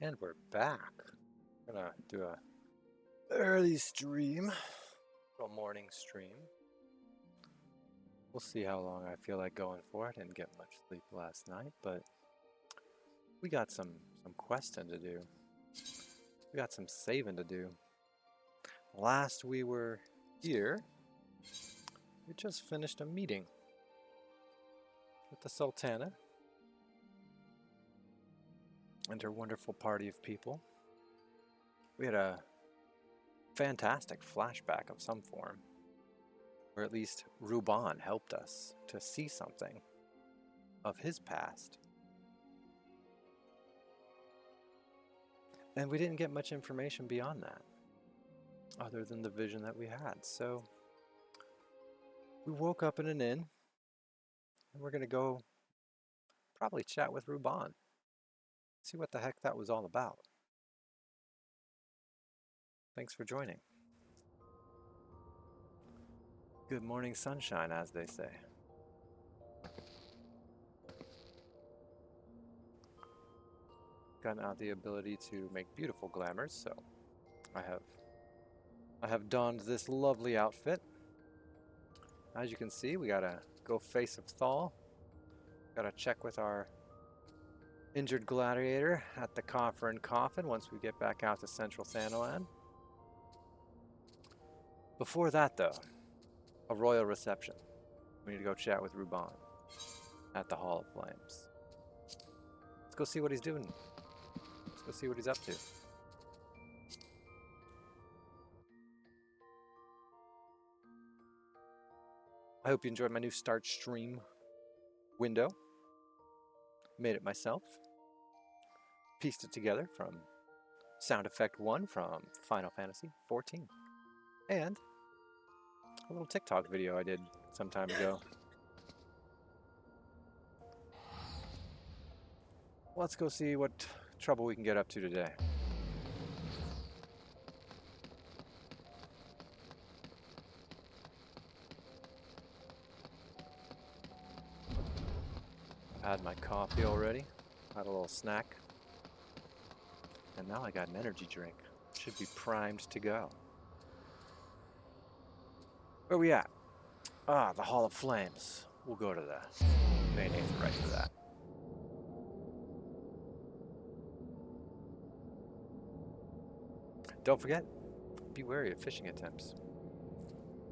And we're back. We're gonna do a early stream, a morning stream. We'll see how long I feel like going for it. Didn't get much sleep last night, but we got some questing to do. We got some saving to do. Last we were here, we just finished a meeting with the Sultana and her wonderful party of people. We had a fantastic flashback of some form, or at least Ruban helped us to see something of his past. And we didn't get much information beyond that, other than the vision that we had. So we woke up in an inn, and we're gonna go probably chat with Ruban, see what the heck that was all about. Thanks for joining. Good morning, sunshine, as they say. Got now the ability to make beautiful glamours, so I have donned this lovely outfit. As you can see, we gotta go face of Thal. Gotta check with our injured gladiator at the Coffer and Coffin once we get back out to Central Thanalan. Before that, though, a royal reception. We need to go chat with Ruban at the Hall of Flames. Let's go see what he's doing. Let's go see what he's up to. I hope you enjoyed my new start stream window. Made it myself. Pieced it together from sound effect 1 from Final Fantasy XIV. And a little TikTok video I did some time ago. Let's go see what trouble we can get up to today. Had my coffee already, had a little snack, and now I got an energy drink. Should be primed to go. Where we at? Ah, the Hall of Flames. We'll go to the main Aether right for that. Don't forget, be wary of phishing attempts.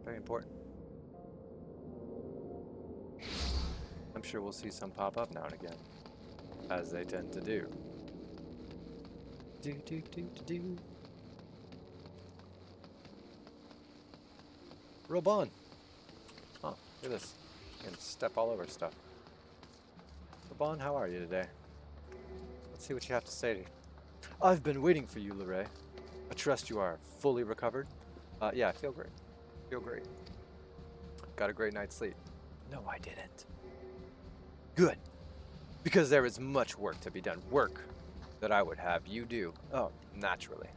Very important. I'm sure we'll see some pop up now and again, as they tend to do. Do. Ruban! Oh, look at this. You can step all over stuff. Ruban, how are you today? Let's see what you have to say to you. I've been waiting for you, Larae. I trust you are fully recovered. Yeah, I feel great. Feel great. Got a great night's sleep. No, I didn't. Good. Because there is much work to be done. Work that I would have you do. Oh, naturally.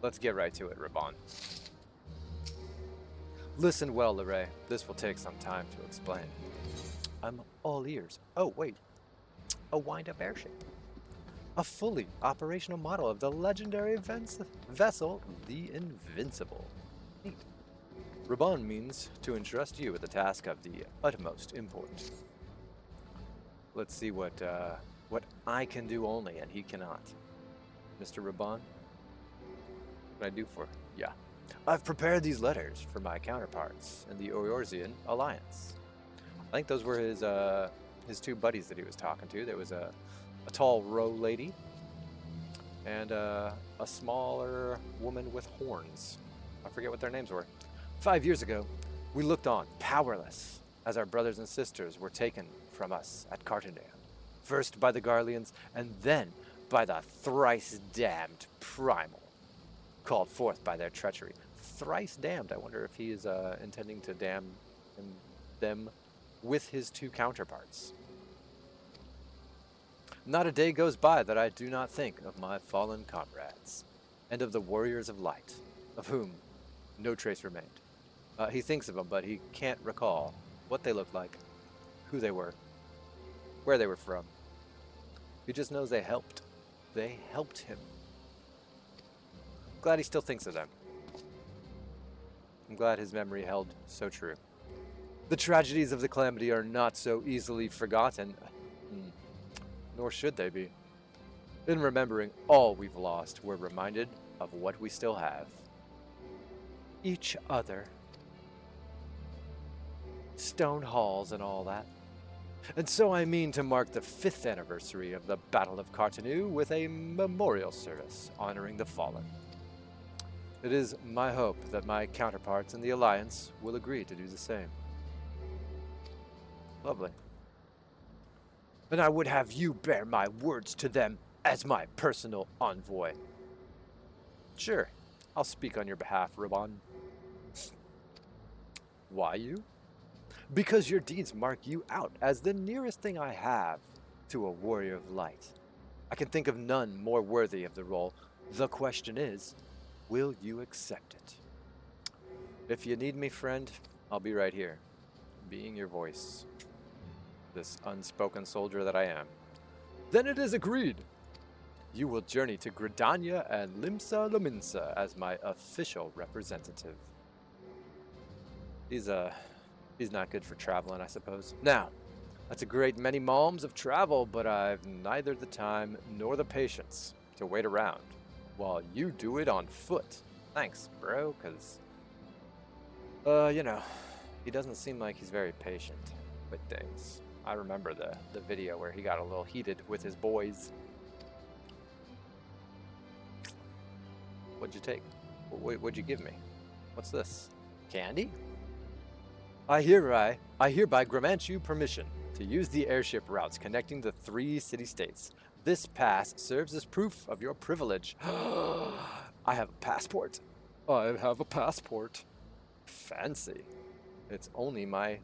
Let's get right to it, Ruban. Listen well, Larae. This will take some time to explain. I'm all ears. Oh, wait. A wind-up airship. A fully operational model of the legendary vessel, the Invincible. Neat. Ruban means to entrust you with a task of the utmost import. Let's see what I can do only and he cannot. Mr. Ruban, what can I do for ya? I've prepared these letters for my counterparts in the Eorzean Alliance. I think those were his two buddies that he was talking to. There was a tall row lady and a smaller woman with horns. I forget what their names were. 5 years ago, we looked on, powerless, as our brothers and sisters were taken from us at Cartania. First by the Garleans, and then by the thrice-damned Primal, called forth by their treachery. Thrice damned. I wonder if he is intending to damn them with his two counterparts. Not a day goes by that I do not think of my fallen comrades, and of the warriors of light, of whom no trace remained. He thinks of them, but he can't recall what they looked like, who they were, where they were from. He just knows they helped. They helped him. Glad he still thinks of them. I'm glad his memory held so true. The tragedies of the calamity are not so easily forgotten, nor should they be. In remembering all we've lost, we're reminded of what we still have. Each other. Stone halls and all that. And so I mean to mark the 5th anniversary of the Battle of Cartanu with a memorial service honoring the fallen. It is my hope that my counterparts in the Alliance will agree to do the same. Lovely. And I would have you bear my words to them as my personal envoy. Sure, I'll speak on your behalf, Raban. Why you? Because your deeds mark you out as the nearest thing I have to a warrior of light. I can think of none more worthy of the role. The question is, will you accept it? If you need me, friend, I'll be right here, being your voice. This unspoken soldier that I am. Then it is agreed. You will journey to Gridania and Limsa Lominsa as my official representative. He's not good for traveling, I suppose. Now, that's a great many malms of travel, but I've neither the time nor the patience to wait around while you do it on foot. Thanks, bro, because, you know, he doesn't seem like he's very patient with things. I remember the video where he got a little heated with his boys. What'd you take? What'd you give me? What's this? Candy? I hereby grant you permission to use the airship routes connecting the 3 city-states. This pass serves as proof of your privilege. I have a passport. I have a passport. Fancy. It's only my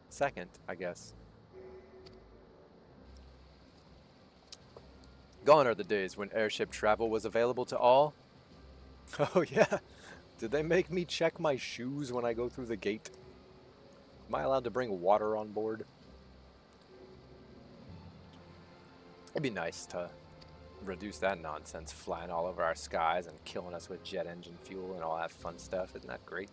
second, I guess. Gone are the days when airship travel was available to all. Oh yeah, did they make me check my shoes when I go through the gate? Am I allowed to bring water on board? It'd be nice to reduce that nonsense flying all over our skies and killing us with jet engine fuel and all that fun stuff. Isn't that great?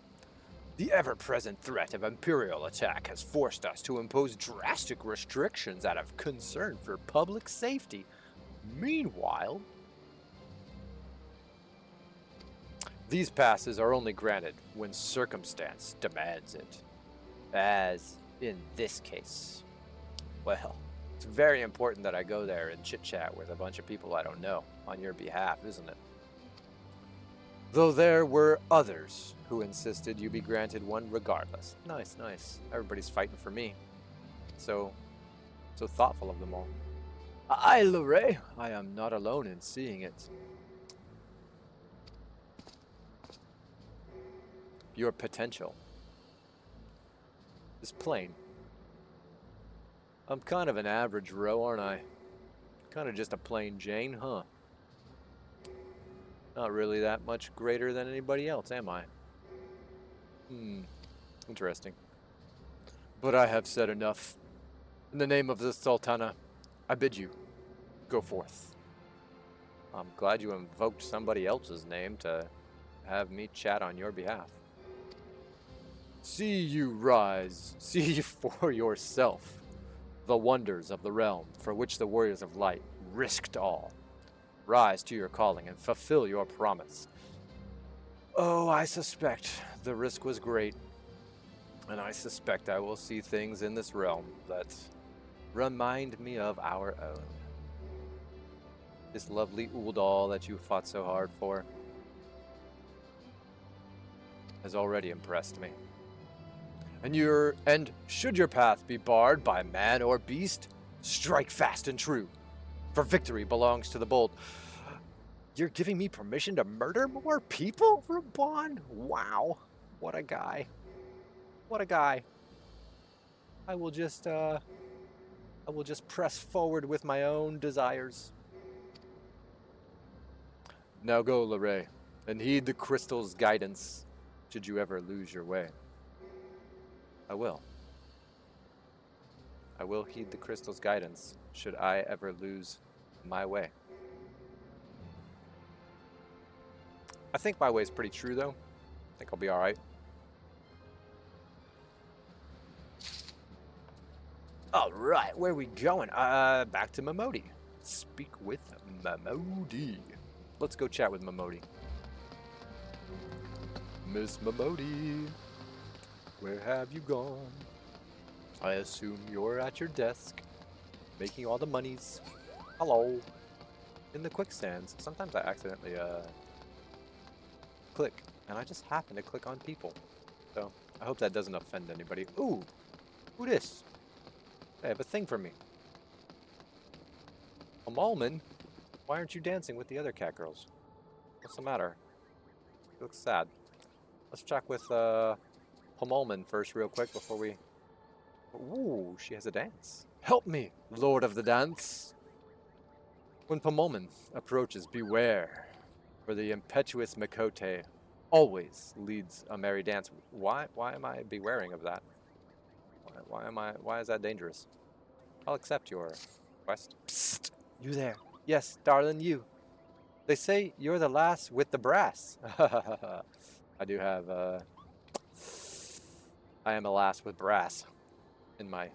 The ever-present threat of Imperial attack has forced us to impose drastic restrictions out of concern for public safety. Meanwhile, these passes are only granted when circumstance demands it. As in this case. Well, it's very important that I go there and chit-chat with a bunch of people I don't know on your behalf, isn't it? Though there were others who insisted you be granted one regardless. Nice, nice. Everybody's fighting for me. So thoughtful of them all. Aye, larae, I am not alone in seeing it. Your potential is plain. I'm kind of an average row, aren't I? Kind of just a plain Jane, huh? Not really that much greater than anybody else, am I? Interesting. But I have said enough. In the name of the Sultana, I bid you, go forth. I'm glad you invoked somebody else's name to have me chat on your behalf. See you rise, see for yourself the wonders of the realm for which the warriors of light risked all. Rise to your calling and fulfill your promise. Oh, I suspect the risk was great. And I suspect I will see things in this realm that remind me of our own. This lovely ul'dahn that you fought so hard for has already impressed me. And should your path be barred by man or beast, strike fast and true, for victory belongs to the bold. You're giving me permission to murder more people, Raban? Wow, what a guy! What a guy! I will just press forward with my own desires. Now go, larae, and heed the crystal's guidance, should you ever lose your way. I will. I will heed the crystal's guidance, should I ever lose my way. I think my way is pretty true, though. I think I'll be alright. Alright, where are we going? Back to Momodi. Speak with Momodi. Let's go chat with Momodi. Miss Momodi, where have you gone? I assume you're at your desk, making all the monies. Hello. In the quicksands. Sometimes I accidentally, click, and I just happen to click on people. So, I hope that doesn't offend anybody. Ooh! Who this? They have a thing for me. Amalman? Why aren't you dancing with the other cat girls? What's the matter? You look sad. Let's check with, Amalman first real quick before we... Ooh, she has a dance. Help me, Lord of the Dance! When Pomolman approaches, beware, for the impetuous Mikote always leads a merry dance. Why am I bewaring of that? Why is that dangerous? I'll accept your request. Psst! You there. Yes, darling, you. They say you're the lass with the brass. I do have, I am a lass with brass in my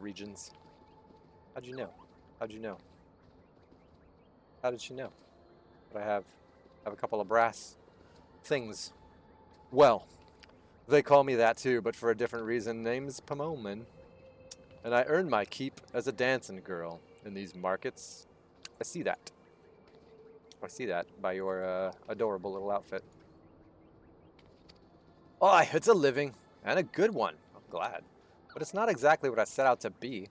regions. How'd you know? How'd you know? How did she know that I have a couple of brass things? Well, they call me that too, but for a different reason. Name's Pomolman, and I earned my keep as a dancing girl in these markets. I see that. I see that by your adorable little outfit. Oh, it's a living, and a good one. I'm glad. But it's not exactly what I set out to be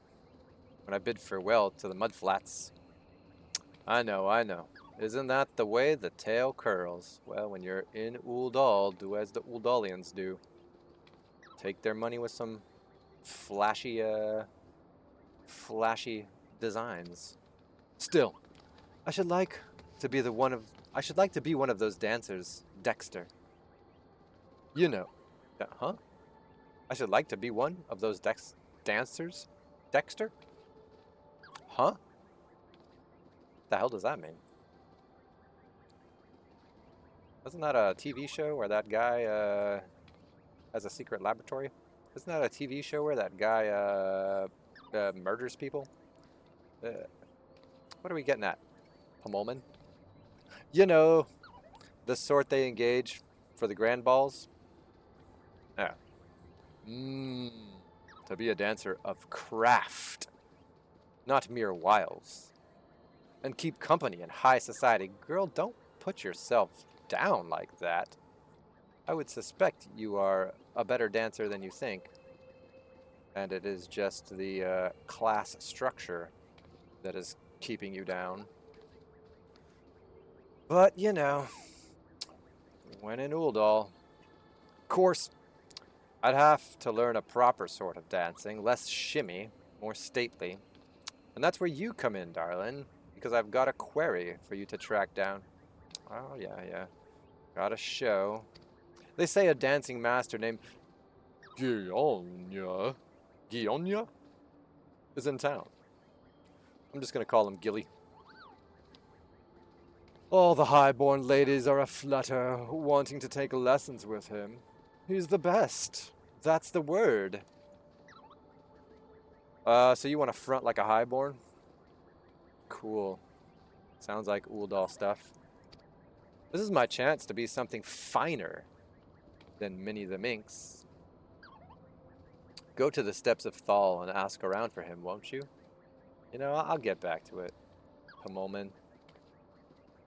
when I bid farewell to the mudflats. I know, I know. Isn't that the way the tale curls? Well, when you're in ul'dahn, do as the ul'dahlians do. Take their money with some flashy, flashy designs. Still, I should like to be one of those dancers, Dexter. You know. Huh? I should like to be one of those dancers, Dexter? Huh? The hell does that mean? Isn't that a TV show where that guy has a secret laboratory? Isn't that a TV show where that guy murders people? What are we getting at? Pomolman? You know, the sort they engage for the grand balls? Yeah. To be a dancer of craft, not mere wiles. And keep company in high society. Girl, don't put yourself down like that. I would suspect you are a better dancer than you think. And it is just the class structure that is keeping you down. But, you know, when in ul'dahn, of course, I'd have to learn a proper sort of dancing, less shimmy, more stately. And that's where you come in, darling, because I've got a query for you to track down. Oh, yeah. Got a show. They say a dancing master named Gionia is in town. I'm just gonna call him Gilly. All the high-born ladies are aflutter, wanting to take lessons with him. He's the best. That's the word. So you want to front like a highborn? Cool. Sounds like ul'dahn stuff. This is my chance to be something finer than Minnie the Minx. Go to the steps of Thal and ask around for him, won't you? You know, I'll get back to it. Pummelman.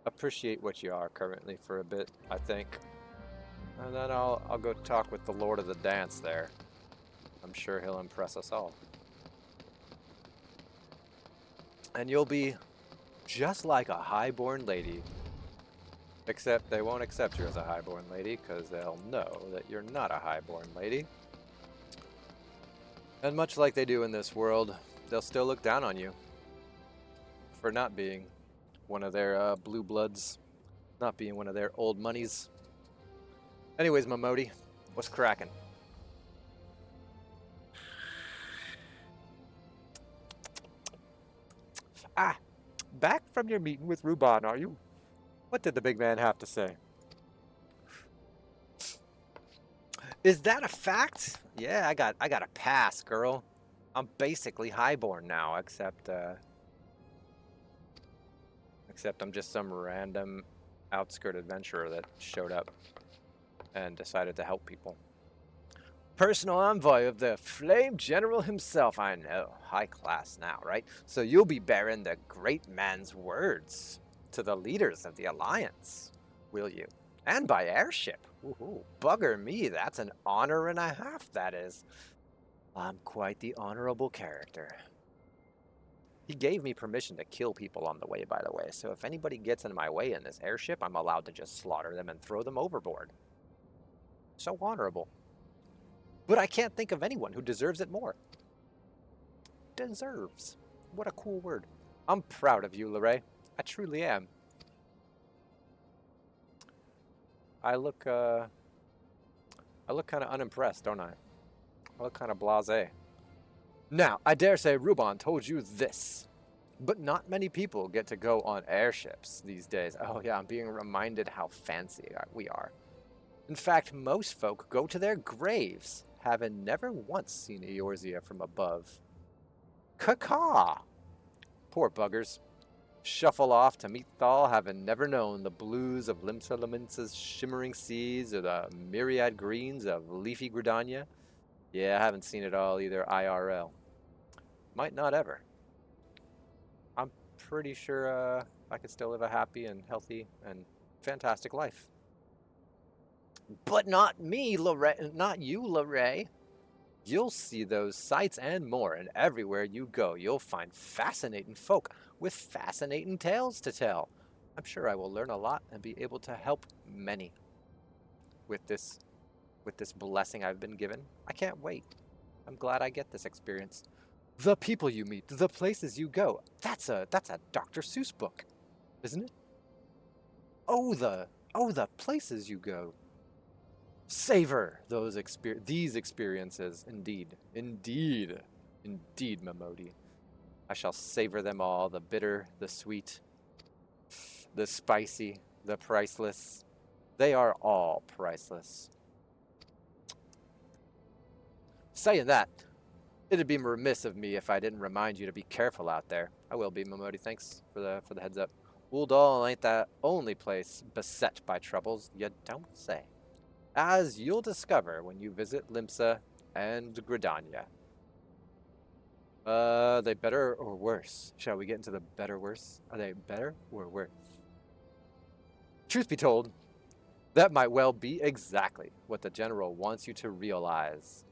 Appreciate what you are currently for a bit, I think. And then I'll go talk with the Lord of the Dance there. I'm sure he'll impress us all. And you'll be just like a highborn lady. Except they won't accept you as a highborn lady, because they'll know that you're not a highborn lady. And much like they do in this world, they'll still look down on you for not being one of their blue bloods, not being one of their old monies. Anyways, Momodi, what's cracking? Ah, back from your meeting with Ruban, are you? What did the big man have to say? Is that a fact? Yeah, I got a pass, girl. I'm basically highborn now, except I'm just some random outskirt adventurer that showed up and decided to help people. Personal envoy of the Flame General himself, I know. High class now, right? So you'll be bearing the great man's words to the leaders of the Alliance, will you? And by airship. Ooh, bugger me, that's an honor and a half, that is. I'm quite the honorable character. He gave me permission to kill people on the way, by the way, so if anybody gets in my way in this airship, I'm allowed to just slaughter them and throw them overboard. So honorable. But I can't think of anyone who deserves it more. Deserves. What a cool word. I'm proud of you, Larae. I truly am. I look kind of unimpressed, don't I? I look kind of blasé. Now, I dare say Ruban told you this, but not many people get to go on airships these days. Oh yeah, I'm being reminded how fancy we are. In fact, most folk go to their graves, having never once seen Eorzea from above. Caw-caw! Poor buggers. Shuffle off to meet Thal, having never known the blues of Limsa shimmering seas or the myriad greens of leafy Gridania. Yeah, I haven't seen it all either IRL. Might not ever. I'm pretty sure I could still live a happy and healthy and fantastic life. But not me, Larae. Not you, Larae. You'll see those sights and more, and everywhere you go, you'll find fascinating folk with fascinating tales to tell. I'm sure I will learn a lot and be able to help many with this blessing I've been given. I can't wait. I'm glad I get this experience. The people you meet, the places you go. That's a Dr. Seuss book, isn't it? Oh, the places you go. Savor these experiences, indeed, Momodi. I shall savor them all, the bitter, the sweet, the spicy, the priceless. They are all priceless. Saying that, it'd be remiss of me if I didn't remind you to be careful out there. I will be, Momodi, thanks for the heads up. Ul'dahn ain't the only place beset by troubles, you don't say. As you'll discover when you visit Limsa and Gridania. Are they better or worse? Shall we get into the better worse? Are they better or worse? Truth be told, that might well be exactly what the general wants you to realize.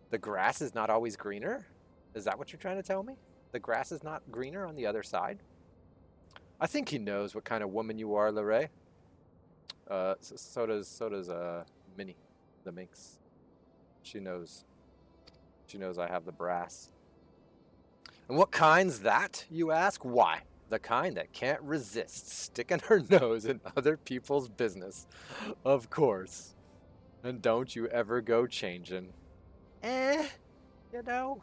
The grass is not always greener? Is that what you're trying to tell me? The grass is not greener on the other side? I think he knows what kind of woman you are, Larae. So does Minnie, the minx. She knows I have the brass. And what kind's that, you ask? Why, the kind that can't resist sticking her nose in other people's business. Of course. And don't you ever go changing. You know,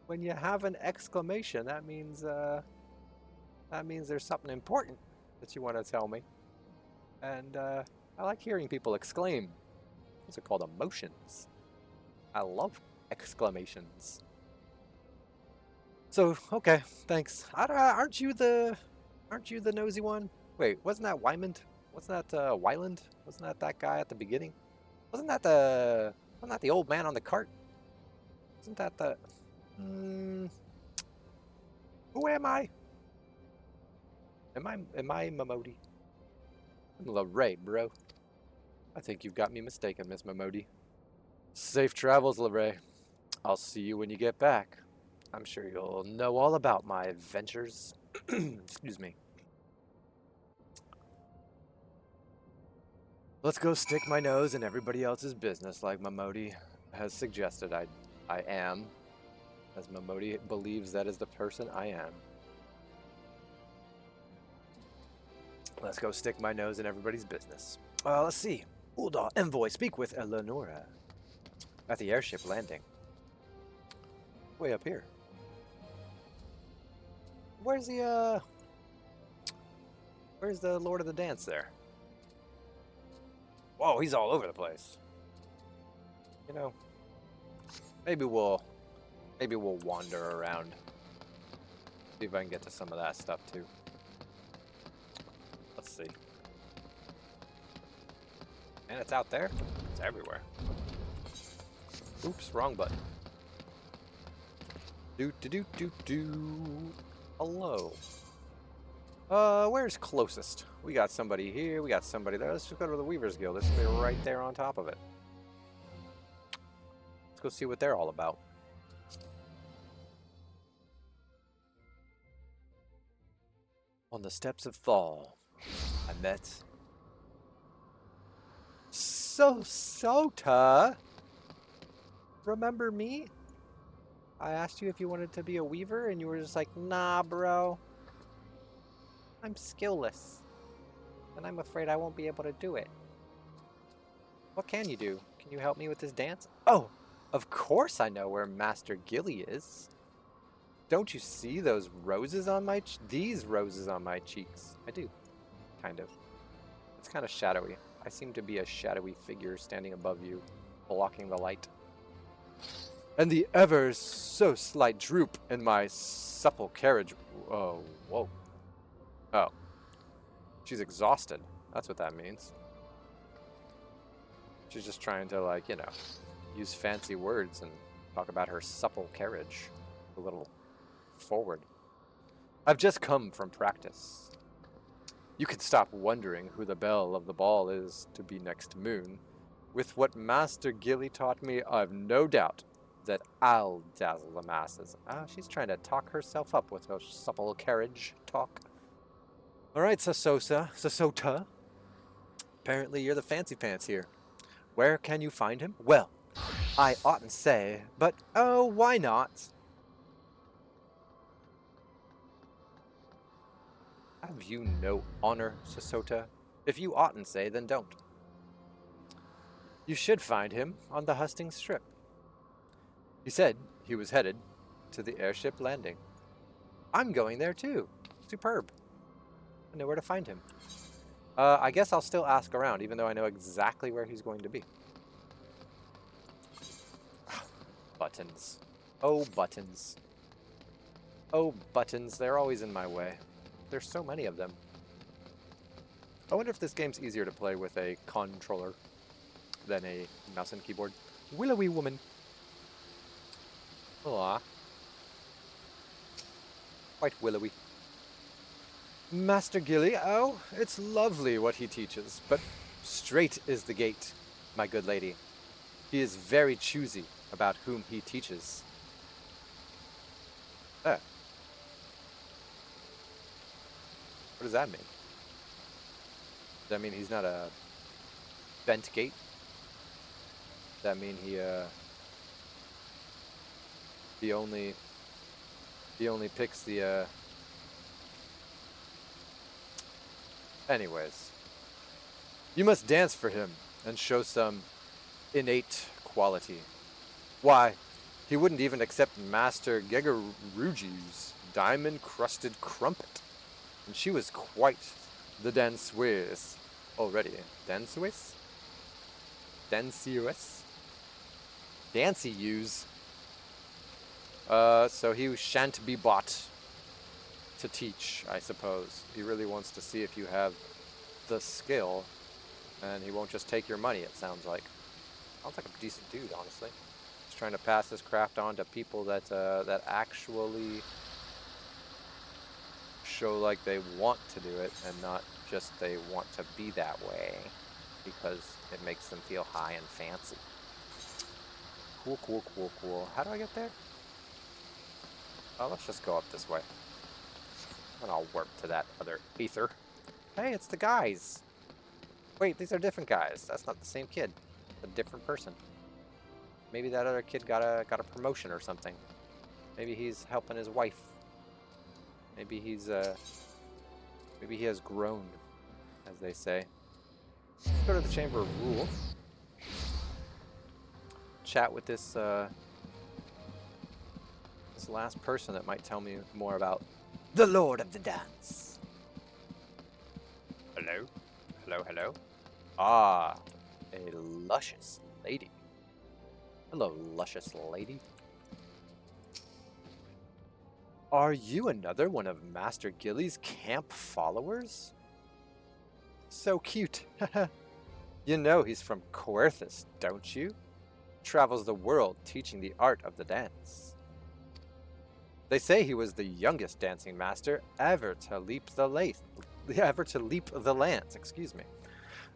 when you have an exclamation, that means there's something important that you want to tell me. And I like hearing people exclaim. Those are called emotions. I love exclamations. So, okay, thanks. Aren't you the nosy one? Wait, wasn't that Wymond? Wasn't that Wyland? Wasn't that guy at the beginning? Wasn't that the old man on the cart? Wasn't that the... Hmm, who am I? Am I Momodi? I'm Larae, bro. I think you've got me mistaken, Miss Momodi. Safe travels, Larae. I'll see you when you get back. I'm sure you'll know all about my adventures. Excuse me. Let's go stick my nose in everybody else's business like Momodi has suggested I am. As Momodi believes that is the person I am. Let's go stick my nose in everybody's business. Let's see. ul'dahn, envoy, speak with Eleonora. At the airship landing. Way up here. Where's the Lord of the Dance there? Whoa, he's all over the place. You know, maybe we'll wander around. See if I can get to some of that stuff too. Let's see. And it's out there. It's everywhere. Oops, wrong button. Do. Hello. Where's closest? We got somebody here, we got somebody there. Let's just go to the Weaver's Guild. There's somebody right there on top of it. Let's go see what they're all about. On the steps of Thal, I met Sota. Remember me? I asked you if you wanted to be a weaver, and you were just like, nah, bro. I'm skillless, and I'm afraid I won't be able to do it. What can you do? Can you help me with this dance? Oh, of course I know where Master Gilly is. Don't you see those roses on my these roses on my cheeks? I do, kind of. It's kind of shadowy. I seem to be a shadowy figure standing above you, blocking the light. And the ever so slight droop in my supple carriage. Oh, whoa. Oh. She's exhausted. That's what that means. She's just trying to, like, you know, use fancy words and talk about her supple carriage. A little forward. I've just come from practice. You can stop wondering who the belle of the ball is to be next moon. With what Master Gilly taught me, I've no doubt that I'll dazzle the masses. Ah, she's trying to talk herself up with her supple carriage talk. Alright, Sasota. Apparently you're the fancy pants here. Where can you find him? Well, I oughtn't say, but oh, why not? Have you no honor, Sasota? If you oughtn't say, then don't. You should find him on the hustings strip. He said he was headed to the airship landing. I'm going there too. Superb. I know where to find him. I guess I'll still ask around, even though I know exactly where he's going to be. Buttons. Oh, buttons. Oh, buttons. They're always in my way. There's so many of them. I wonder if this game's easier to play with a controller than a mouse and keyboard. Willowy woman. Aw. Quite willowy. Master Gilly, oh, it's lovely what he teaches, but straight is the gate, my good lady. He is very choosy about whom he teaches. What does that mean? Does that mean he's not a bent gate? Does that mean he only picks the Anyways, you must dance for him and show some innate quality. Why, he wouldn't even accept Master Gegaruji's diamond-crusted crumpet, and she was quite the danseuse already. Danseuse? Danseuse? Dancy-use. So he shan't be bought. to teach, I suppose. He really wants to see if you have the skill, and he won't just take your money, it sounds like. Sounds like a decent dude, honestly. He's trying to pass his craft on to people that that actually show like they want to do it, and not just they want to be that way because it makes them feel high and fancy. Cool, cool, cool, cool. How do I get there? Oh, let's just go up this way. And I'll warp to that other ether. Hey, it's the guys. Wait, these are different guys. That's not the same kid. A different person. Maybe that other kid got a promotion or something. Maybe he's helping his wife. Maybe he's maybe he has grown, as they say. Let's go to the Chamber of Rule. Chat with this this last person that might tell me more about the Lord of the Dance. Hello? Hello, hello? Ah, a luscious lady. Hello, luscious lady. Are you another one of Master Gilly's camp followers? So cute. You know he's from Coerthus, don't you? Travels the world teaching the art of the dance. They say he was the youngest dancing master ever to leap the lance, excuse me.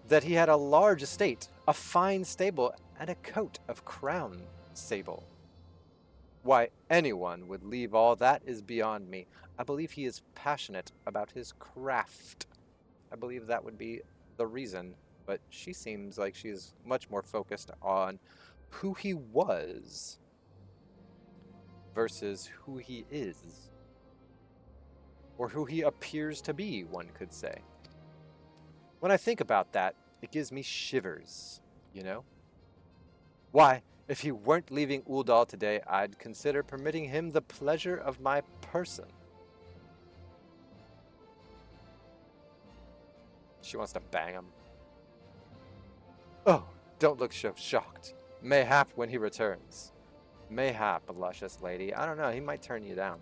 That he had a large estate, a fine stable, and a coat of crown sable. Why anyone would leave all that is beyond me. I believe he is passionate about his craft. I believe that would be the reason, but she seems like she's much more focused on who he was versus who he is. Or who he appears to be, one could say. When I think about that, it gives me shivers, you know? Why, if he weren't leaving Ul'dahn today, I'd consider permitting him the pleasure of my person. She wants to bang him. Oh, don't look so shocked. Mayhap when he returns. Mayhap, luscious lady. I don't know, he might turn you down.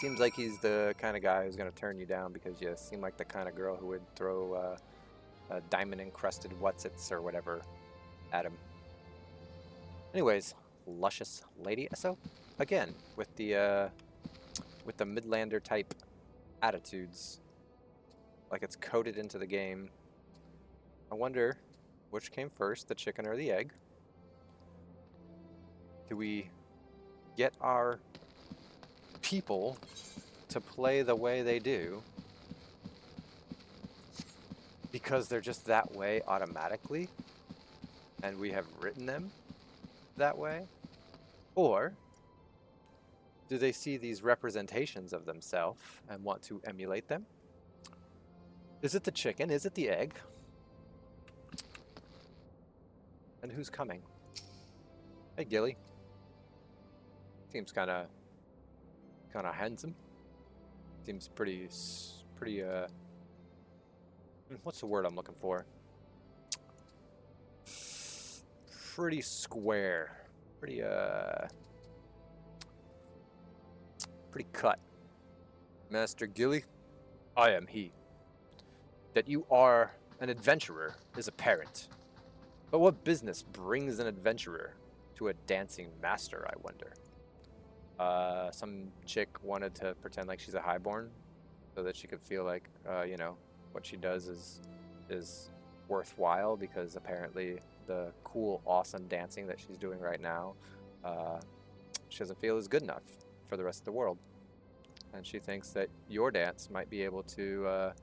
Seems like he's the kind of guy who's going to turn you down because you seem like the kind of girl who would throw a diamond-encrusted whatsits or whatever at him. Anyways, luscious lady. So, again, with the Midlander type attitudes, like it's coded into the game. I wonder which came first, the chicken or the egg? Do we get our people to play the way they do because they're just that way automatically and we have written them that way? Or do they see these representations of themselves and want to emulate them? Is it the chicken? Is it the egg? And who's coming? Hey, Gilly. Seems kind of handsome. Seems pretty, what's the word I'm looking for? Pretty square. Pretty cut. Master Gilly, I am he. That you are an adventurer is apparent. But what business brings an adventurer to a dancing master, I wonder? Some chick wanted to pretend like she's a highborn so that she could feel like, you know, what she does is worthwhile, because apparently the cool, awesome dancing that she's doing right now, she doesn't feel is good enough for the rest of the world. And she thinks that your dance might be able to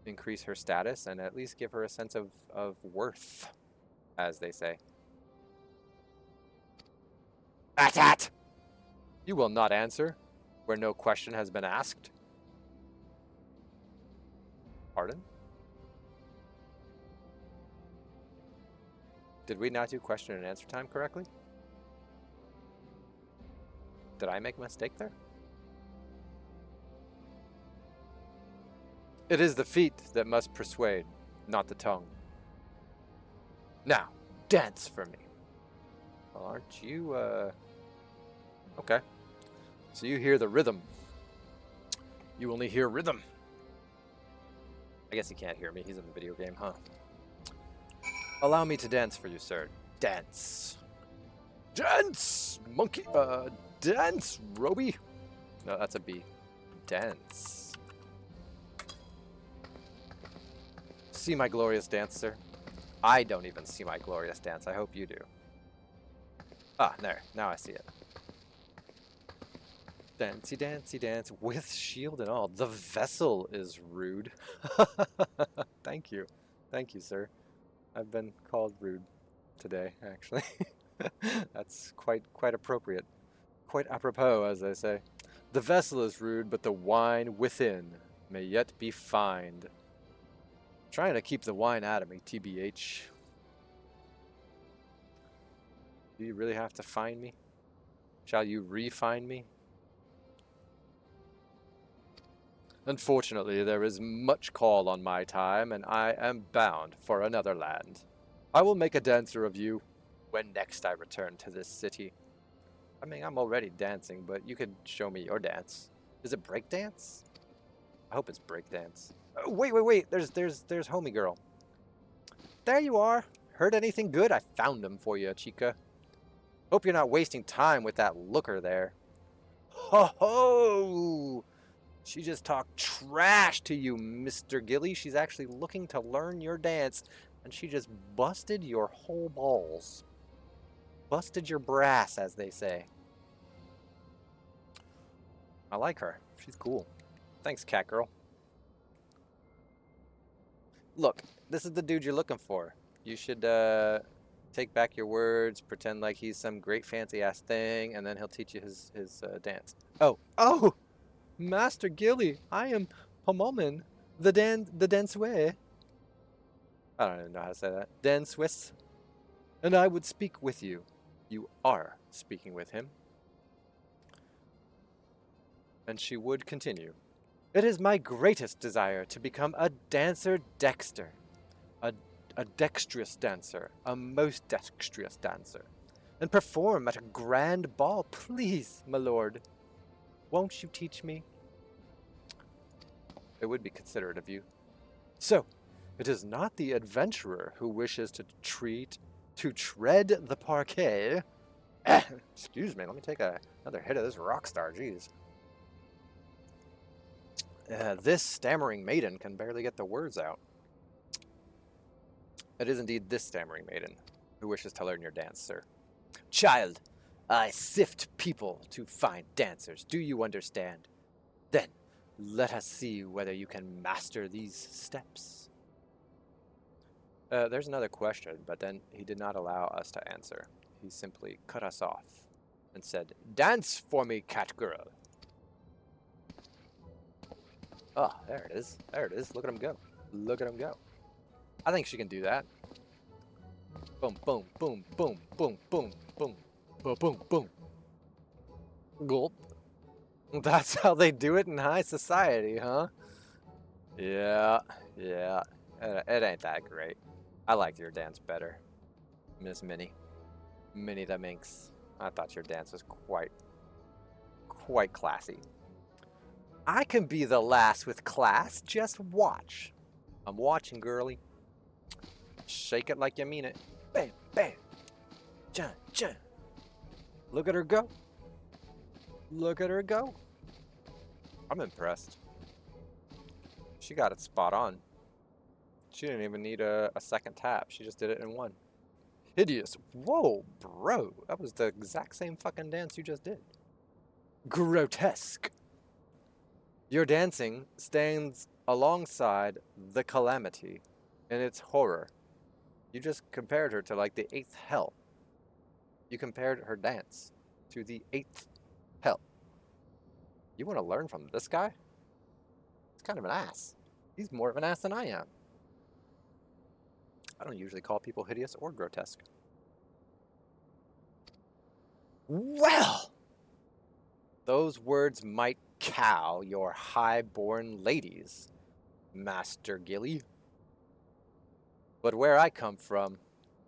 increase her status and at least give her a sense of worth, as they say. At! You will not answer where no question has been asked. Pardon? Did we not do question and answer time correctly? Did I make a mistake there? It is the feet that must persuade, not the tongue. Now, dance for me. Well, aren't you, Okay. So you hear the rhythm You only hear rhythm. I guess he can't hear me. He's in the video game, huh? Allow me to dance for you, sir. Dance. Dance, monkey. Dance, Roby. No, that's a B. Dance. See my glorious dance, sir? I don't even see my glorious dance. I hope you do. Ah, there. Now I see it. Dancey, dancey, dance with shield and all. The vessel is rude. Thank you. Thank you, sir. I've been called rude today, actually. That's quite appropriate. Quite apropos, as they say. The vessel is rude, but the wine within may yet be fined. Trying to keep the wine out of me, TBH. Do you really have to find me? Shall you refine me? Unfortunately, there is much call on my time, and I am bound for another land. I will make a dancer of you when next I return to this city. I mean, I'm already dancing, but you could show me your dance. Is it breakdance? I hope it's breakdance. Oh, wait. There's homie girl. There you are. Heard anything good? I found him for you, chica. Hope you're not wasting time with that looker there. Ho ho! She just talked trash to you, Mr. Gilly. She's actually looking to learn your dance, and she just busted your whole balls. Busted your brass, as they say. I like her. She's cool. Thanks, cat girl. Look, this is the dude you're looking for. You should take back your words, pretend like he's some great fancy-ass thing, and then he'll teach you his dance. Oh! Master Gilly, I am Pomomin, the Dansue. I don't even know how to say that. Danswis. And I would speak with you. You are speaking with him. And she would continue. It is my greatest desire to become a dancer dexter. A dexterous dancer. A most dexterous dancer. And perform at a grand ball. Please, my lord. Won't you teach me? It would be considerate of you. So, it is not the adventurer who wishes to tread the parquet. Excuse me, let me take another hit of this rock star, jeez. This stammering maiden can barely get the words out. It is indeed this stammering maiden who wishes to learn your dance, sir. Child, I sift people to find dancers. Do you understand? Then, let us see whether you can master these steps. There's another question, but then he did not allow us to answer. He simply cut us off and said, "Dance for me, cat girl." Oh, there it is. There it is. Look at him go. Look at him go. I think she can do that. Boom, boom, boom, boom, boom, boom, boom, boom, boom, boom. Gulp. That's how they do it in high society, huh? Yeah. It ain't that great. I liked your dance better, Miss Minnie. Minnie the Minx. I thought your dance was quite classy. I can be the lass with class. Just watch. I'm watching, girlie. Shake it like you mean it. Bam, bam. Jun, jun. Look at her go. Look at her go. I'm impressed. She got it spot on. She didn't even need a second tap. She just did it in one. Hideous. Whoa, bro. That was the exact same fucking dance you just did. Grotesque. Your dancing stands alongside the calamity in its horror. You just compared her to like the 8th hell. You compared her dance to the 8th hell. You want to learn from this guy? He's kind of an ass. He's more of an ass than I am. I don't usually call people hideous or grotesque. Well, those words might cow your high-born ladies, Master Gilly. But where I come from,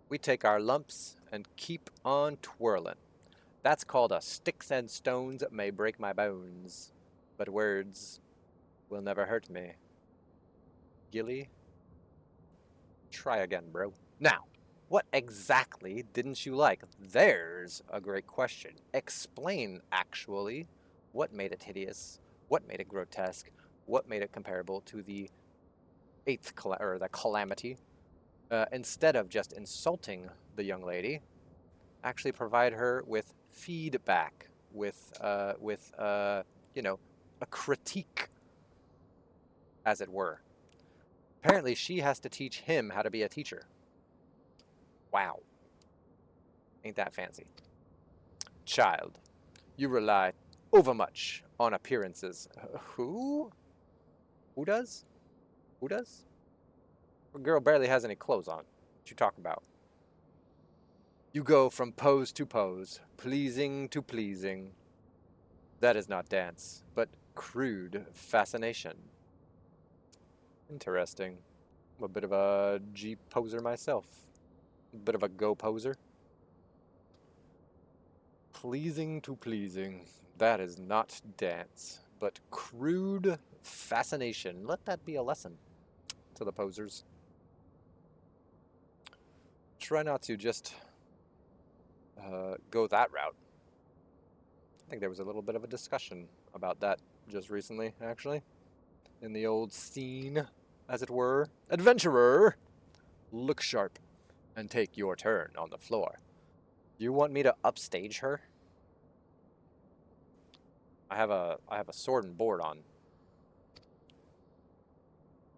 we take our lumps and keep on twirling. That's called a sticks and stones may break my bones. But words will never hurt me. Gilly, try again, bro. Now, what exactly didn't you like? There's a great question. Explain, actually, what made it hideous, what made it grotesque, what made it comparable to the the calamity. Instead of just insulting the young lady, actually provide her with feedback, with you know, a critique, as it were. Apparently, she has to teach him how to be a teacher. Wow. Ain't that fancy. Child, you rely overmuch on appearances. Who? Who does? Who does? A girl barely has any clothes on. What you talk about? You go from pose to pose, pleasing to pleasing. That is not dance, but crude fascination. Interesting. I'm a bit of a G poser myself. A bit of a go poser. Pleasing to pleasing. That is not dance, but crude fascination. Let that be a lesson to the posers. Try not to just go that route. I think there was a little bit of a discussion about that just recently, actually. In the old scene, as it were. Adventurer! Look sharp and take your turn on the floor. You want me to upstage her? I have a sword and board on.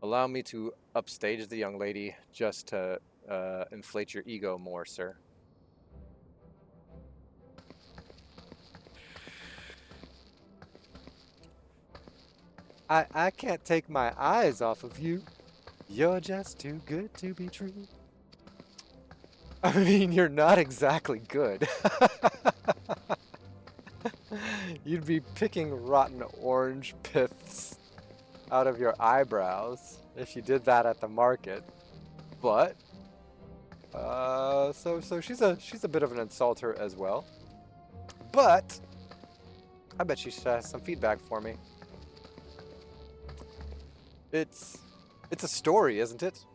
Allow me to upstage the young lady just to inflate your ego more, sir. I can't take my eyes off of you. You're just too good to be true. I mean, you're not exactly good. You'd be picking rotten orange piths out of your eyebrows if you did that at the market. But so she's a bit of an insulter as well. But I bet she has some feedback for me. It's a story, isn't it?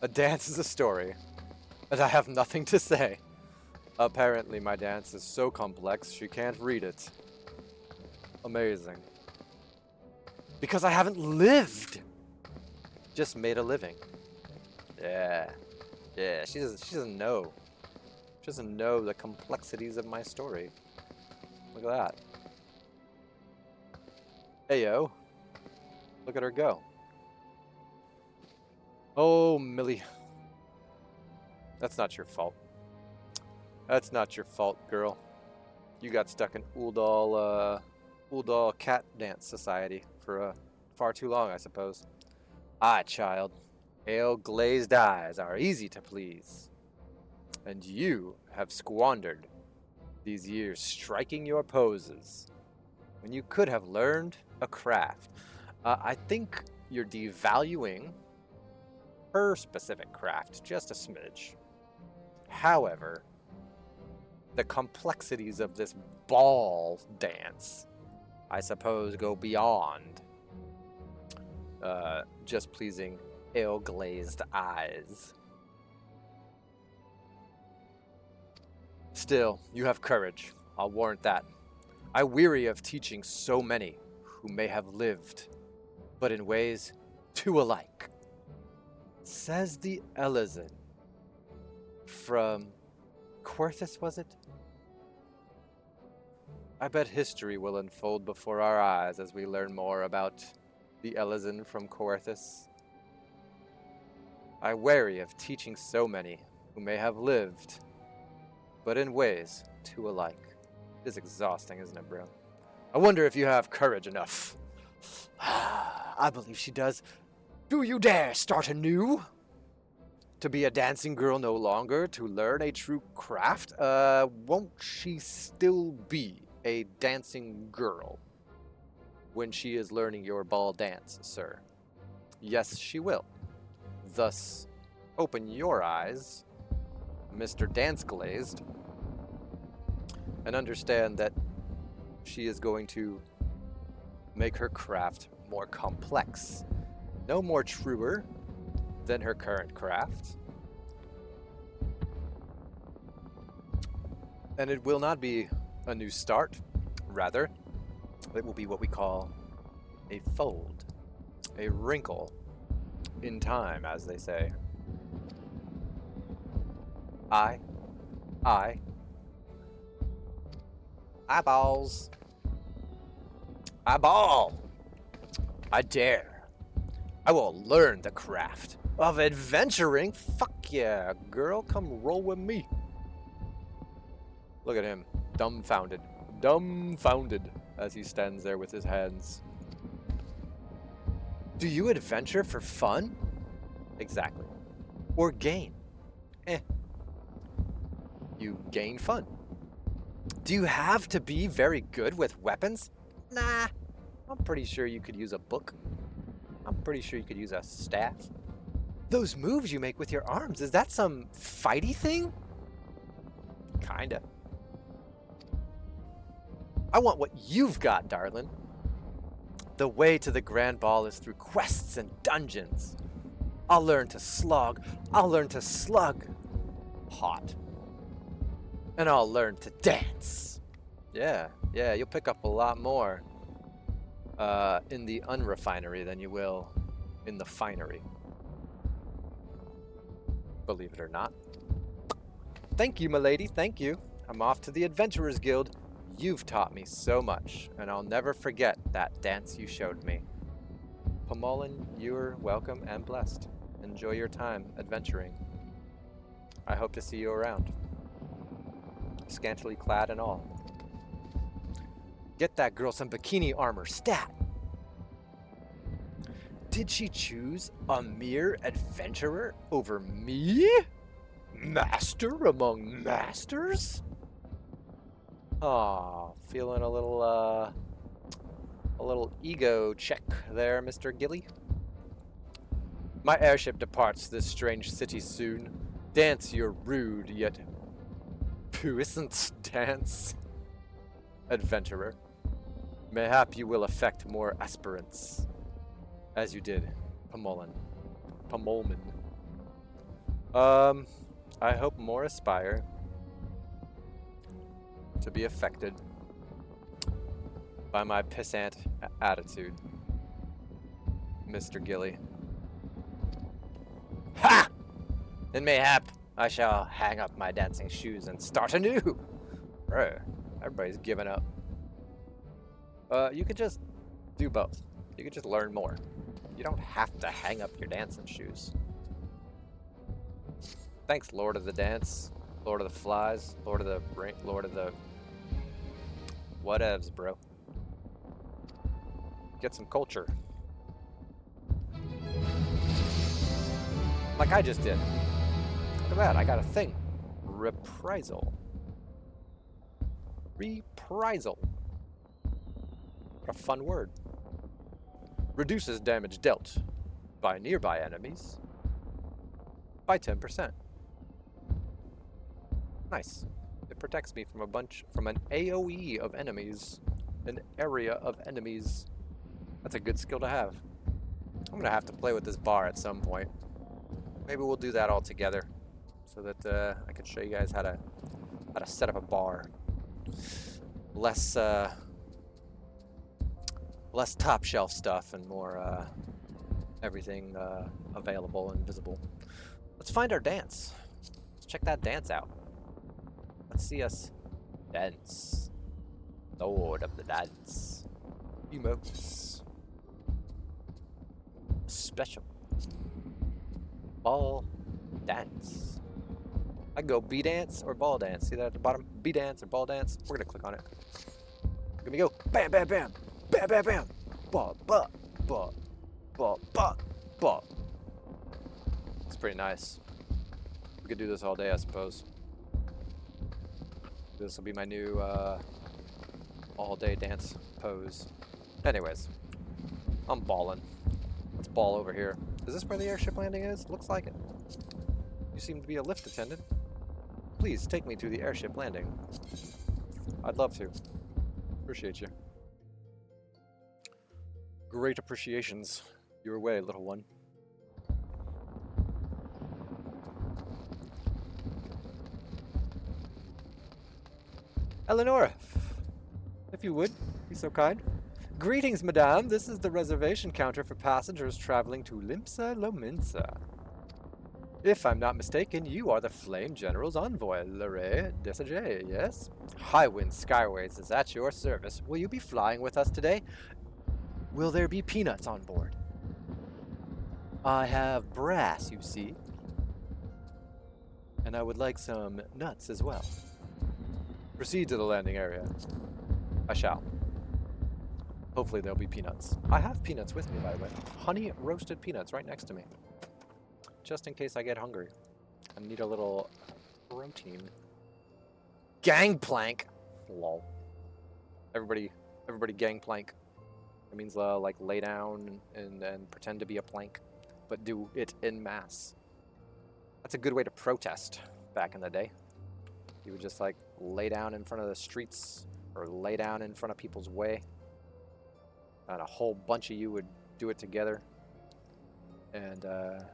A dance is a story. And I have nothing to say. Apparently my dance is so complex she can't read it. Amazing. Because I haven't lived! Just made a living. Yeah. Yeah, she doesn't know. She doesn't know the complexities of my story. Look at that. Heyo. Look at her go. Oh, Millie. That's not your fault. That's not your fault, girl. You got stuck in ul'dahn cat dance society for far too long, I suppose. Ah, child. Pale glazed eyes are easy to please. And you have squandered these years striking your poses when you could have learned a craft. I think you're devaluing her specific craft just a smidge. However, the complexities of this ball dance, I suppose, go beyond just pleasing ale-glazed eyes. Still, you have courage, I'll warrant that. I weary of teaching so many who may have lived, but in ways too alike. Says the ul'dahn from Coerthas, was it? I bet history will unfold before our eyes as we learn more about the ul'dahn from Coerthas. I weary of teaching so many who may have lived, but in ways too alike. It is exhausting, isn't it, bro? I wonder if you have courage enough. I believe she does. Do you dare start anew? To be a dancing girl no longer, to learn a true craft? Won't she still be a dancing girl when she is learning your ball dance, sir? Yes, she will. Thus, open your eyes, Mr. Dance Glazed, and understand that she is going to make her craft more complex. No more truer than her current craft. And it will not be a new start. Rather, it will be what we call a fold, a wrinkle in time, as they say. Eyeballs. Eyeball. I dare. I will learn the craft of adventuring. Fuck yeah, girl, come roll with me. Look at him, dumbfounded, as he stands there with his hands. Do you adventure for fun? Exactly. Or gain? You gain fun. Do you have to be very good with weapons? Nah, I'm pretty sure you could use a book. I'm pretty sure you could use a staff. Those moves you make with your arms, is that some fighty thing? Kinda. I want what you've got, darling. The way to the grand ball is through quests and dungeons. I'll learn to slog. I'll learn to slug. Hot. And I'll learn to dance. Yeah, you'll pick up a lot more in the unrefinery than you will in the finery. Believe it or not. Thank you, my lady, thank you. I'm off to the Adventurers Guild. You've taught me so much, and I'll never forget that dance you showed me. Pomolin, you're welcome and blessed. Enjoy your time adventuring. I hope to see you around. Scantily clad and all. Get that girl some bikini armor, stat! Did she choose a mere adventurer over me? Master among masters? Aw, feeling a little ego check there, Mr. Gilly. My airship departs this strange city soon. Dance your rude yet puissant dance, adventurer. Mayhap you will affect more aspirants, as you did, Pomolin. I hope more aspire to be affected by my pissant attitude, Mr. Gilly. Ha! And mayhap I shall hang up my dancing shoes and start anew. Bro, everybody's giving up. You could just do both. You could just learn more. You don't have to hang up your dancing shoes. Thanks, Lord of the Dance, Lord of the Flies, Lord of the whatevs, bro. Get some culture. Like I just did. Look at that, I got a thing. Reprisal. Reprisal. What a fun word. Reduces damage dealt by nearby enemies by 10%. Nice. It protects me from an AoE of enemies, an area of enemies. That's a good skill to have. I'm gonna have to play with this bar at some point. Maybe we'll do that all together, so that I can show you guys how to set up a bar. Less top shelf stuff and more everything available and visible. Let's find our dance. Let's check that dance out. Let's see us dance. Lord of the Dance. Emotes. Special. Ball dance. I go B dance or ball dance. See that at the bottom? B dance or ball dance. We're gonna click on it. Let me go. Bam, bam, bam. Bam, bam, bam. Ball, ball, ball, ball, ball, ball. It's pretty nice. We could do this all day, I suppose. This will be my new all-day dance pose. Anyways, I'm balling. Let's ball over here. Is this where the airship landing is? Looks like it. You seem to be a lift attendant. Please take me to the airship landing. I'd love to. Appreciate you. Great appreciations your way, little one. Eleonora, if you would, be so kind. Greetings, madame. This is the reservation counter for passengers traveling to Limsa Lominsa. If I'm not mistaken, you are the Flame General's envoy, Larae Desage, yes? Highwind Skyways is at your service. Will you be flying with us today? Will there be peanuts on board? I have brass, you see. And I would like some nuts as well. Proceed to the landing area. I shall. Hopefully there'll be peanuts. I have peanuts with me, by the way. Honey roasted peanuts right next to me. Just in case I get hungry. I need a little protein. Gangplank! Lol. Everybody gangplank. It means like lay down and pretend to be a plank, but do it en masse. That's a good way to protest back in the day. You would just like lay down in front of the streets or lay down in front of people's way. And a whole bunch of you would do it together. And,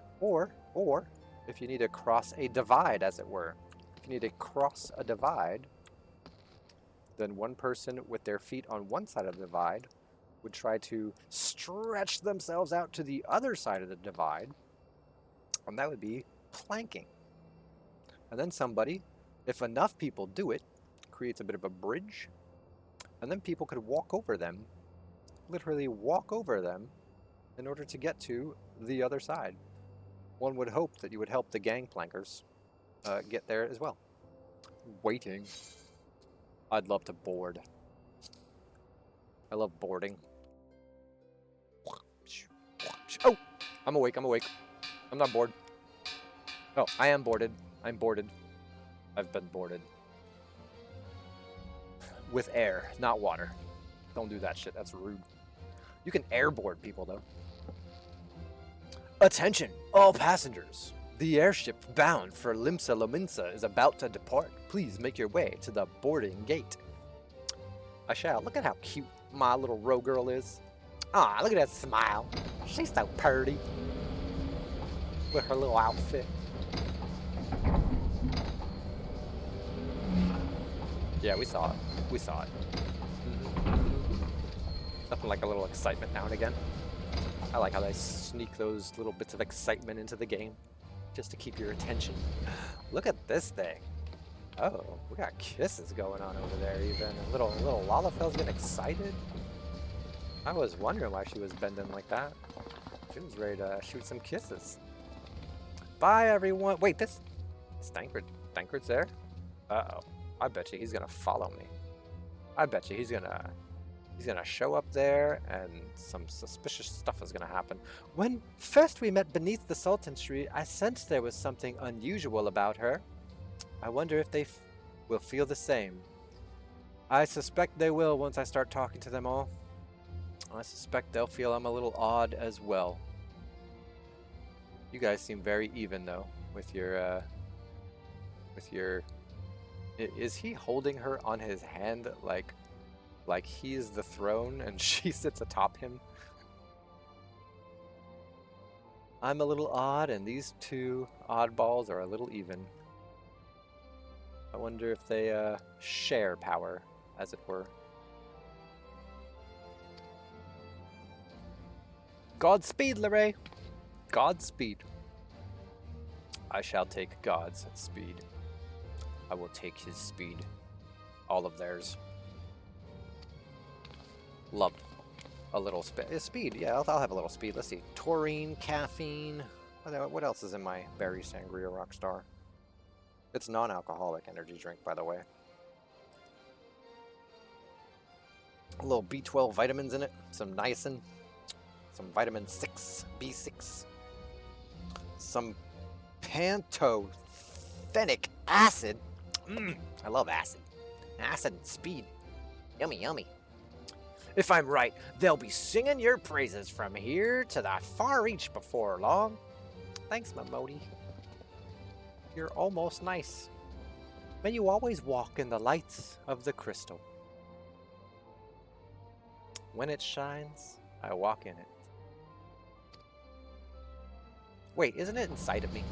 or if you need to cross a divide, as it were. If you need to cross a divide, then one person with their feet on one side of the divide would try to stretch themselves out to the other side of the divide. And that would be planking. And then somebody, if enough people do it, creates a bit of a bridge. And then people could walk over them, literally walk over them, in order to get to the other side. One would hope that you would help the gangplankers get there as well. Waiting. I'd love to board. I love boarding. Oh! I'm awake, I'm awake. I'm not bored. Oh, I am boarded. I'm boarded. I've been boarded. With air, not water. Don't do that shit, that's rude. You can airboard people, though. Attention, all passengers. The airship bound for Limsa Lominsa is about to depart. Please make your way to the boarding gate. I shall. Look at how cute my little row girl is. Ah, look at that smile. She's so pretty. With her little outfit. Yeah, we saw it. We saw it. Nothing like a little excitement now and again. I like how they sneak those little bits of excitement into the game. Just to keep your attention. Look at this thing. Oh, we got kisses going on over there even. Little Lalafell's getting excited. I was wondering why she was bending like that. She was ready to shoot some kisses. Bye everyone. Wait, this Tancred's there? Uh-oh. I bet you he's gonna follow me. I bet you he's gonna show up there and some suspicious stuff is gonna happen. When first we met beneath the Sultan's tree, I sensed there was something unusual about her. I wonder if they will feel the same. I suspect they will once I start talking to them all. I suspect they'll feel I'm a little odd as well. You guys seem very even though with your is he holding her on his hand like he is the throne and she sits atop him? I'm a little odd and these two oddballs are a little even. I wonder if they share power, as it were. Godspeed, Larae! Godspeed. I shall take God's speed. I will take his speed. All of theirs. Love a little speed. Yeah, I'll have a little speed. Let's see. Taurine, caffeine. What else is in my berry sangria Rockstar? It's non-alcoholic energy drink, by the way. A little B12 vitamins in it. Some niacin. Some vitamin 6, B6. Some pantothenic acid. I love acid. Acid and speed. Yummy, yummy. If I'm right, they'll be singing your praises from here to the far reach before long. Thanks, Mamodi. You're almost nice. May you always walk in the lights of the crystal. When it shines, I walk in it. Wait, isn't it inside of me?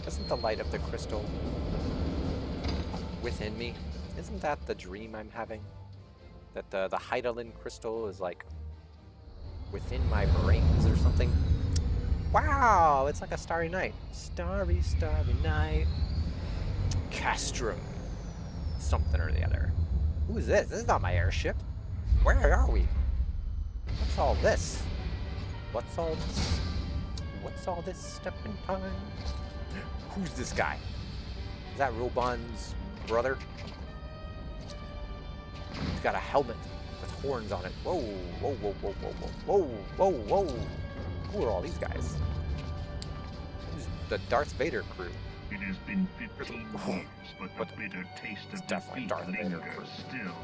Isn't the light of the crystal within me? Isn't that the dream I'm having? That the Heidelin crystal is like within my brains or something? Wow, it's like a starry night. Starry, starry night. Castrum. Something or the other. Who is this? This is not my airship. Where are we? What's all this? What's all this? What's all this step in time? Who's this guy? Is that Robon's brother? He's got a helmet with horns on it. Whoa, whoa, whoa, whoa, whoa, whoa, whoa, whoa, whoa. Who are all these guys? This is the Darth Vader crew. It has been 15 years, but the bitter taste of defeat lingers still.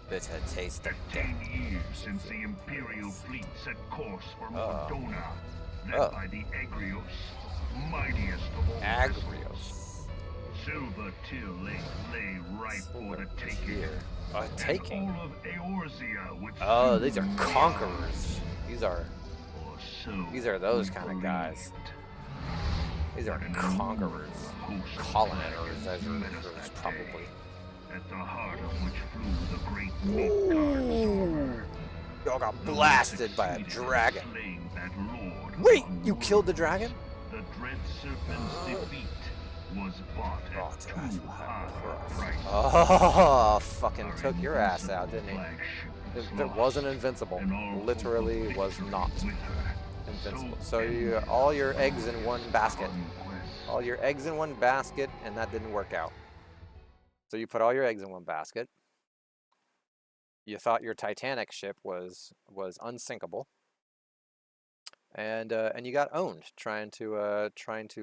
Bitter taste of 10 years since the Imperial fleet set course for Mordona, led by the Agrios, mightiest of all. Agrios. Silver Till lay ripe for the taking. Taking? And all of Eorzea would these are conquerors. These are those kind of guys. These are conquerors. Colonizers, as probably. At the heart of which flew the great meat guards. Y'all got blasted by a dragon. Wait, you killed the dragon? The dread serpent's defeat was bought at too high a price. Oh, fucking took your ass out, didn't he? It wasn't invincible. Literally was not invincible. So all your eggs in one basket. All your eggs in one basket, and that didn't work out. So you put all your eggs in one basket. You thought your Titanic ship was unsinkable, and you got owned trying to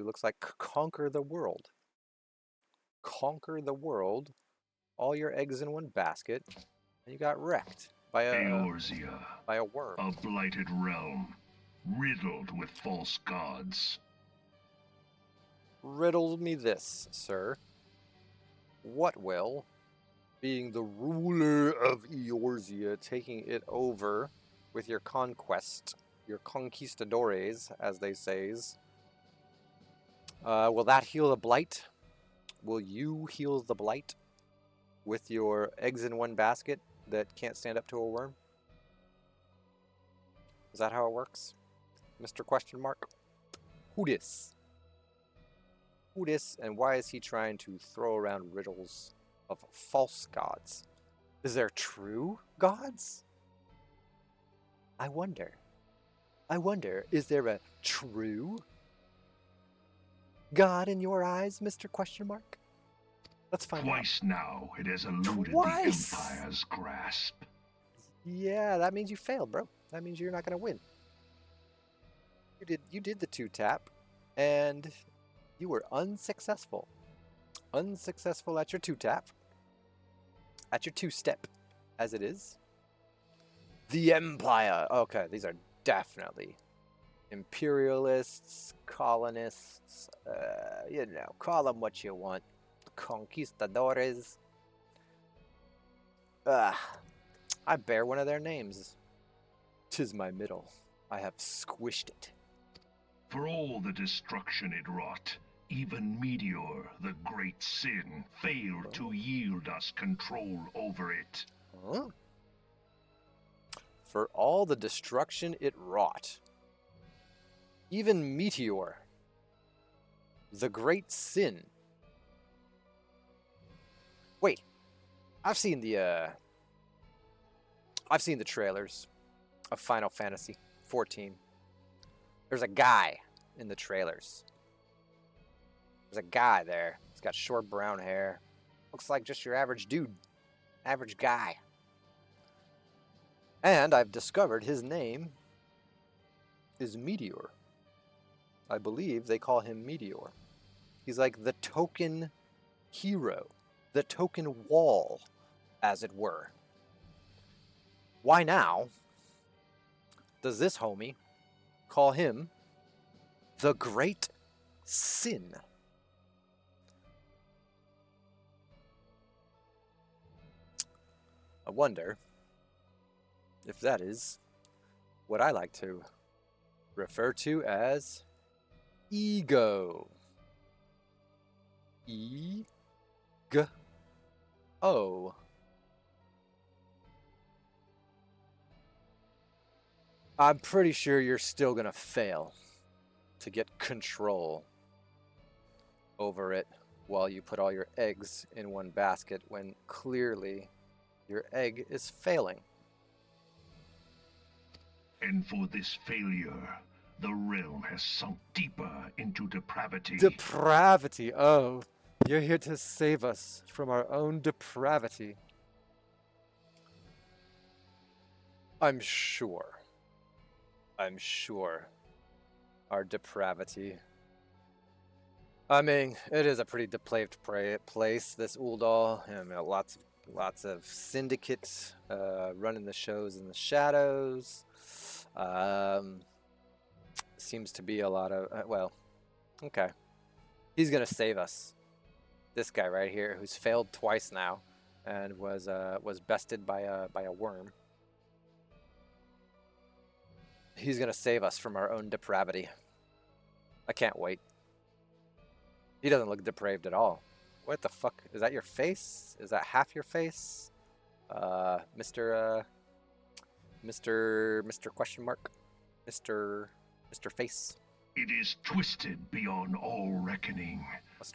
looks like conquer the world. Conquer the world. All your eggs in one basket, and you got wrecked by a worm. A blighted realm, riddled with false gods. Riddle me this, sir. What will, being the ruler of Eorzea, taking it over with your conquest, your conquistadores, as they says, will that heal the blight? Will you heal the blight with your eggs in one basket that can't stand up to a worm? Is that how it works? Mr. Question Mark? Who dis? Who dis, and why is he trying to throw around riddles of false gods? Is there true gods? I wonder. Is there a true God in your eyes, Mr. Question Mark? Let's find out. Twice now it has eluded the Empire's grasp. Yeah, that means you failed, bro. That means you're not going to win. You did the two-tap, and you were unsuccessful. Unsuccessful at your two-tap. At your two-step, as it is. The Empire. Okay, these are definitely imperialists, colonists, call them what you want. Conquistadores. I bear one of their names. 'Tis my middle. I have squished it. For all the destruction it wrought, even Meteor, the great sin, failed to yield us control over it. Huh? For all the destruction it wrought, even Meteor, the great sin. Wait, I've seen the trailers of Final Fantasy 14. There's a guy in the trailers. There's a guy there. He's got short brown hair. Looks like just your average dude. Average guy. And I've discovered his name is Meteor. I believe they call him Meteor. He's like the token hero. The token wall, as it were. Why now does this homie call him the Great Sin? I wonder if that is what I like to refer to as ego. E-G-O. I'm pretty sure you're still gonna fail to get control over it while you put all your eggs in one basket when clearly your egg is failing. And for this failure, the realm has sunk deeper into depravity. Depravity. Oh, you're here to save us from our own depravity. I'm sure our depravity. I mean, it is a pretty depraved place, this ul'dahn. I mean, lots of syndicates running the shows in the shadows. Seems to be a lot of well, okay. He's gonna save us. This guy right here, who's failed twice now, and was bested by a worm. He's gonna save us from our own depravity. I can't wait. He doesn't look depraved at all. What the fuck? Is that your face? Is that half your face? Mr. Question mark? Mr. Face? It is twisted beyond all reckoning,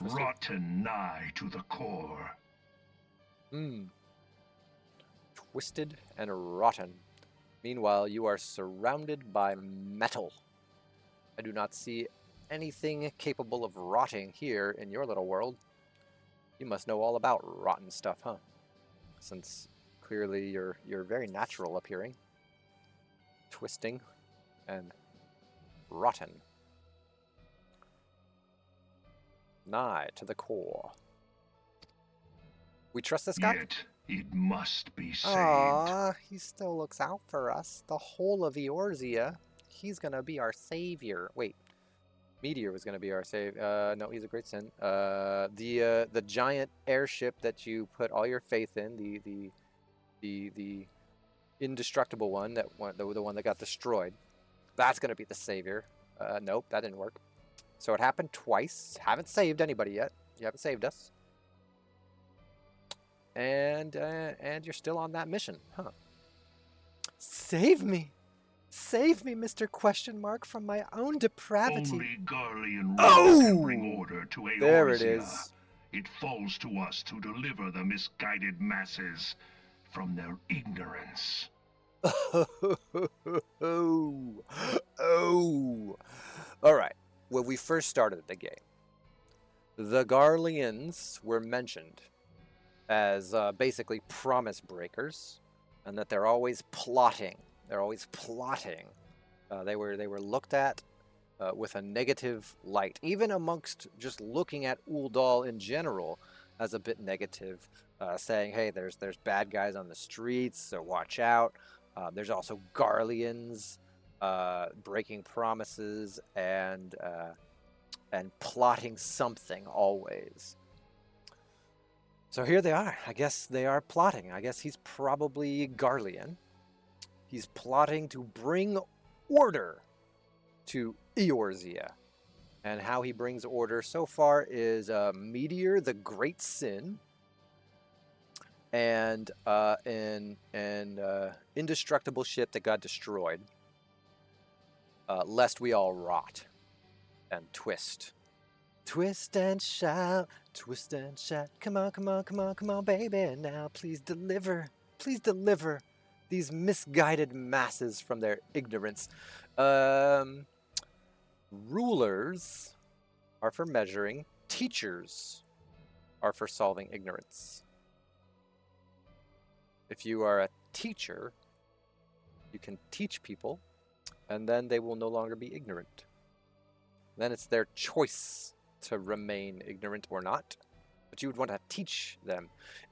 rotten nigh to the core. Twisted and rotten. Meanwhile, you are surrounded by metal. I do not see anything capable of rotting here in your little world. You must know all about rotten stuff, huh? Since clearly you're very natural appearing. Twisting and rotten. Nigh to the core. We trust this guy? Yet it must be saved. Aww, he still looks out for us. The whole of Eorzea. He's gonna be our savior. Wait. Meteor was gonna be our savior. No, he's a great sin. The giant airship that you put all your faith in, the indestructible one, the one that got destroyed. That's gonna be the savior. Nope, that didn't work. So it happened twice. Haven't saved anybody yet. You haven't saved us. And you're still on that mission, huh? Save me! Save me, Mr. Question Mark, from my own depravity. Only Garlean rule can bring order to Eorzea. There it is. It falls to us to deliver the misguided masses from their ignorance. Oh. All right. When we first started the game, the Garleans were mentioned as basically promise breakers, and that they're always plotting. They're always plotting. They were looked at with a negative light, even amongst just looking at ul'dahn in general as a bit negative, saying, "Hey, there's bad guys on the streets, so watch out." There's also Garleans breaking promises and plotting something always. So here they are. I guess they are plotting. I guess he's probably Garlean. He's plotting to bring order to Eorzea. And how he brings order so far is Meteor, the Great Sin, and an indestructible ship that got destroyed, lest we all rot and twist. Twist and shout, twist and shout. Come on, come on, come on, come on, baby. Now, please deliver these misguided masses from their ignorance. Rulers are for measuring. Teachers are for solving ignorance. If you are a teacher, you can teach people, and then they will no longer be ignorant. Then it's their choice to remain ignorant or not, but you would want to teach them.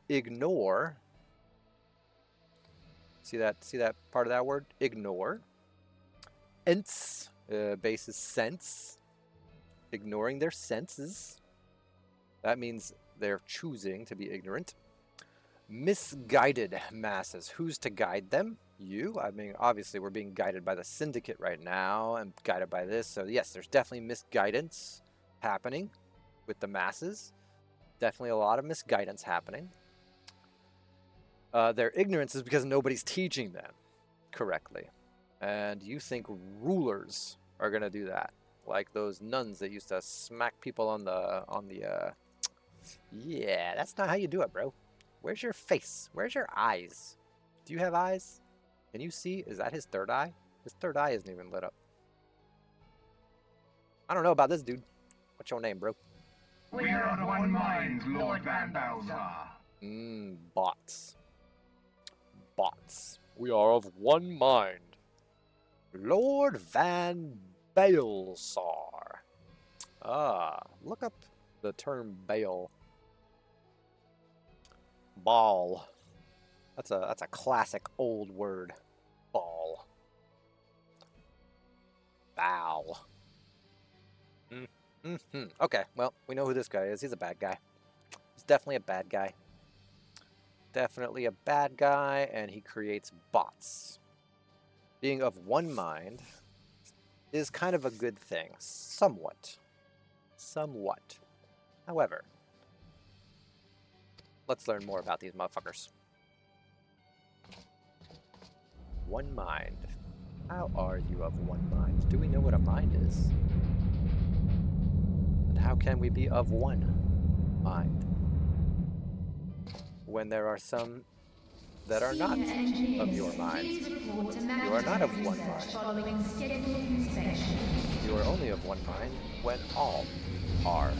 Ignore. See that part of that word? Ignore. Ents, base is sense. Ignoring their senses. That means they're choosing to be ignorant. Misguided masses. Who's to guide them? You? I mean, obviously we're being guided by the Syndicate right now and guided by this. So yes, there's definitely misguidance happening with the masses. Definitely a lot of misguidance happening. Their ignorance is because nobody's teaching them correctly. And you think rulers are going to do that. Like those nuns that used to smack people on the Yeah, that's not how you do it, bro. Where's your face? Where's your eyes? Do you have eyes? Can you see? Is that his third eye? His third eye isn't even lit up. I don't know about this dude. What's your name, bro? We are of one mind, Lord Van Balthar. Bots. Bots. We are of one mind. Lord Van Balthar. Look up the term Baal. Ball. That's a classic old word. Ball. Bow. Okay, well, we know who this guy is. He's a bad guy. He's definitely a bad guy. Definitely a bad guy, and he creates bots. Being of one mind is kind of a good thing. Somewhat. Somewhat. However, let's learn more about these motherfuckers. One mind. How are you of one mind? Do we know what a mind is? And how can we be of one mind when there are some that are not of your mind? You are not of one mind. You are only of one mind when all are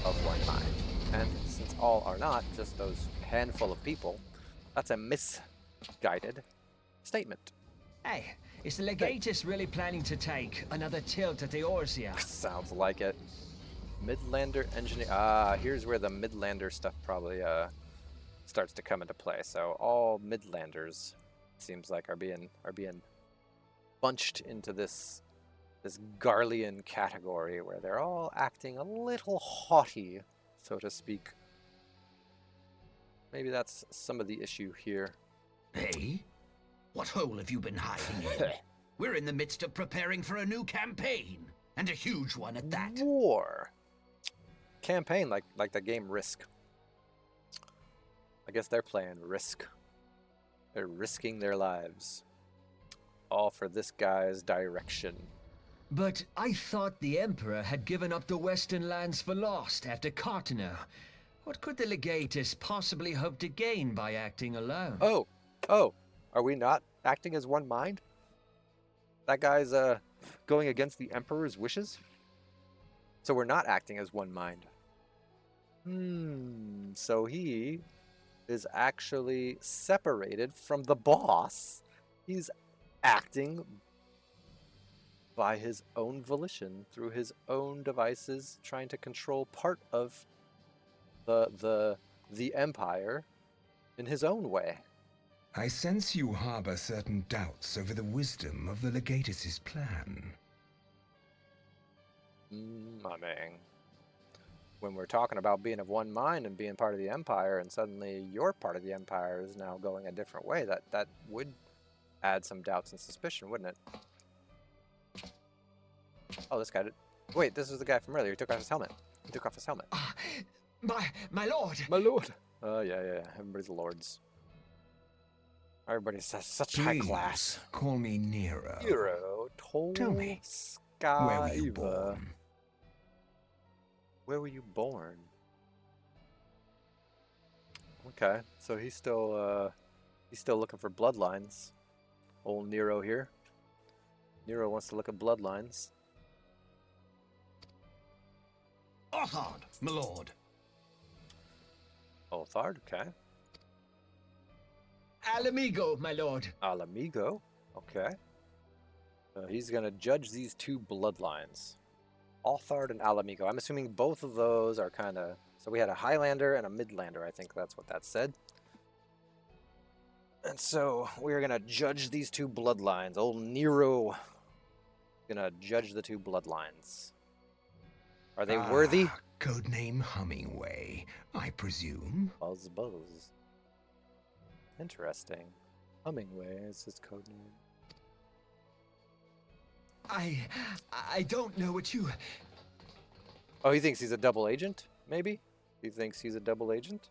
of one mind. And since all are not, just those handful of people, that's a misguided statement. Hey, is the legatus really planning to take another tilt at the Jaesea? Sounds like it. Midlander engineer. Here's where the Midlander stuff probably starts to come into play. So all Midlanders seems like are being bunched into this Garlean category where they're all acting a little haughty, so to speak. Maybe that's some of the issue here. Hey? What hole have you been hiding in? We're in the midst of preparing for a new campaign, and a huge one at that. War. Campaign, like the game Risk. I guess they're playing Risk. They're risking their lives. All for this guy's direction. But I thought the Emperor had given up the Western lands for lost after Cartano. What could the legatus possibly hope to gain by acting alone? Oh, are we not acting as one mind? That guy's going against the Emperor's wishes? So we're not acting as one mind. So he is actually separated from the boss. He's acting by his own volition, through his own devices, trying to control part of the Empire in his own way. I sense you harbor certain doubts over the wisdom of the legatus's plan. I mean, when we're talking about being of one mind and being part of the Empire, and suddenly your part of the Empire is now going a different way, that would add some doubts and suspicion, wouldn't it? Oh, this guy did. Wait, this was the guy from earlier. He took off his helmet. My lord! My lord! Oh, yeah. Everybody's lords. Everybody's such high class. Call me Nero. Nero, Tell me, where were you born? Where were you born? Okay, so he's still looking for bloodlines. Old Nero here. Nero wants to look at bloodlines. Othard, my lord. Othard, okay. Alamigo, my lord. Alamigo, okay. He's gonna judge these two bloodlines. Othard and Alamigo. I'm assuming both of those are kind of... So we had a Highlander and a Midlander, I think that's what that said. And so we're gonna judge these two bloodlines. Old Nero gonna judge the two bloodlines. Are they worthy? Codename Hummingway, I presume. Buzz. Interesting. Hummingway is his code name. I don't know what you... Oh, he thinks he's a double agent, maybe? He thinks he's a double agent?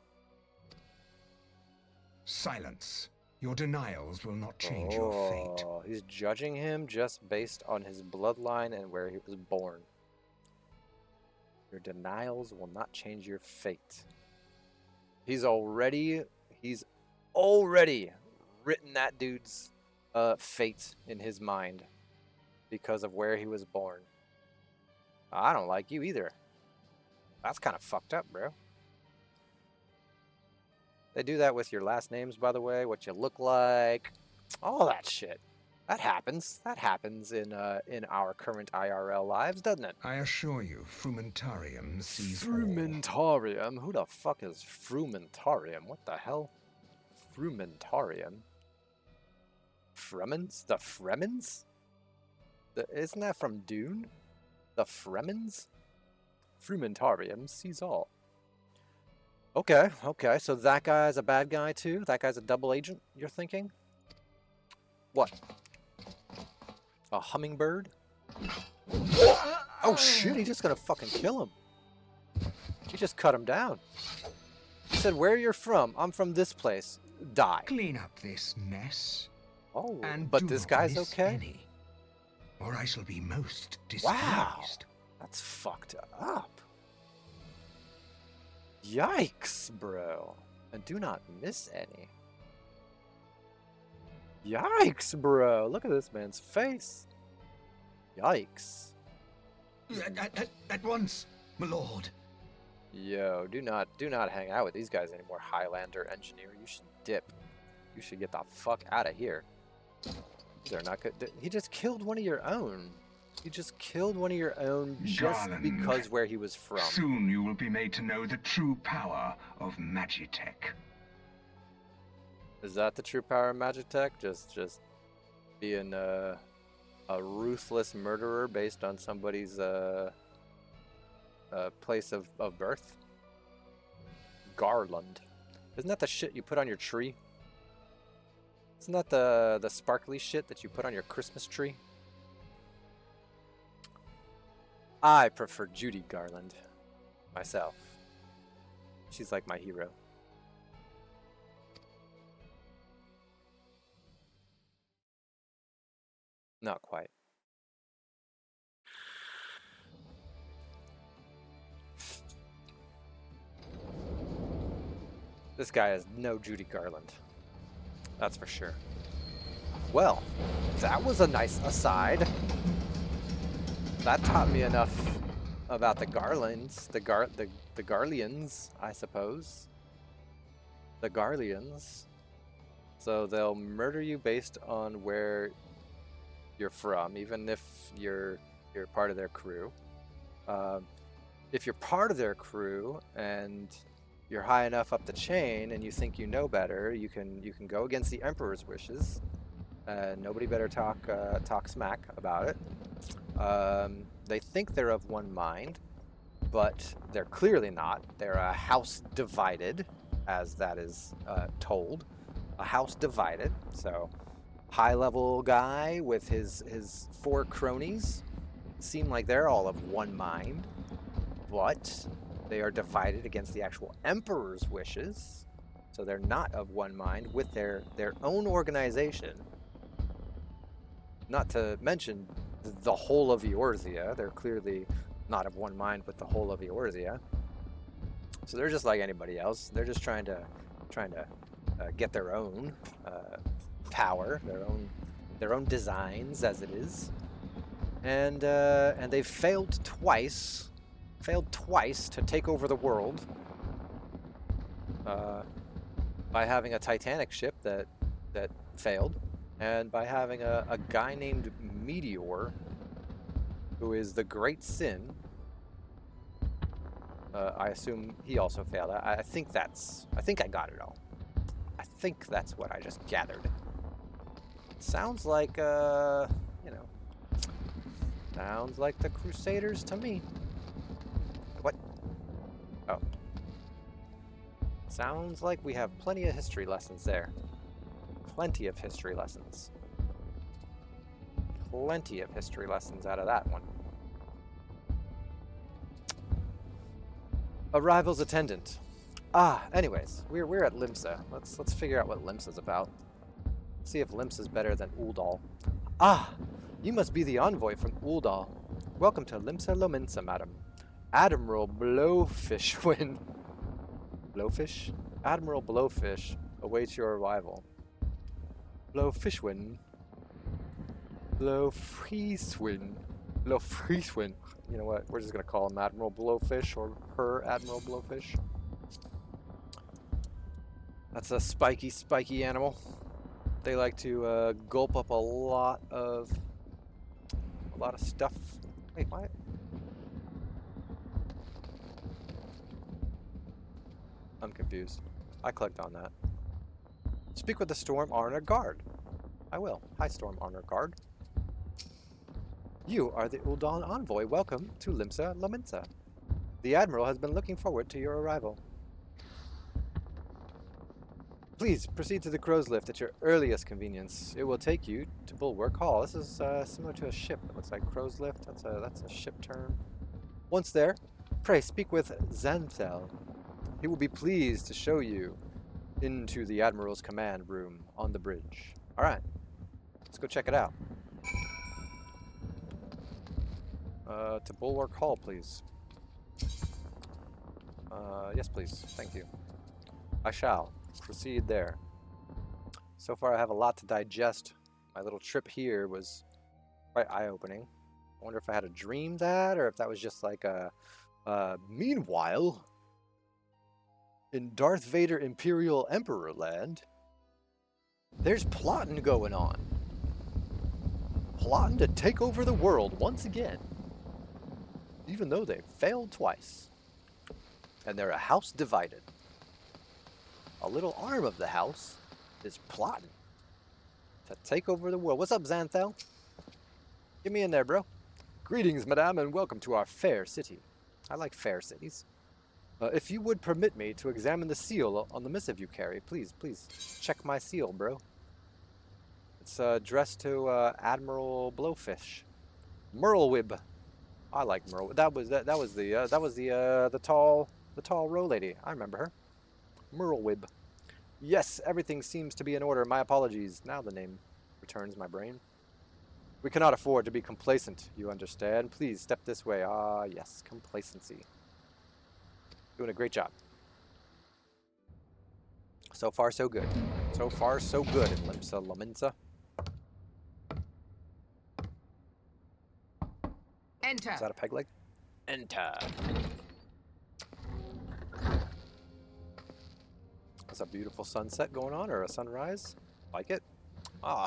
Silence. Your denials will not change your fate. Oh, he's judging him just based on his bloodline and where he was born. Your denials will not change your fate. He's already written that dude's fate in his mind because of where he was born. I don't like you either. That's kind of fucked up, bro. They do that with your last names, by the way, what you look like, all that shit. That happens. That happens in our current IRL lives, doesn't it? I assure you, Frumentarium sees all. Frumentarium? Who the fuck is Frumentarium? What the hell? Frumentarium? Fremens? The Fremens? Isn't that from Dune? The Fremens? Frumentarium sees all. Okay, okay, so that guy's a bad guy too? That guy's a double agent, you're thinking? What? A hummingbird? Oh shit, he's just gonna fucking kill him. He just cut him down. He said, where you're from? I'm from this place. Die. Clean up this mess. Oh, And but do this not guy's miss okay? any, or I shall be most displeased. Wow. That's fucked up. Yikes, bro. And do not miss any. Yikes, bro. Look at this man's face. Yikes. At once, my lord. Yo, do not hang out with these guys anymore, Highlander engineer. You should dip. You should get the fuck out of here. They're not good. He just killed one of your own. You just killed one of your own just Garland. because where he was from. Soon you will be made to know the true power of Magitech. Is that the true power of Magitech? Just being a ruthless murderer based on somebody's place of birth? Garland. Isn't that the shit you put on your tree? Isn't that the sparkly shit that you put on your Christmas tree? I prefer Judy Garland myself. She's like my hero. Not quite. This guy is no Judy Garland. That's for sure. Well, that was a nice aside. That taught me enough about the Garlands, the Garleans, I suppose. The Garleans. So they'll murder you based on where you're from, even if you're part of their crew. If you're part of their crew and you're high enough up the chain and you think you know better, you can go against the Emperor's wishes. Nobody better talk smack about it. They think they're of one mind, but they're clearly not. They're a house divided, as that is told. A house divided. So, high-level guy with his 4 cronies seem like they're all of one mind, but they are divided against the actual Emperor's wishes. So they're not of one mind with their own organization. Not to mention the whole of Eorzea. They're clearly not of one mind with the whole of Eorzea. So they're just like anybody else. They're just trying to get their own power, their own designs, as it is. And they've failed twice to take over the world by having a Titanic ship that failed. And by having a guy named Meteor, who is the Great Sin, I assume he also failed. I think I got it all. I think that's what I just gathered. Sounds like, sounds like the Crusaders to me. What? Oh. Sounds like we have plenty of history lessons there. plenty of history lessons. Plenty of history lessons out of that one. Arrival's attendant. Anyways, we're at Limsa. Let's figure out what Limsa's about. See if Limsa's better than ul'dahn. You must be the envoy from ul'dahn. Welcome to Limsa Lominsa, madam. Admiral Blowfishwin. Blowfish? Admiral Blowfish awaits your arrival. Blowfishwin. Blowfishwin. Blowfishwin. You know what? We're just gonna call him Admiral Blowfish or her Admiral Blowfish. That's a spiky animal. They like to gulp up a lot of stuff. Wait, what? I'm confused. I clicked on that. Speak with the Storm Honor Guard. I will. Hi, Storm Honor Guard. You are the ul'dahn envoy. Welcome to Limsa Lominsa. The Admiral has been looking forward to your arrival. Please proceed to the crow's lift at your earliest convenience. It will take you to Bulwark Hall. This is similar to a ship. It looks like crow's lift. That's a ship term. Once there, pray speak with Xanthel. He will be pleased to show you into the Admiral's command room on the bridge. All right, let's go check it out. To Bulwark Hall, please. Yes, please. Thank you. I shall proceed there. So far, I have a lot to digest. My little trip here was quite eye-opening. I wonder if I had a dream that, or if that was just like a... meanwhile, in Darth Vader Imperial Emperor land, there's plotting going on. Plotting to take over the world once again. Even though they've failed twice. And they're a house divided. A little arm of the house is plotting to take over the world. What's up, Xanthel? Get me in there, bro. Greetings, madame, and welcome to our fair city. I like fair cities. If you would permit me to examine the seal on the missive you carry, please check my seal, bro. It's addressed to Admiral Blowfish. Merlewib. I like Merle. That was the tall row lady. I remember her. Merlewib. Yes, everything seems to be in order. My apologies. Now the name returns my brain. We cannot afford to be complacent, you understand. Please step this way. Yes, complacency. Doing a great job. So far, so good. So far, so good in Limsa Lominsa. Enter. Is that a peg leg? Enter. That's a beautiful sunset going on, or a sunrise. Like it.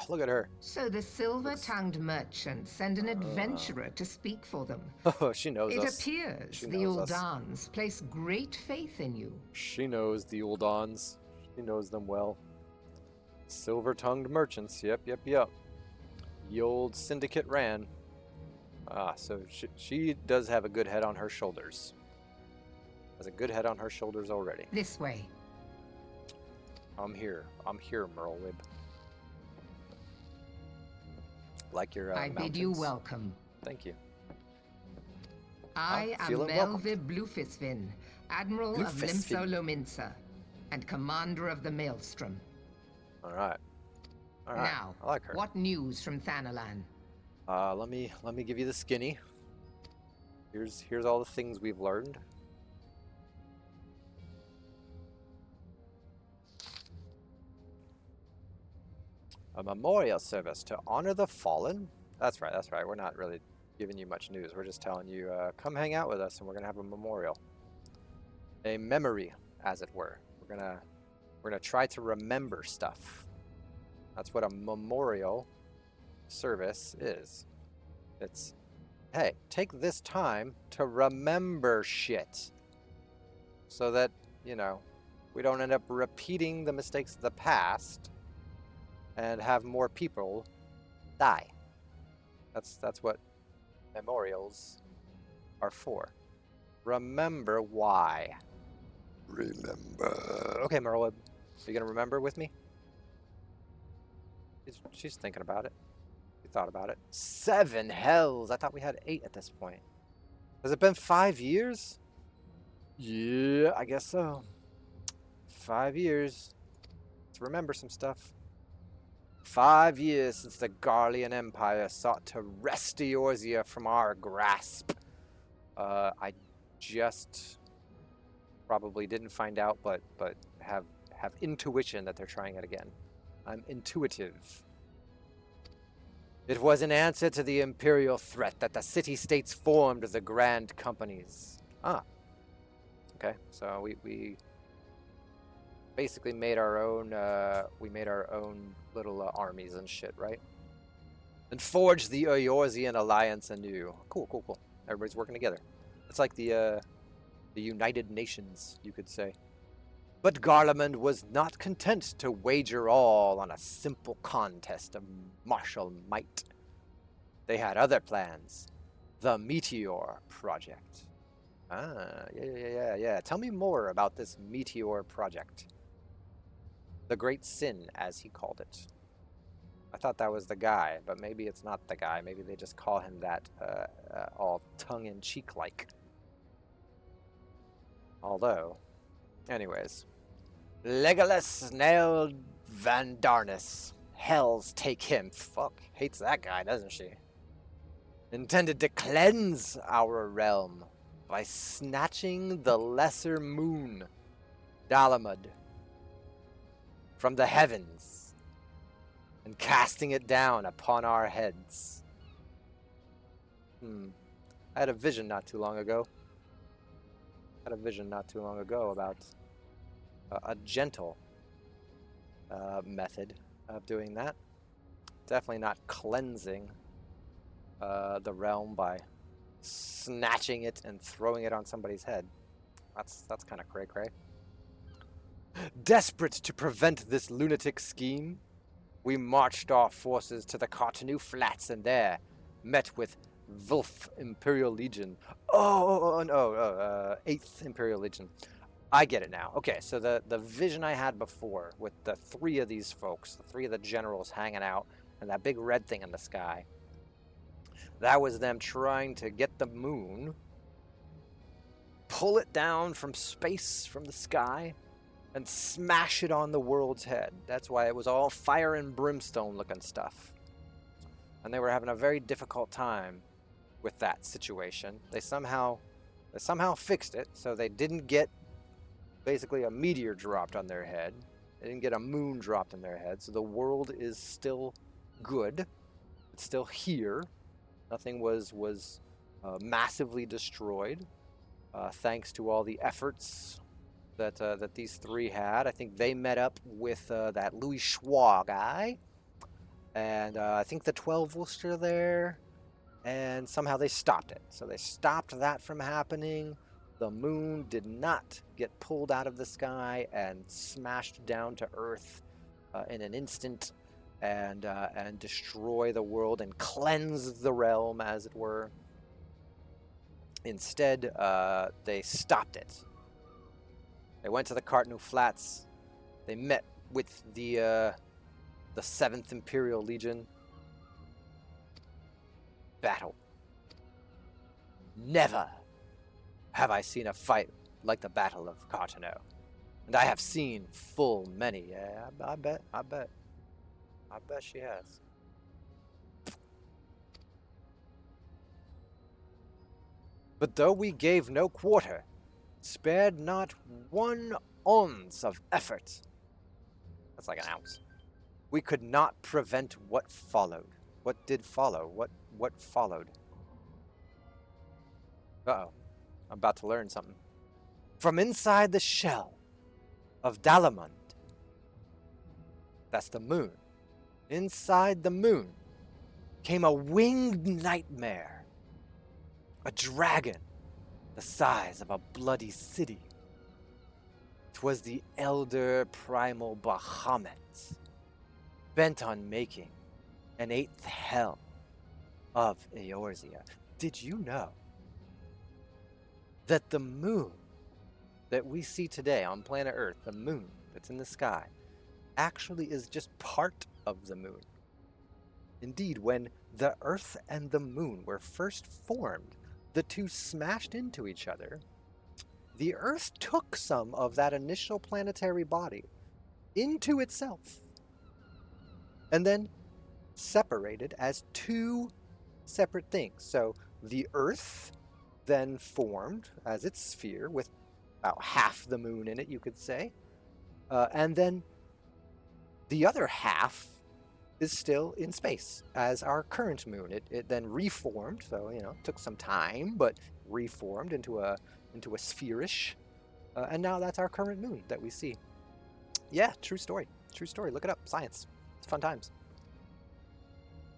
Look at her. So the silver-tongued merchants send an adventurer to speak for them. Oh, she knows It us. appears She the knows us. ul'dahns place great faith in you. She knows the ul'dahns. She knows them well. Silver-tongued merchants. Yep. The old syndicate ran. So she does have a good head on her shoulders. Has a good head on her shoulders already. This way. I'm here, Merlewib. Like your I bid you mountains. welcome. Thank you. I am feeling welcome. Melviv Blufisvin, Admiral of Blufisvin. Limsa Lominsa, and Commander of the Maelstrom. All right. Now, I like her. what news from Thanalan? Let me give you the skinny. Here's all the things we've learned. A memorial service to honor the fallen? That's right. We're not really giving you much news. We're just telling you, come hang out with us and we're going to have a memorial. A memory, as it were. We're gonna try to remember stuff. That's what a memorial service is. It's, hey, take this time to remember shit. So that, we don't end up repeating the mistakes of the past and have more people die. That's what memorials are for. Remember why. Remember. Okay, Merlewib, are you gonna remember with me? She's thinking about it. She thought about it. 7 hells! I thought we had 8 at this point. Has it been 5 years? Yeah, I guess so. 5 years. Let's remember some stuff. 5 years since the Garlean Empire sought to wrest Eorzea from our grasp. I just probably didn't find out, but have intuition that they're trying it again. I'm intuitive. It was in answer to the Imperial threat that the city-states formed the Grand Companies. Ah. Okay, so we basically made our own little armies and shit, right? And forged the Eorzean alliance anew. Cool. Everybody's working together. It's like the United Nations, you could say. But Garlemald was not content to wager all on a simple contest of martial might. They had other plans. The Meteor Project. Ah, yeah. Tell me more about this Meteor Project. The Great Sin, as he called it. I thought that was the guy, but maybe it's not the guy. Maybe they just call him that all tongue-in-cheek like. Although, anyways. Legolas nailed Van Darnus. Hells take him. Fuck, hates that guy, doesn't she? Intended to cleanse our realm by snatching the lesser moon, Dalamud, from the heavens and casting it down upon our heads. I had a vision not too long ago. About a gentle method of doing that. Definitely not cleansing the realm by snatching it and throwing it on somebody's head. That's kind of cray-cray. Desperate to prevent this lunatic scheme, we marched our forces to the Cartanu Flats and there met with Vulf Imperial Legion. 8th Imperial Legion. I get it now. Okay, so the vision I had before with the 3 of these folks, the 3 of the generals hanging out, and that big red thing in the sky, that was them trying to get the moon, pull it down from space, from the sky, and smash it on the world's head. That's why it was all fire and brimstone looking stuff. And they were having a very difficult time with that situation. They somehow fixed it, so they didn't get basically a meteor dropped on their head. They didn't get a moon dropped on their head, so the world is still good. It's still here. Nothing was massively destroyed, thanks to all the efforts that these 3 had. I think they met up with that Louis Schwa guy, and I think the 12 were still there, and somehow they stopped it. So they stopped that from happening. The moon did not get pulled out of the sky and smashed down to Earth in an instant, and destroy the world and cleanse the realm, as it were. Instead, they stopped it. They went to the Cartanu Flats. They met with the 7th Imperial Legion. Battle. Never have I seen a fight like the Battle of Cartanu. And I have seen full many. Yeah, I bet she has. But though we gave no quarter, spared not 1 ounce of effort. That's like an ounce. We could not prevent what followed. What did follow? What followed? Uh-oh. I'm about to learn something. From inside the shell of Dalamud. That's the moon. Inside the moon came a winged nightmare. A dragon the size of a bloody city. 'Twas the elder primal Bahamut, bent on making an 8th hell of Eorzea. Did you know that the moon that we see today on planet Earth, the moon that's in the sky, actually is just part of the moon? Indeed, when the Earth and the Moon were first formed, the two smashed into each other. The Earth took some of that initial planetary body into itself, and then separated as two separate things. So the Earth then formed as its sphere with about half the moon in it, you could say. And then the other half is still in space as our current moon. It then reformed, so took some time, but reformed into a sphere-ish, and now that's our current moon that we see. Yeah, true story. True story. Look it up. Science. It's fun times.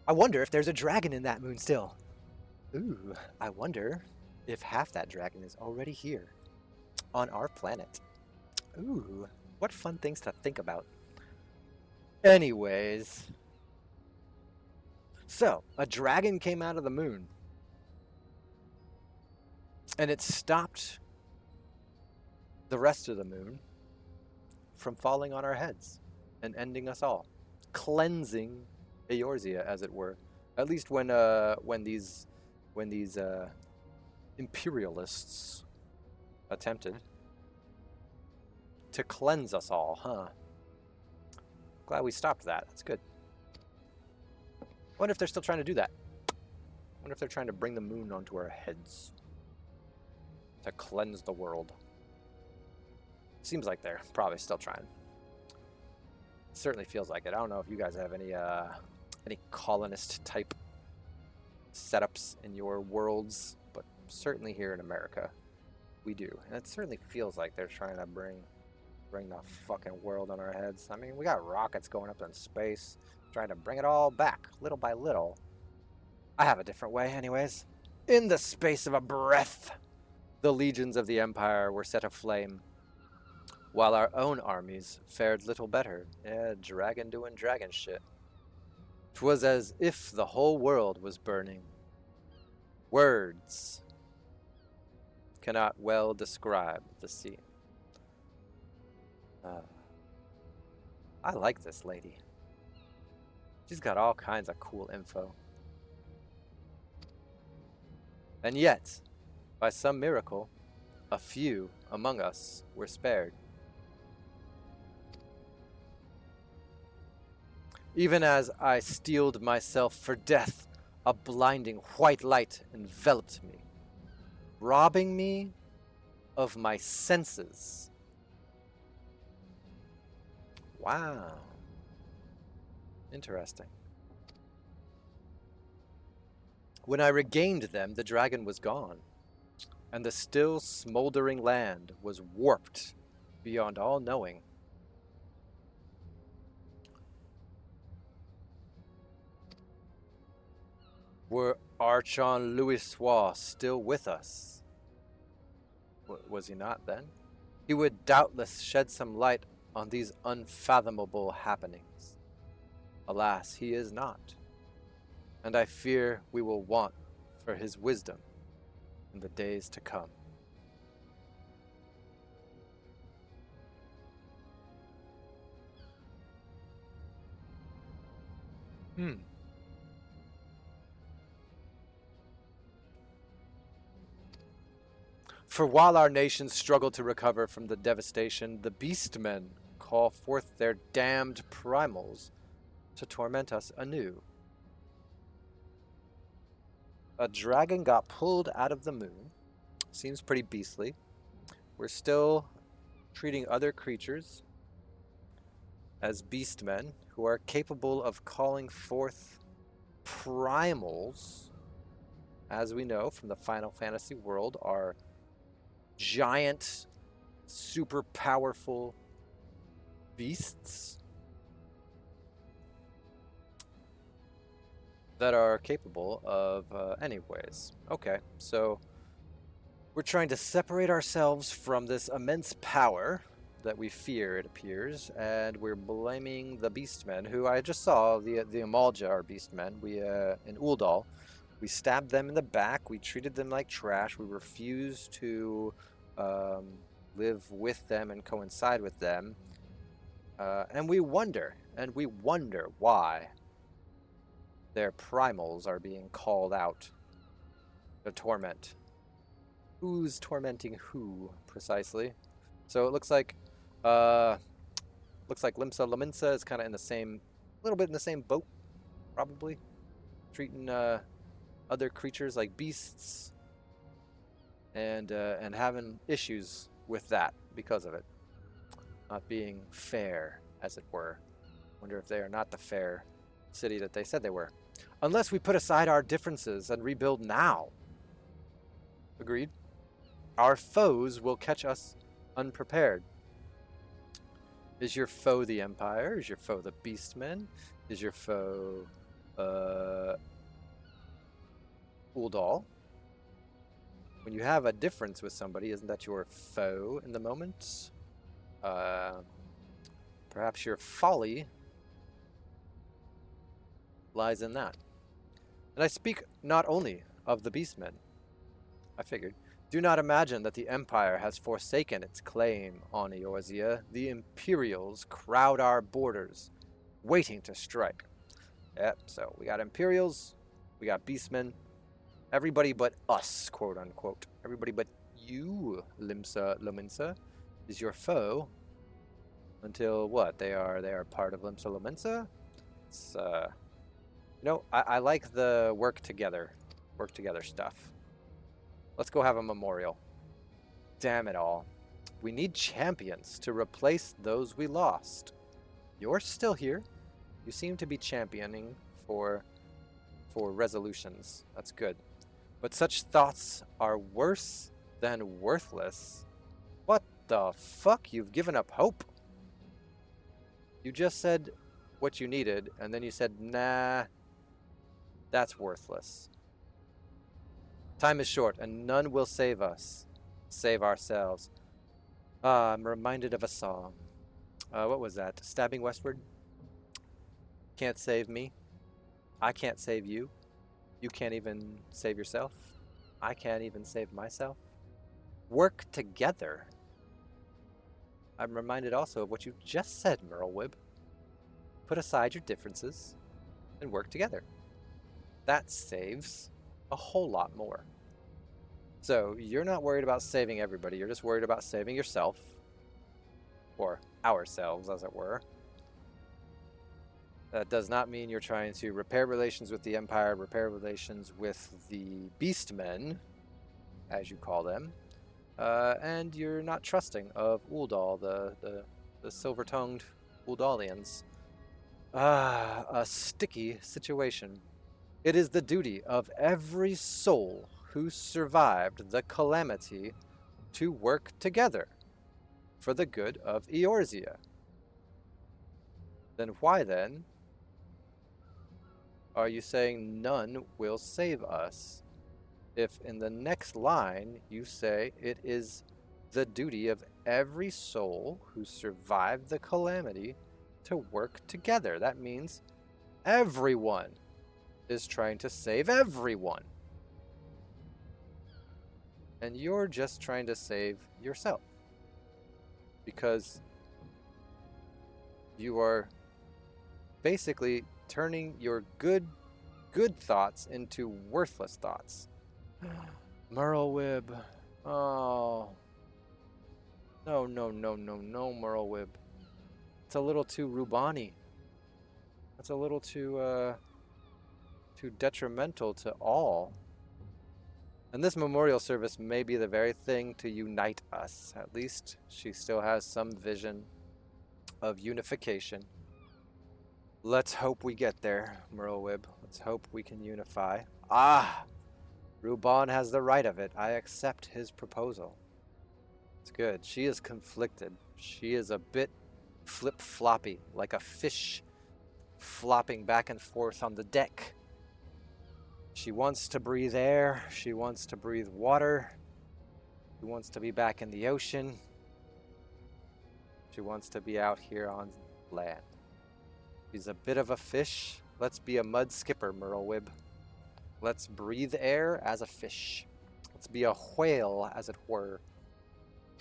I wonder if there's a dragon in that moon still. Ooh, I wonder if half that dragon is already here on our planet. Ooh, what fun things to think about. Anyways, so a dragon came out of the moon, and it stopped the rest of the moon from falling on our heads and ending us all, cleansing Eorzea, as it were. At least when these imperialists attempted to cleanse us all, huh? Glad we stopped that. That's good. Wonder if they're still trying to do that. Wonder if they're trying to bring the moon onto our heads to cleanse the world. Seems like they're probably still trying. Certainly feels like it. I don't know if you guys have any colonist type setups in your worlds, but certainly here in America, we do. And it certainly feels like they're trying to bring the fucking world on our heads. I mean, we got rockets going up in space, trying to bring it all back, little by little. I have a different way, anyways. In the space of a breath, the legions of the Empire were set aflame, while our own armies fared little better. Yeah, dragon doing dragon shit. 'Twas as if the whole world was burning. Words cannot well describe the scene. I like this lady. She's got all kinds of cool info. And yet, by some miracle, a few among us were spared. Even as I steeled myself for death, a blinding white light enveloped me, robbing me of my senses. Wow. Interesting. When I regained them, the dragon was gone, and the still smoldering land was warped beyond all knowing. Were Archon Louisois still with us? Was he not then? He would doubtless shed some light on these unfathomable happenings. Alas, he is not, and I fear we will want for his wisdom in the days to come. For while our nations struggle to recover from the devastation, the beastmen call forth their damned primals to torment us anew. A dragon got pulled out of the moon. Seems pretty beastly. We're still treating other creatures as beastmen who are capable of calling forth primals. As we know from the Final Fantasy world, are giant, super powerful beasts that are capable of anyways. Okay, so we're trying to separate ourselves from this immense power that we fear, it appears, and we're blaming the beastmen, who I just saw, the Amalja are beastmen. We in Ul'dahn, we stabbed them in the back, we treated them like trash, we refused to live with them and coincide with them, and we wonder why their primals are being called out to torment. Who's tormenting who precisely? So it looks like Limsa Lominsa is kind of in the same, little bit in the same boat, probably, treating other creatures like beasts, and having issues with that because of it, not being fair, as it were. Wonder if they are not the fair city that they said they were, unless we put aside our differences and rebuild now. Agreed. Our foes will catch us unprepared. Is your foe the Empire? Is your foe the Beastmen? Is your foe ul'dahn? When you have a difference with somebody, isn't that your foe in the moment? Perhaps your folly lies in that. And I speak not only of the Beastmen. I figured. Do not imagine that the Empire has forsaken its claim on Eorzea. The Imperials crowd our borders, waiting to strike. Yep, so we got Imperials, we got Beastmen, everybody but us, quote unquote. Everybody but you, Limsa Lominsa, is your foe. Until what? They are part of Limsa Lominsa? It's I like the work together stuff. Let's go have a memorial. Damn it all. We need champions to replace those we lost. You're still here. You seem to be championing for resolutions. That's good. But such thoughts are worse than worthless. What the fuck? You've given up hope. You just said what you needed, and then you said, nah, that's worthless. Time is short, and none will save us. Save ourselves. I'm reminded of a song. What was that? Stabbing Westward? Can't save me. I can't save you. You can't even save yourself. I can't even save myself. Work together. I'm reminded also of what you just said, Merlwyb. Put aside your differences and work together. That saves a whole lot more. So you're not worried about saving everybody. You're just worried about saving yourself. Or ourselves, as it were. That does not mean you're trying to repair relations with the Empire, repair relations with the Beastmen, as you call them. And you're not trusting of ul'dahn, the silver-tongued ul'dahnians. A sticky situation. It is the duty of every soul who survived the calamity to work together for the good of Eorzea. Then why then are you saying none will save us, if in the next line you say it is the duty of every soul who survived the calamity to work together? That means everyone is trying to save everyone. And you're just trying to save yourself. Because you are basically turning your good thoughts into worthless thoughts. Merlwyb. Oh. No, Merlwyb. It's a little too Rubani. That's a little too detrimental to all. And this memorial service may be the very thing to unite us. At least she still has some vision of unification. Let's hope we get there, Merlwyb. Let's hope we can unify. Ah! Ruban has the right of it. I accept his proposal. It's good. She is conflicted. She is a bit flip-floppy, like a fish flopping back and forth on the deck. She wants to breathe air. She wants to breathe water. She wants to be back in the ocean. She wants to be out here on land. She's a bit of a fish. Let's be a mud skipper, Merlwyb. Let's breathe air as a fish. Let's be a whale, as it were.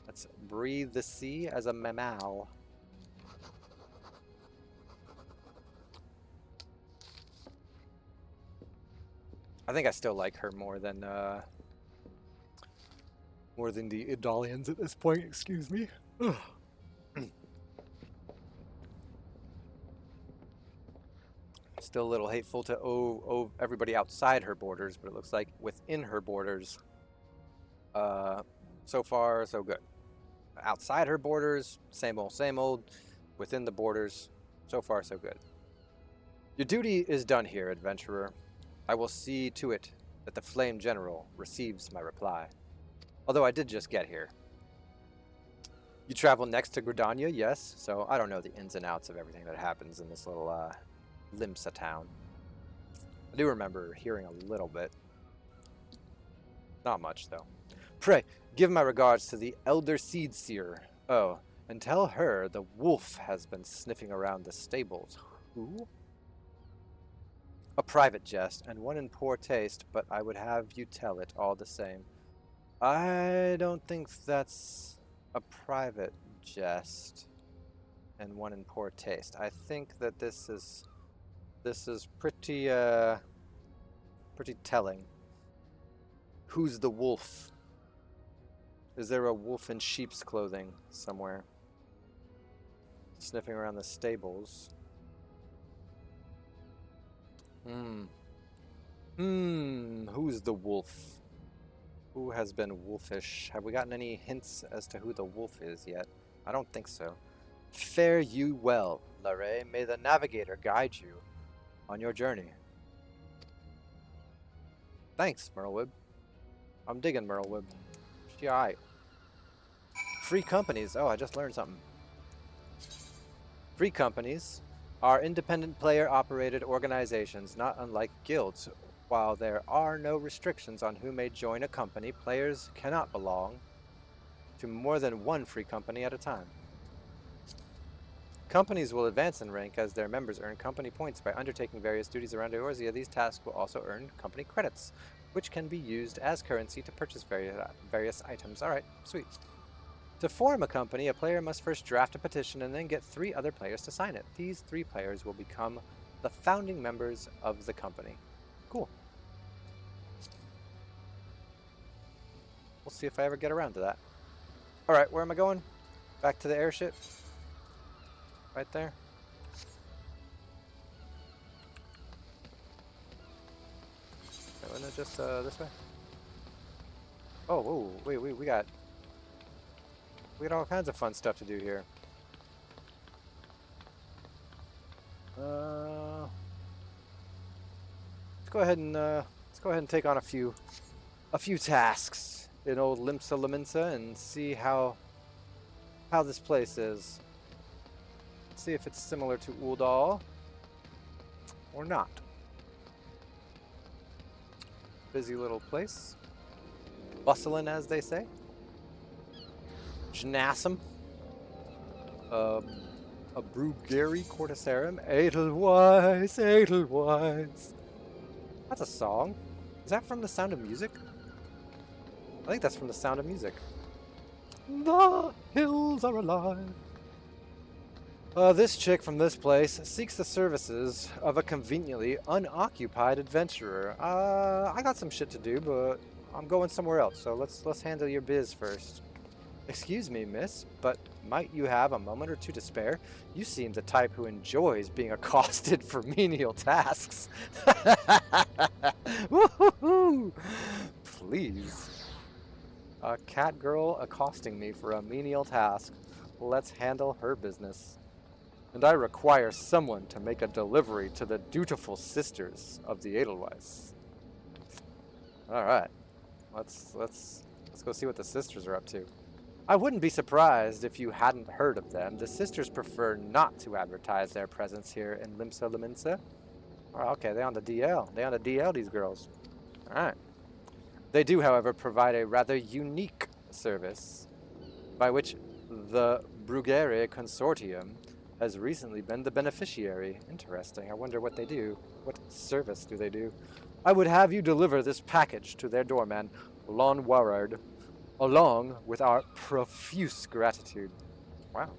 Let's breathe the sea as a mammal. I think I still like her more than the Idalians at this point. Excuse me. Ugh. Still a little hateful to everybody outside her borders, but it looks like within her borders, so far so good. Outside her borders, same old, same old. Within the borders, so far so good. Your duty is done here, adventurer. I will see to it that the Flame General receives my reply. Although I did just get here. You travel next to Gridania, yes, so I don't know the ins and outs of everything that happens in this little Limsa town. I do remember hearing a little bit. Not much, though. Pray, give my regards to the Elder Seed Seer. Oh, and tell her the wolf has been sniffing around the stables. Who? A private jest, and one in poor taste, but I would have you tell it all the same. I don't think that's a private jest, and one in poor taste. I think that this is pretty telling. Who's the wolf? Is there a wolf in sheep's clothing somewhere? Sniffing around the stables. Who's the wolf? Who has been wolfish? Have we gotten any hints as to who the wolf is yet? I don't think so. Fare you well, larae. May the navigator guide you on your journey. Thanks, Merlewib. I'm digging Merlewib. She alright. Free companies. Oh, I just learned something. Free companies are independent player-operated organizations, not unlike guilds. While there are no restrictions on who may join a company, players cannot belong to more than one free company at a time. Companies will advance in rank as their members earn company points by undertaking various duties around Eorzea. These tasks will also earn company credits, which can be used as currency to purchase various items. Alright, sweet. To form a company, a player must first draft a petition and then get 3 other players to sign it. These 3 players will become the founding members of the company. Cool. We'll see if I ever get around to that. Alright, where am I going? Back to the airship? Right there? Isn't it just this way? Oh, whoa, wait, we got all kinds of fun stuff to do here. Let's go ahead and take on a few tasks in old Limsa Laminsa and see how this place is. See if it's similar to ul'dahn or not. Busy little place. Bustling, as they say. Jnassum. A Brugeri Corticerum. Edelweiss, Edelweiss. That's a song. Is that from The Sound of Music? I think that's from The Sound of Music. The hills are alive. This chick from this place seeks the services of a conveniently unoccupied adventurer. I got some shit to do, but I'm going somewhere else, so let's handle your biz first. Excuse me, miss, but might you have a moment or two to spare? You seem the type who enjoys being accosted for menial tasks. Woohoo! Please. A cat girl accosting me for a menial task. Let's handle her business. And I require someone to make a delivery to the dutiful sisters of the Edelweiss. All right, let's go see what the sisters are up to. I wouldn't be surprised if you hadn't heard of them. The sisters prefer not to advertise their presence here in Limsa Laminsa. Oh, okay, they on the DL. They on the DL, these girls. All right. They do, however, provide a rather unique service, by which the Brugere Consortium has recently been the beneficiary. Interesting. I wonder what they do. What service do they do? I would have you deliver this package to their doorman, Lon Warard, along with our profuse gratitude. Wow.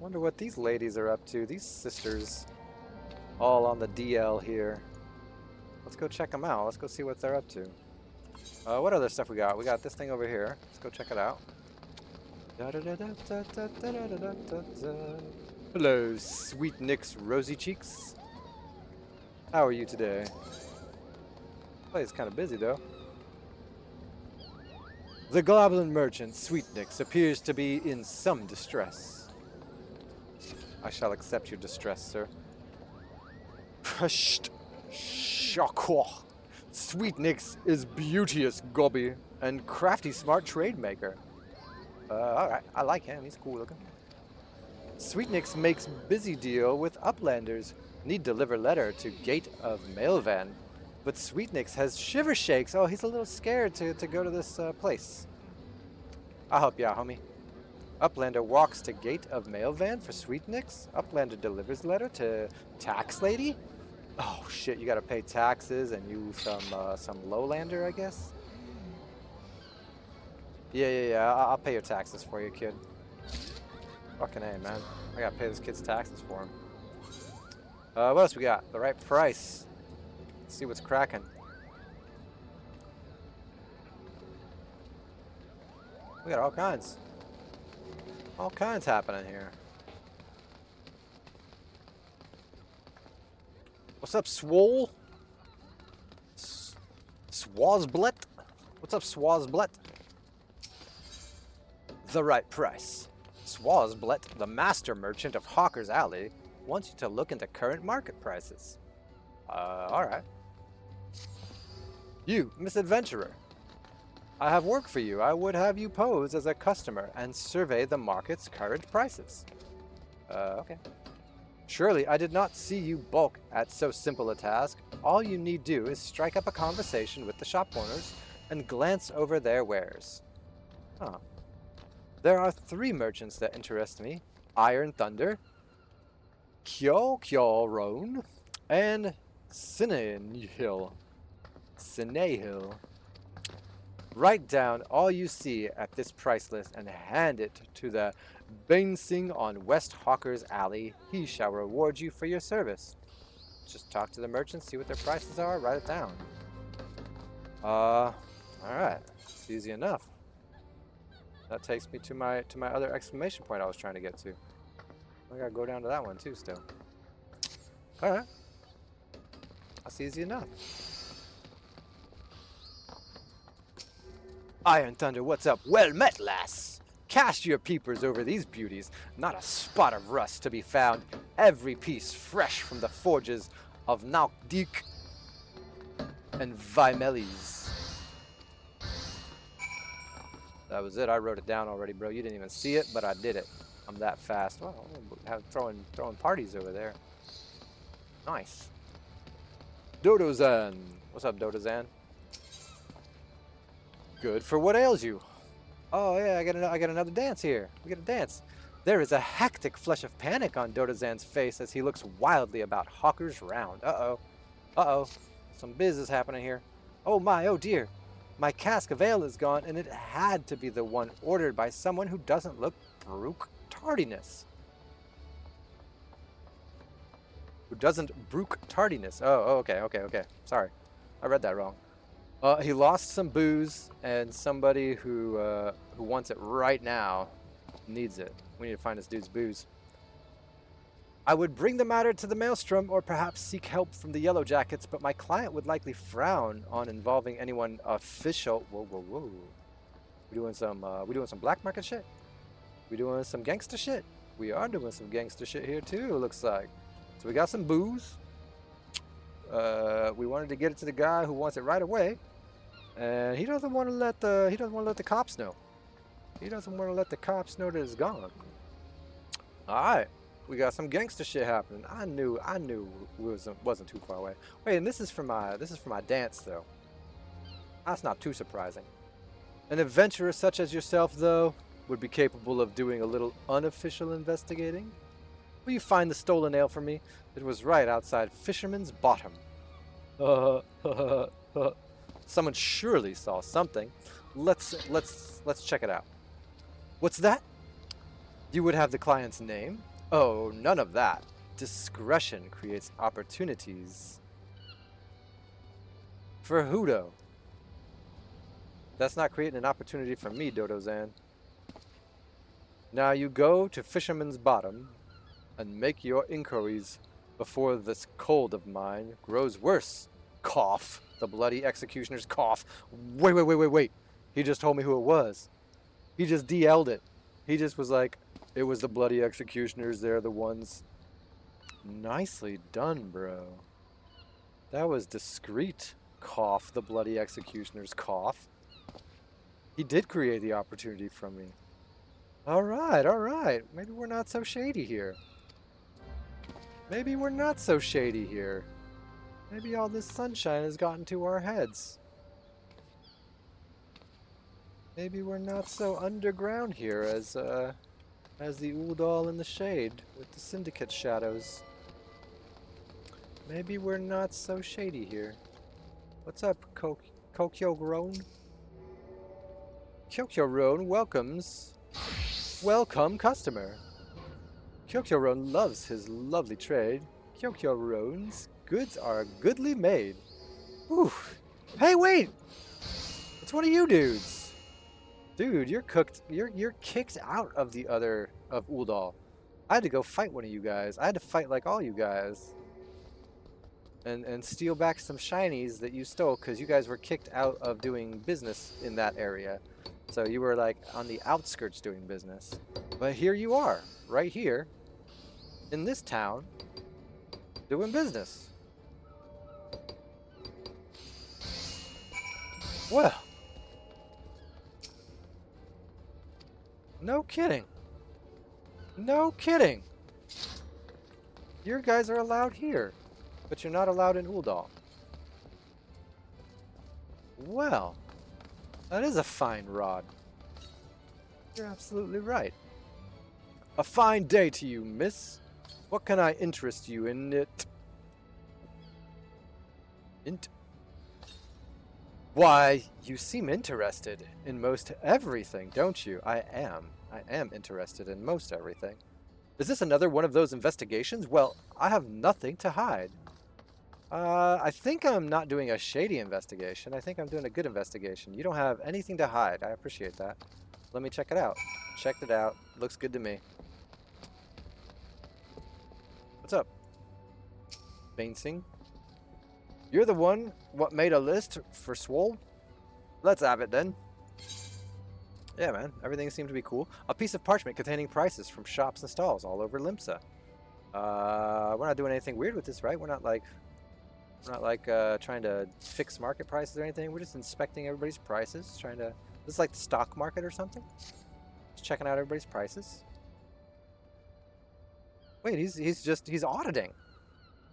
Wonder what these ladies are up to. These sisters. all on the DL here. Let's go check them out. Let's go see what they're up to. What other stuff we got? We got this thing over here. Let's go check it out. Hello, sweet Nick's rosy cheeks. How are you today? Place is kind of busy though. The goblin merchant, Sweetnix, appears to be in some distress. I shall accept your distress, sir. Shakwa. Sweetnix is beauteous gobby and crafty smart trade maker. Alright, I like him, he's cool looking. Sweetnix makes busy deal with uplanders. Need deliver letter to gate of mail van. But Sweetnix has shiver shakes. Oh, he's a little scared to go to this place. I'll help you out, homie. Uplander walks to gate of mail van for Sweetnix. Uplander delivers letter to tax lady. Oh shit, you gotta pay taxes and you some lowlander, I guess. Yeah. I'll pay your taxes for you, kid. Fucking A, man. I gotta pay this kid's taxes for him. What else we got? The right price. Let's see what's cracking. We got all kinds. All kinds happening here. What's up, Swole? Swazblet? What's up, Swazblet? The right price. Swazblet, the master merchant of Hawker's Alley, wants you to look into current market prices. Alright. You, misadventurer. I have work for you. I would have you pose as a customer and survey the market's current prices. Okay. Surely I did not see you balk at so simple a task. All you need do is strike up a conversation with the shop owners and glance over their wares. Huh. There are 3 merchants that interest me. Iron Thunder, Kyo Roan, and Sinehil. Write down all you see at this price list and hand it to the Bainsing on West Hawker's Alley. He shall reward you for your service. Just talk to the merchants, see what their prices are, write it down. Alright. It's easy enough. That takes me to my other exclamation point I was trying to get to. I gotta go down to that one too still. Alright. That's easy enough. Iron Thunder, what's up? Well met, lass! Cast your peepers over these beauties. Not a spot of rust to be found. Every piece fresh from the forges of Naukdik and Vimelis. That was it. I wrote it down already, bro. You didn't even see it, but I did it. I'm that fast. Well, I'm throwing parties over there. Nice. Dodozan. What's up, Dodozan? Good for what ails you. Oh yeah, I got another dance here. We got a dance. There is a hectic flush of panic on Dodozan's face as he looks wildly about Hawker's round. Uh-oh. Some business happening here. Oh my, oh dear. My cask of ale is gone, and it had to be the one ordered by someone who doesn't look brook tardiness. Who doesn't brook tardiness. Oh, okay. Sorry. I read that wrong. He lost some booze, and somebody who wants it right now needs it. We need to find this dude's booze. I would bring the matter to the Maelstrom, or perhaps seek help from the Yellow Jackets, but my client would likely frown on involving anyone official. Whoa. We doing some black market shit? We doing some gangster shit? We are doing some gangster shit here too, it looks like. So we got some booze. We wanted to get it to the guy who wants it right away, and he doesn't want to let the cops know. He doesn't want to let the cops know that it's gone. All right, we got some gangster shit happening. I knew it wasn't too far away. Wait, and this is for my dance though. That's not too surprising. An adventurer such as yourself, though, would be capable of doing a little unofficial investigating. Will you find the stolen ale for me? It was right outside Fisherman's Bottom. Someone surely saw something. Let's check it out. What's that? You would have the client's name? Oh, none of that. discretion creates opportunities for Hudo. That's not creating an opportunity for me, Dodo-zan. Now you go to Fisherman's Bottom and make your inquiries before this cold of mine grows worse. Cough. The bloody executioner's cough. Wait. He just told me who it was. He just DL'd it. He just was like, it was the bloody executioners. They're the ones. Nicely done, bro. That was discreet. Cough. The bloody executioner's cough. He did create the opportunity for me. Alright. Maybe we're not so shady here. Maybe all this sunshine has gotten to our heads. Maybe we're not so underground here as the ul'dahn in the shade with the syndicate shadows. Maybe we're not so shady here. What's up, Kokyo-ron? Kokyo-ron welcomes... Welcome, customer. Kokyo-ron loves his lovely trade. Kokyo-ron's goods are goodly made. Ooh. Hey, wait! It's one of you dudes. Dude, you're cooked. You're kicked out of the other of ul'dahn. I had to go fight one of you guys. I had to fight like all you guys. And steal back some shinies that you stole because you guys were kicked out of doing business in that area. So you were like on the outskirts doing business. But here you are, right here, in this town, doing business. Well. No kidding. No kidding. You guys are allowed here, but you're not allowed in ul'dahn. Well, that is a fine rod. You're absolutely right. A fine day to you, miss. What can I interest you in it? Why, you seem interested in most everything, don't you? I am interested in most everything. Is this another one of those investigations? Well, I have nothing to hide. I think I'm not doing a shady investigation. I think I'm doing a good investigation. You don't have anything to hide. I appreciate that. Let me check it out. Checked it out. Looks good to me. What's up? Bainsing? You're the one what made a list for Swole? Let's have it then. Yeah, man. Everything seemed to be cool. A piece of parchment containing prices from shops and stalls all over Limsa. We're not doing anything weird with this, right? We're not like trying to fix market prices or anything. We're just inspecting everybody's prices, trying to... This is like the stock market or something? Just checking out everybody's prices. Wait, he's auditing.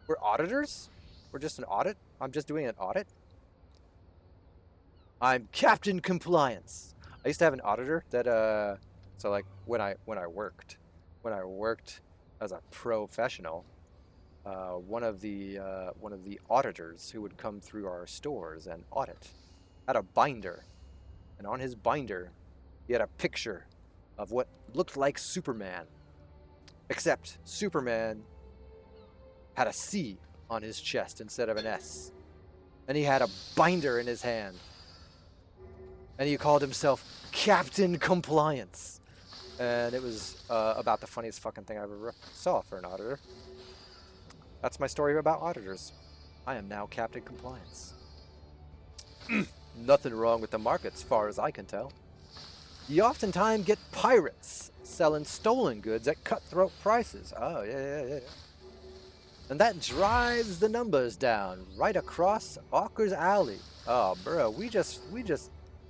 We're auditors? We're just an audit? I'm just doing an audit? I'm Captain Compliance. I used to have an auditor that so like when I worked as a professional, one of the auditors who would come through our stores and audit had a binder, and on his binder he had a picture of what looked like Superman, except Superman had a C on his chest instead of an S, and he had a binder in his hand, and he called himself Captain Compliance, and it was about the funniest fucking thing I ever saw for an auditor. That's my story about auditors. I am now Captain Compliance. Nothing wrong with the market as far as I can tell. You oftentimes get pirates selling stolen goods at cutthroat prices. Oh, yeah. And that drives the numbers down right across Awker's Alley. Oh, bro,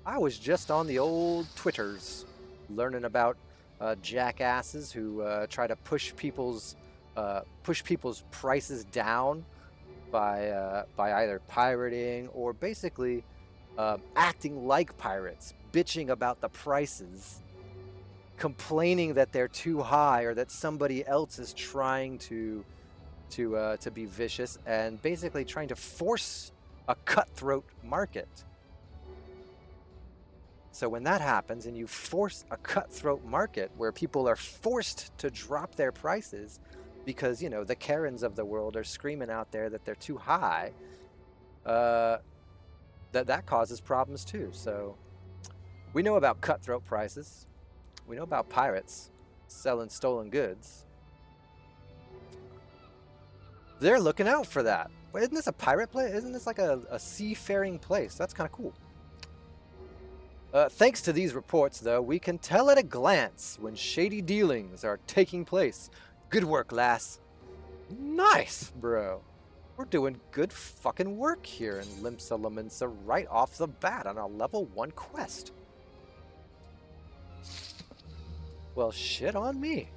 I was just on the old Twitters learning about jackasses who try to push people's prices down by either pirating or basically acting like pirates, bitching about the prices, complaining that they're too high or that somebody else is trying to be vicious, and basically trying to force a cutthroat market. So when that happens and you force a cutthroat market where people are forced to drop their prices, because, you know, the Karens of the world are screaming out there that they're too high, that causes problems too. So we know about cutthroat prices. We know about pirates selling stolen goods. They're looking out for that. Wait, isn't this a pirate place? Isn't this like a seafaring place? That's kind of cool. Thanks to these reports, though, we can tell at a glance when shady dealings are taking place. Good work, lass. Nice, bro. We're doing good fucking work here in Ffxiv right off the bat on a level 1 quest. Well, shit on me.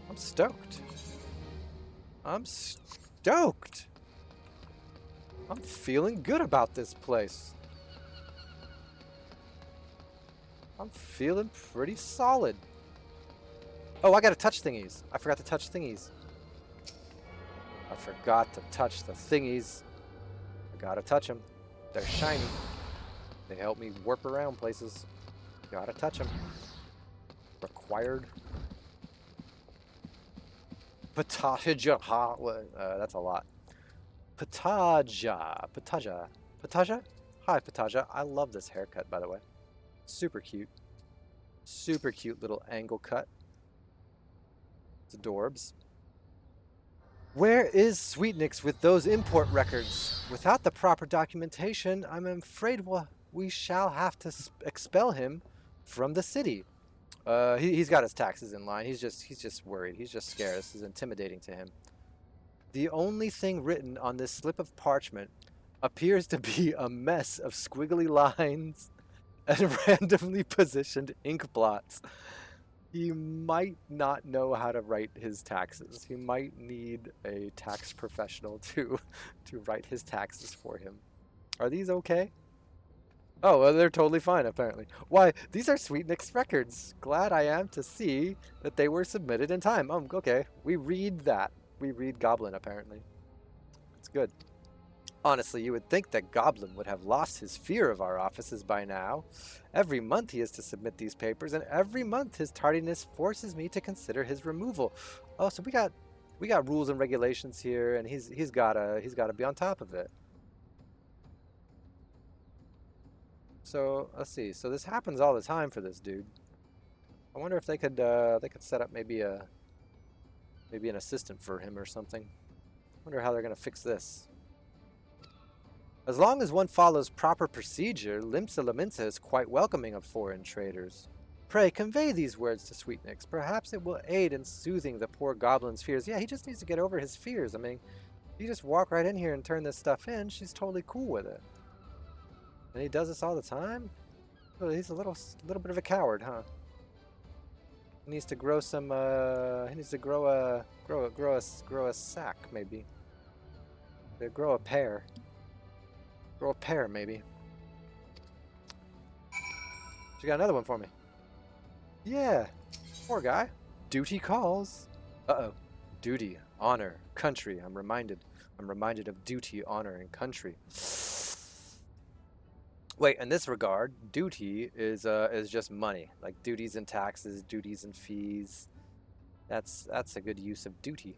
I'm stoked. I'm stoked. I'm feeling good about this place. I'm feeling pretty solid. Oh, I gotta touch thingies. I forgot to touch thingies. I forgot to touch the thingies. I gotta touch them. They're shiny. They help me warp around places. Gotta touch them. Required. Pataja. That's a lot. Pataja. Hi, Pataja. I love this haircut, by the way. Super cute. Super cute little angle cut. It's adorbs. Where is Sweetnix with those import records? Without the proper documentation, I'm afraid we shall have to expel him from the city. He's got his taxes in line. He's just worried. He's just scared. This is intimidating to him. The only thing written on this slip of parchment appears to be a mess of squiggly lines and randomly positioned ink blots. He might not know how to write his taxes. He might need a tax professional to write his taxes for him. Are these okay? Oh, well, they're totally fine, apparently. Why, these are Sweetnix records. Glad I am to see that they were submitted in time. Oh, okay. We read that. We read Goblin, apparently. It's good. Honestly, you would think that Goblin would have lost his fear of our offices by now. Every month he has to submit these papers, and every month his tardiness forces me to consider his removal. Oh, so we got rules and regulations here, and he's gotta be on top of it. So let's see. So this happens all the time for this dude. I wonder if they could set up maybe an assistant for him or something. I wonder how they're gonna fix this. As long as one follows proper procedure, Ffxiv is quite welcoming of foreign traders. Pray convey these words to Sweetnix. Perhaps it will aid in soothing the poor goblin's fears. Yeah, he just needs to get over his fears. I mean, you just walk right in here and turn this stuff in. She's totally cool with it. And he does this all the time? Oh, he's a little bit of a coward, huh? He needs to grow some. He needs to grow a sack, maybe. Grow a pear. Grow a pear, maybe. She got another one for me. Yeah. Poor guy. Duty calls. Uh-oh. Duty, honor, country. I'm reminded of duty, honor, and country. Wait, in this regard, duty is just money, like duties and taxes, duties and fees. That's a good use of duty.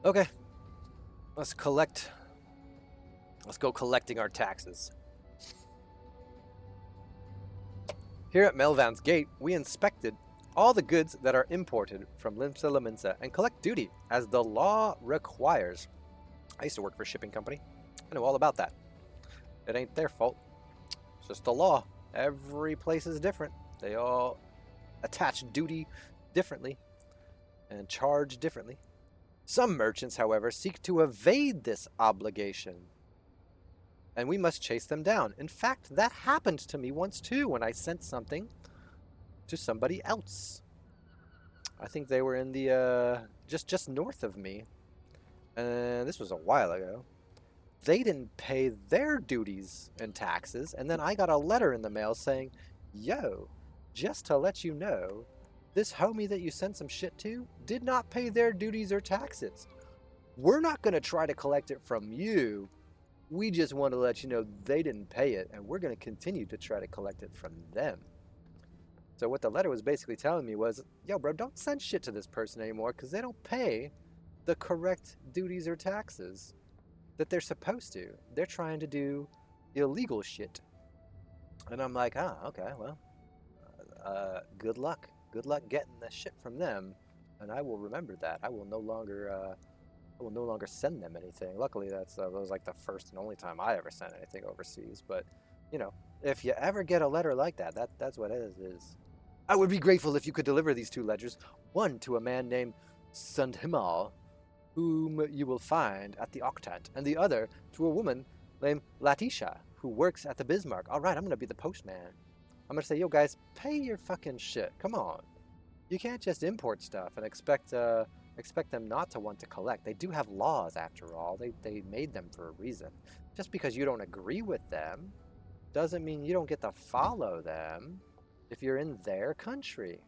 Okay. Let's go collecting our taxes. Here at Melvan's Gate, we inspected all the goods that are imported from Ffxiv and collect duty as the law requires. I used to work for a shipping company. I know all about that. It ain't their fault. It's just the law. Every place is different. They all attach duty differently and charge differently. Some merchants, however, seek to evade this obligation, and we must chase them down. In fact, that happened to me once too when I sent something to somebody else. I think they were in the just north of me. This was a while ago. They didn't pay their duties and taxes, and then I got a letter in the mail saying, yo, just to let you know, this homie that you sent some shit to did not pay their duties or taxes. We're not going to try to collect it from you. We just want to let you know they didn't pay it, and we're going to continue to try to collect it from them. So what the letter was basically telling me was, yo, bro, don't send shit to this person anymore because they don't pay the correct duties or taxes that they're supposed to. They're trying to do illegal shit. And I'm like, okay, well, good luck. Good luck getting the shit from them, and I will remember that. I will no longer send them anything. Luckily, that was like the first and only time I ever sent anything overseas. But, you know, if you ever get a letter like that, that's what it is. I would be grateful if you could deliver these 2 ledgers, one to a man named Sundhimal, whom you will find at the Octant, and the other to a woman named Latisha, who works at the Bismarck. All right, I'm going to be the postman. I'm going to say, yo, guys, pay your fucking shit. Come on. You can't just import stuff and expect them not to want to collect. They do have laws, after all. They made them for a reason. Just because you don't agree with them doesn't mean you don't get to follow them if you're in their country.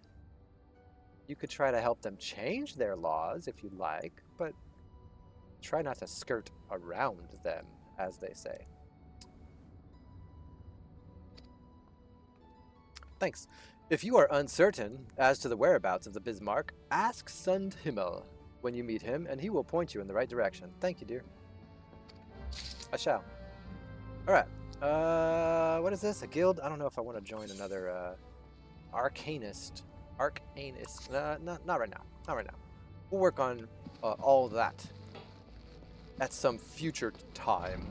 You could try to help them change their laws if you like, but try not to skirt around them, as they say. Thanks. If you are uncertain as to the whereabouts of the Bismarck, ask Sundhimmel when you meet him, and he will point you in the right direction. Thank you, dear. I shall. Alright. What is this? A guild? I don't know if I want to join another Arcanist. Not right now. Not right now. We'll work on all that at some future time.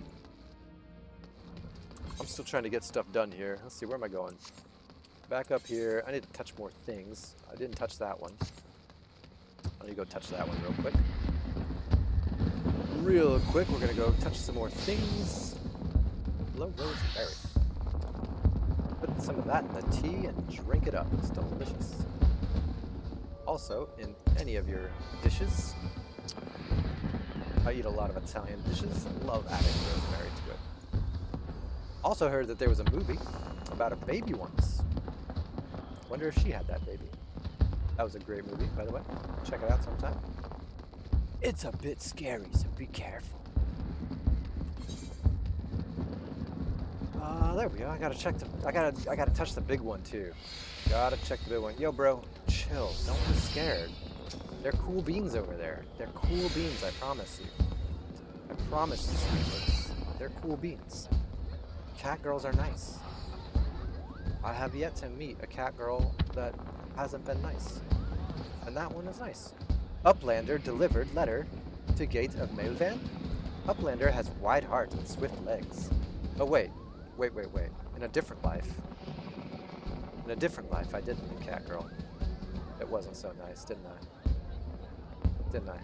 I'm still trying to get stuff done here. Let's see, where am I going? Back up here. I need to touch more things. I didn't touch that one. I need to go touch that one real quick. Real quick, we're going to go touch some more things. Hello, rosemary. Put some of that in the tea and drink it up. It's delicious. Also, in any of your dishes, I eat a lot of Italian dishes. Love adding rosemary to it. Also heard that there was a movie about a baby once. Wonder if she had that baby. That was a great movie, by the way. Check it out sometime. It's a bit scary, so be careful. There we go. I gotta check the. I gotta touch the big one too. Gotta check the big one. Yo, bro, chill. Don't be scared. They're cool beans over there. They're cool beans. I promise you. I promise you, sweetlings. They're cool beans. Cat girls are nice. I have yet to meet a cat girl that hasn't been nice. And that one is nice. Uplander delivered letter to gate of Mailvan. Uplander has wide heart and swift legs. Oh wait. In a different life. In a different life, I did meet a cat girl. It wasn't so nice, didn't I? Didn't I?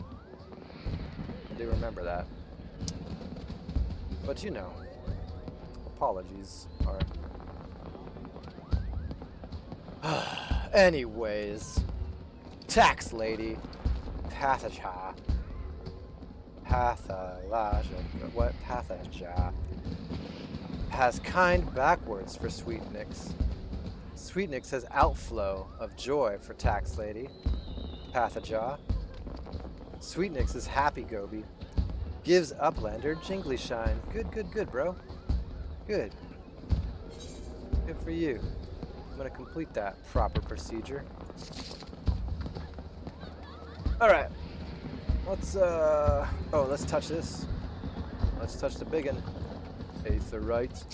I do remember that. But you know, apologies are... Anyways, tax lady, Pathaja, has kind backwards for Sweetnix. Sweetnix has outflow of joy for tax lady, Pathaja. Sweetnix is happy Goby, gives Uplander jingly shine. Good, bro. Good for you. I'm gonna complete that proper procedure. Alright. Let's touch this. Let's touch the biggin. Aetherite.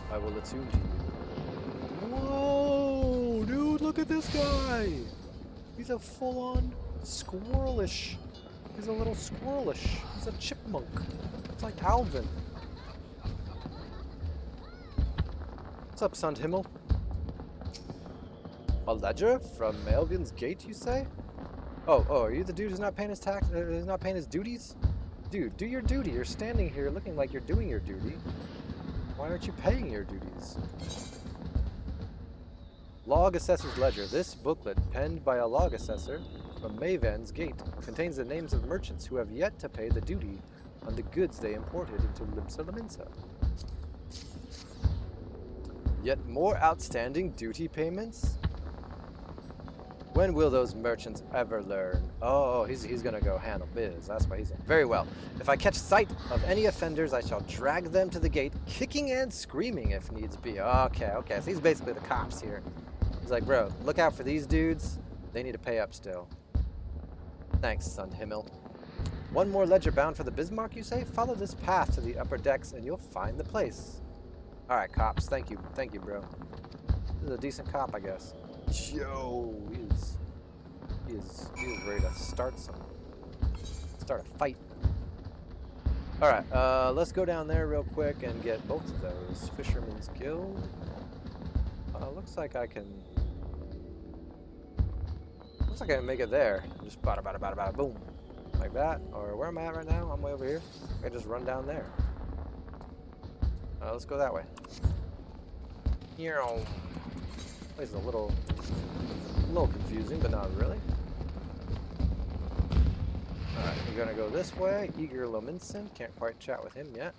I will attune to you. Whoa, dude, look at this guy. He's a full-on squirrelish. He's a little squirrelish. He's a chipmunk. It's like Alvin. What's up, Sundhimmel? A ledger from Melvin's Gate, you say? Oh, are you the dude who's not paying his tax? Who's not paying his duties? Dude, do your duty. You're standing here looking like you're doing your duty. Why aren't you paying your duties? Log Assessor's Ledger. This booklet, penned by a log assessor from Maven's Gate, contains the names of merchants who have yet to pay the duty on the goods they imported into Limsa Laminsa. Yet more outstanding duty payments? When will those merchants ever learn? Oh, he's gonna go handle biz. That's why he's in. Very well. If I catch sight of any offenders, I shall drag them to the gate, kicking and screaming if needs be. Okay. So he's basically the cops here. He's like, bro, look out for these dudes. They need to pay up still. Thanks, son Himmel. One more ledger bound for the Bismarck, you say? Follow this path to the upper decks and you'll find the place. Alright, cops. Thank you. Thank you, bro. This is a decent cop, I guess. Yo, he is ready to start a fight. Alright, let's go down there real quick and get both of those. Fisherman's Guild. Looks like I can make it there. Just bada bada bada bada boom. Like that. Or where am I at right now? I'm way over here. I just run down there. Let's go that way. It's a little confusing, but not really. Alright, we're gonna go this way. Igor Lominson. Can't quite chat with him yet.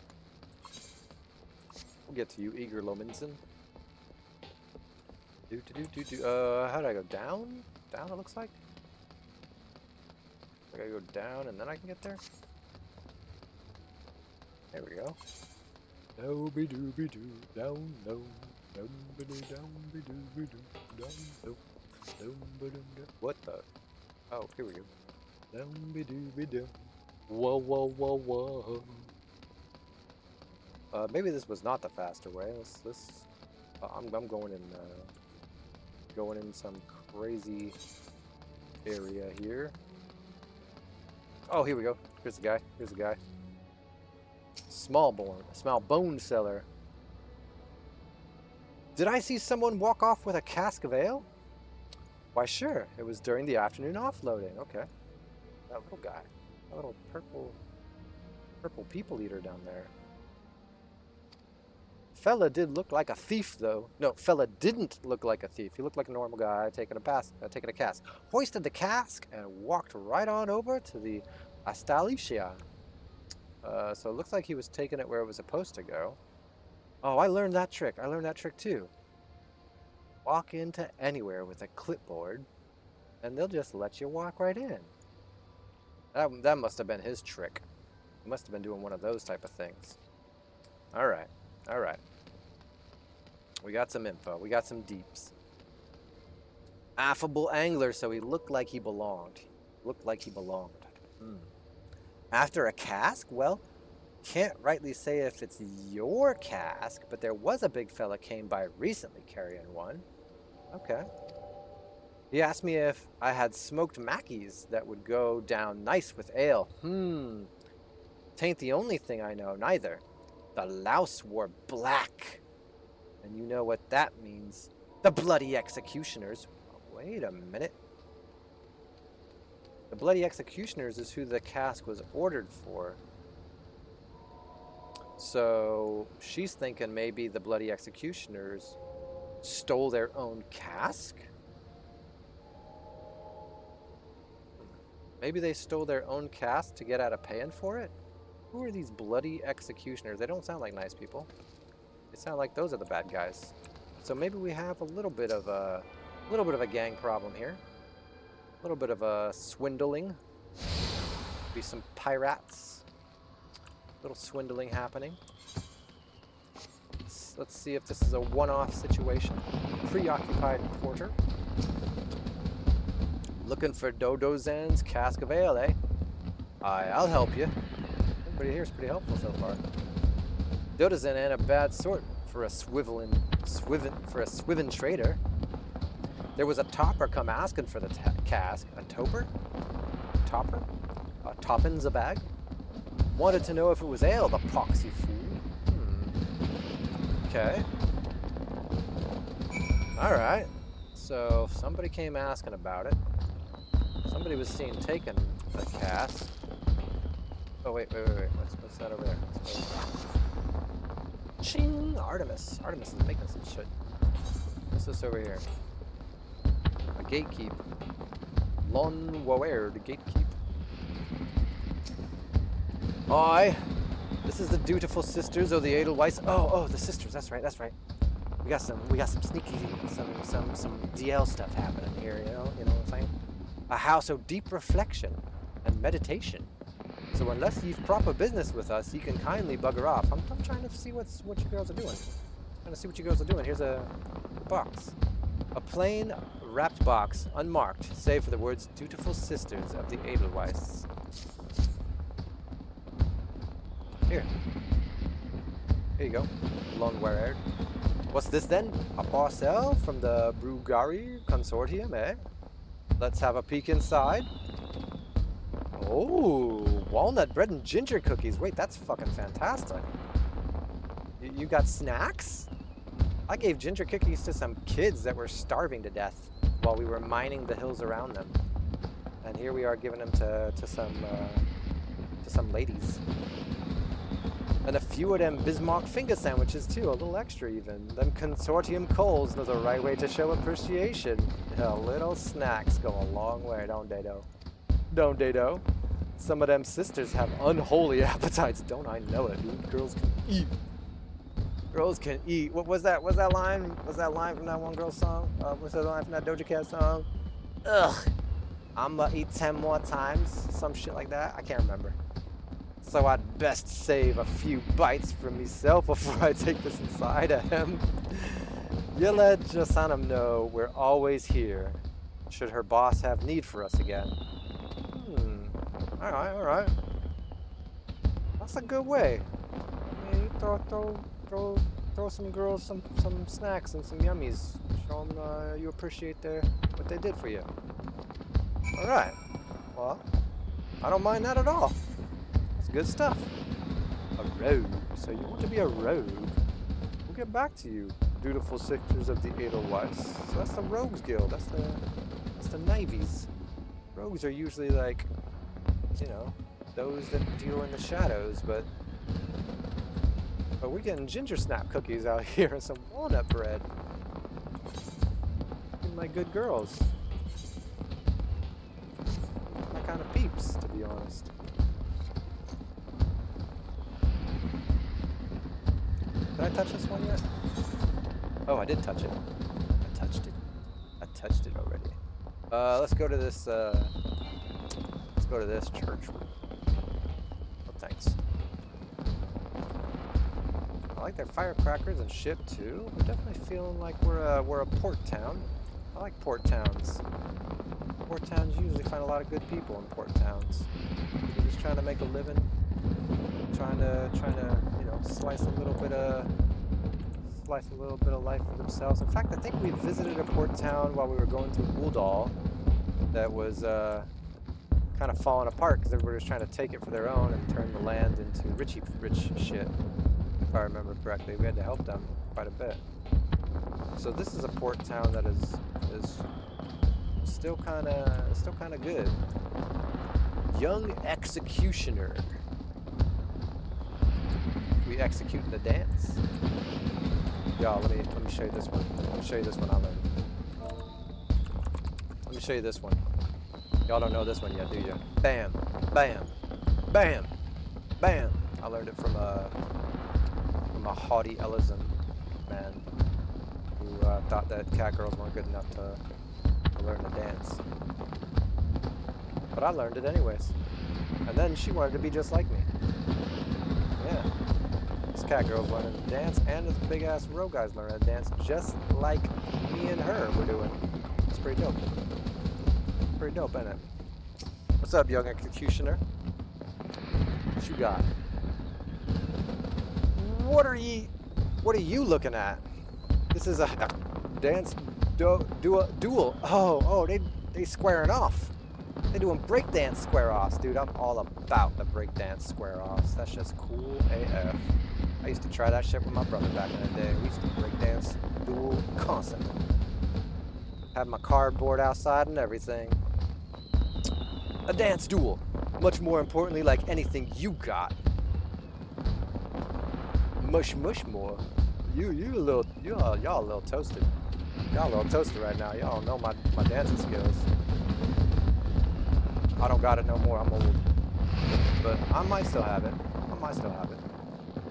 We'll get to you, Igor Lominson. How do I go? Down? Down, it looks like? I gotta go down and then I can get there? There we go. Doo-be-doo-be-doo, down low. What the? Oh, here we go. Whoa, whoa, whoa, whoa. Maybe this was not the faster way. I'm going in some crazy area here. Oh, here we go. Here's the guy. Small bone seller. Did I see someone walk off with a cask of ale? Why, sure. It was during the afternoon offloading. Okay. That little guy. That little purple people eater down there. Fella did look like a thief, though. No, fella didn't look like a thief. He looked like a normal guy taking a cask. Hoisted the cask and walked right on over to the Astalicia. So it looks like he was taking it where it was supposed to go. Oh, I learned that trick. Too. Walk into anywhere with a clipboard, and they'll just let you walk right in. That must have been his trick. He must have been doing one of those type of things. All right. We got some info. We got some deeps. Affable angler, so he looked like he belonged. After a cask? Well, can't rightly say if it's your cask, but there was a big fella came by recently carrying one. Okay. He asked me if I had smoked mackies that would go down nice with ale. Tain't the only thing I know, neither. The louse wore black. And you know what that means. The bloody executioners. Wait a minute. The bloody executioners is who the cask was ordered for. So she's thinking maybe the bloody executioners stole their own cask? Maybe they stole their own cask to get out of paying for it? Who are these bloody executioners? They don't sound like nice people. They sound like those are the bad guys. So maybe we have a little bit of a gang problem here. A little bit of a swindling. Be some pirates. Little swindling happening. Let's see if this is a one-off situation. Preoccupied porter. Looking for Dodozan's cask of ale, eh? I'll help you. Everybody here is pretty helpful so far. Dodozan ain't a bad sort for a swivin trader. There was a topper come asking for the cask. A topper? Topper? A toppins a bag? Wanted to know if it was ale, the poxy fool. Okay. Alright. So, somebody came asking about it. Somebody was seen taking a cask. Oh, wait. What's that over there? Ching! Artemis. Artemis is making some shit. What's this over here? A gatekeep. Lon Waware, the gatekeep. Aye. This is the dutiful sisters of the Edelweiss. Oh, the sisters. That's right. We got some sneaky, some DL stuff happening here. You know what I'm saying? A house of deep reflection and meditation. So unless you've proper business with us, you can kindly bugger off. I'm trying to see what you girls are doing. Here's a box. A plain, wrapped box, unmarked, save for the words dutiful sisters of the Edelweiss. Here. Here you go. Lone wearer. What's this then? A parcel from the Brugari Consortium, eh? Let's have a peek inside. Oh, walnut bread and ginger cookies. Wait, that's fucking fantastic. You got snacks? I gave ginger cookies to some kids that were starving to death while we were mining the hills around them. And here we are giving them to some ladies. And a few of them Bismarck finger sandwiches too, a little extra even. Them consortium coals know the right way to show appreciation. Little snacks go a long way, don't they though? Don't they though? Some of them sisters have unholy appetites, don't I know it, dude? Girls can eat. Girls can eat. What was that? Was that line? Was that line from that one girl's song? Was that line from that Doja Cat song? Ugh. I'ma eat 10 more times. Some shit like that. I can't remember. So I'd best save a few bites for myself before I take this inside of him. You let Jasanam know we're always here, should her boss have need for us again. Alright. That's a good way. I mean, throw some girls some snacks and some yummies. Show them you appreciate what they did for you. Alright. Well, I don't mind that at all. Good stuff. A rogue. So you want to be a rogue? We'll get back to you, dutiful sisters of the Edelweiss. So that's the Rogues Guild. That's the Navies. Rogues are usually like, you know, those that deal in the shadows, but we're getting ginger snap cookies out here and some walnut bread. My good girls. My kind of peeps, to be honest. Did I touch this one yet? Oh, I did touch it. I touched it already. Let's go to this, church. Oh, thanks. I like their firecrackers and ship, too. I'm definitely feeling like we're a port town. I like port towns. Port towns usually find a lot of good people in port towns. They're just trying to make a living. Trying to slice a little bit of life for themselves. In fact, I think we visited a port town while we were going through ul'dahn that was kind of falling apart because everybody was trying to take it for their own and turn the land into rich shit. If I remember correctly, we had to help them quite a bit. So this is a port town that is still kind of good. Young executioner. We execute the dance. Y'all, let me show you this one. Let me show you this one I learned. Let me show you this one. Y'all don't know this one yet, do you? Bam, bam, bam, bam. I learned it from a haughty Ellison man who thought that cat girls weren't good enough to learn to dance. But I learned it anyways. And then she wanted to be just like me. Yeah. This cat girl's learning to dance, and this big ass rogue guy's learning to dance just like me and her were doing. It's pretty dope. Pretty dope, ain't it? What's up, young executioner? What you got? What are you looking at? This is a dance duel. Oh, they squaring off. They doing breakdance square-offs, dude. I'm all about the breakdance square-offs. That's just cool AF. I used to try that shit with my brother back in the day. We used to breakdance duel constantly. Had my cardboard outside and everything. A dance duel. Much more importantly, like anything you got. Mush more. Y'all a little toasted. Y'all a little toasted right now. Y'all don't know my dancing skills. I don't got it no more, I'm old. But I might still have it.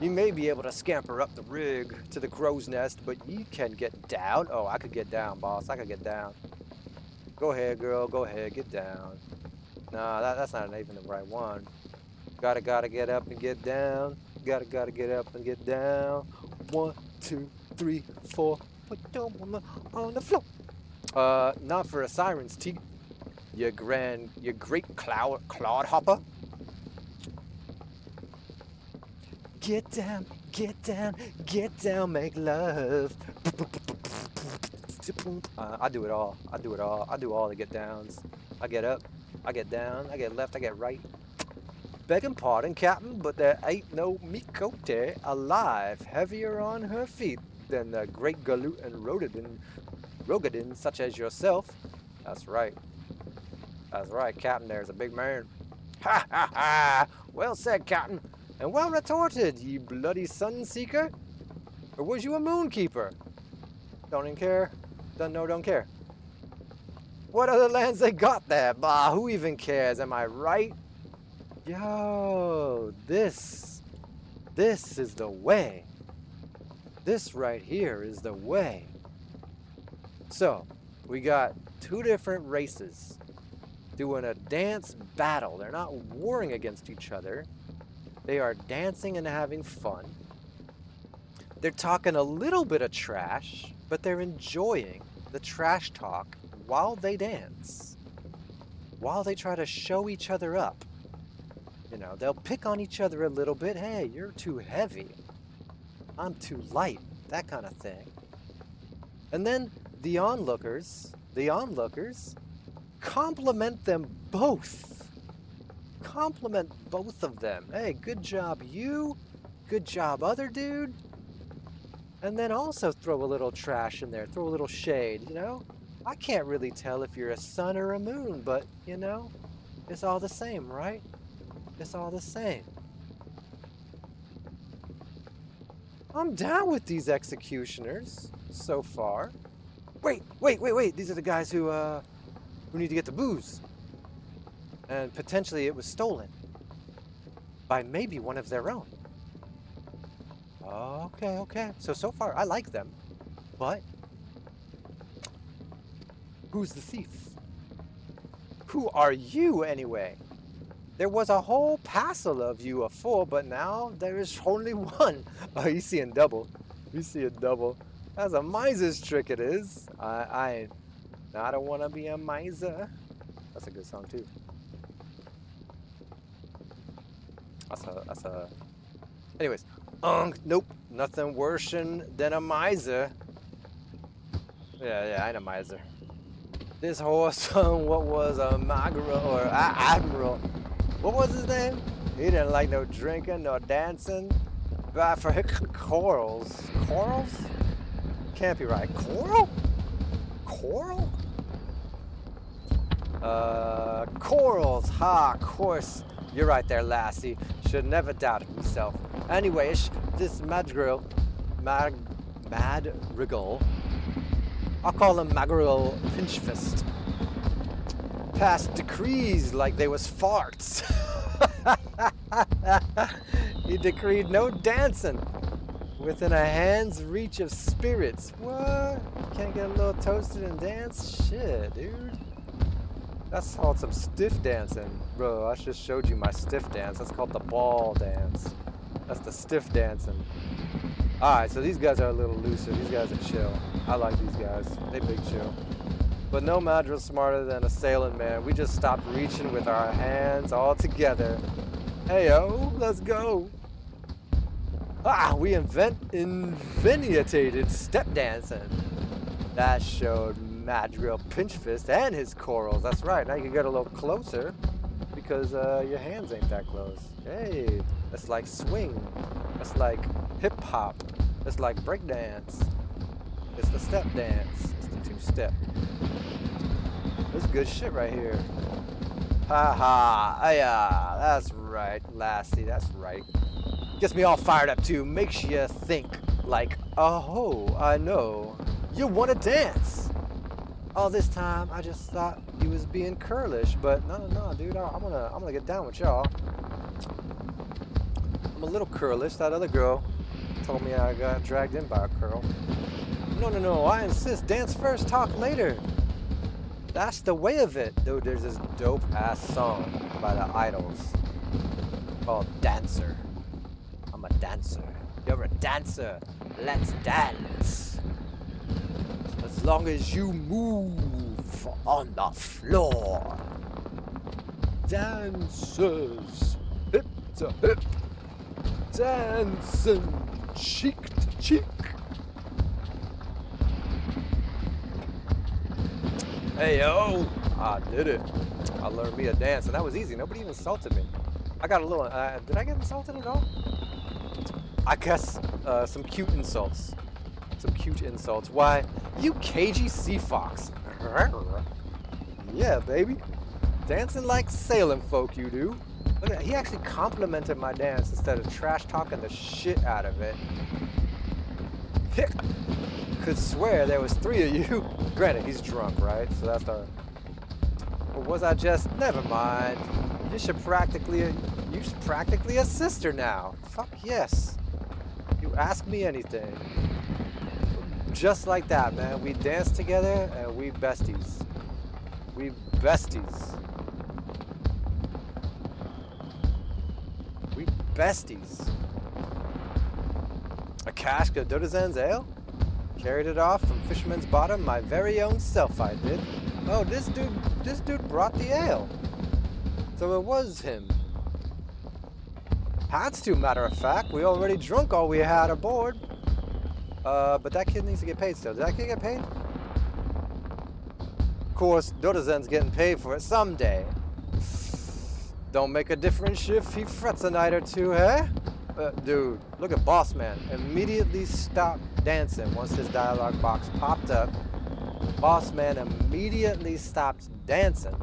You may be able to scamper up the rig to the crow's nest, but you can get down. Oh, I could get down, boss. I could get down. Go ahead, girl. Go ahead. Get down. Nah, that's not even the right one. Gotta get up and get down. Gotta get up and get down. 1, 2, 3, 4. Put them on the floor. Not for a siren's teeth. Your great clod hopper. Get down, get down, get down, make love. I do it all. I do it all. I do all the get downs. I get up, I get down, I get left, I get right. Begging pardon, Captain, but there ain't no Mikote alive, heavier on her feet than the great galoot and Rogadin such as yourself. That's right. That's right, Captain, there's a big man. Ha ha ha! Well said, Captain, and well retorted, ye bloody sun-seeker. Or was you a moon-keeper? Don't even care. Don't care. What other lands they got there? Bah, who even cares, am I right? Yo, this is the way. This right here is the way. So, we got two different races doing a dance battle. They're not warring against each other. They are dancing and having fun. They're talking a little bit of trash, but they're enjoying the trash talk while they dance. While they try to show each other up. You know, they'll pick on each other a little bit. Hey, you're too heavy. I'm too light. That kind of thing. And then the onlookers compliment them both. Compliment both of them. Hey, good job you. Good job other dude. And then also throw a little trash in there. Throw a little shade, you know? I can't really tell if you're a sun or a moon, but, you know, it's all the same, right? It's all the same. I'm down with these executioners so far. Wait. These are the guys who need to get the booze. And potentially it was stolen by maybe one of their own. Okay. So far I like them. But who's the thief? Who are you anyway? There was a whole passel of you afore, but now there is only one. Oh, you seeing double. You see a double. That's a miser's trick it is. I don't want to be a miser. That's a good song too. That's a... Anyways. Nope. Nothing worse than a miser. Yeah, I ain't a miser. This horse, what was a admiral? What was his name? He didn't like no drinking, no dancing. But for corals. Corals? Can't be right. Coral? Coral? Corals. Ha, of course. You're right there, lassie. Should never doubted myself. Anyways, this Madrigal. I'll call him Madrigal Pinchfist. Passed decrees like they was farts. He decreed no dancing within a hand's reach of spirits. What? Can't get a little toasted and dance? Shit, dude. That's called some stiff dancing. Bro, I just showed you my stiff dance. That's called the ball dance. That's the stiff dancing. Alright, so these guys are a little looser. These guys are chill. I like these guys. They big chill. But no Madra's smarter than a sailing man. We just stopped reaching with our hands all together. Heyo, let's go. We invented step dancing. That showed Madrigal Pinchfist and his corals. That's right. Now you can get a little closer because your hands ain't that close. Hey, that's like swing. That's like hip hop. That's like break dance. It's the step dance. It's the two-step. This is good shit right here. Yeah, that's right, lassie, that's right. Gets me all fired up too, makes you think like, oh, I know, you want to dance. All this time, I just thought he was being curlish, but no, dude, I'm gonna get down with y'all. I'm a little curlish. That other girl told me I got dragged in by a curl. No, I insist, dance first, talk later. That's the way of it. Dude, there's this dope-ass song by the Idols called Dancer. I'm a dancer. You're a dancer. Let's dance. Let's As long as you move on the floor. Dancers, hip to hip, dancing cheek to cheek. Hey yo, I did it. I learned me a dance, and that was easy. Nobody even insulted me. I got a little. Did I get insulted at all? I guess some cute insults. Some cute insults. Why, you cagey sea fox. Yeah, baby. Dancing like sailing folk, you do. Look at, he actually complimented my dance instead of trash talking the shit out of it. Could swear there was 3 of you. Granted, he's drunk, right? So that's the. Or was I just? Never mind. You're practically a sister now. Fuck yes. You ask me anything. Just like that, man. We dance together and we besties. We besties. We besties. A cask of Dodazen's ale? Carried it off from Fisherman's Bottom my very own self, I did. Oh, this dude brought the ale. So it was him. Had to, matter of fact. We already drunk all we had aboard. But that kid needs to get paid still. Did that kid get paid? Of course, Dodazen's getting paid for it someday. Don't make a difference if he frets a night or two, eh? Dude, look at Boss Man. Immediately stopped dancing once this dialogue box popped up. Boss Man immediately stopped dancing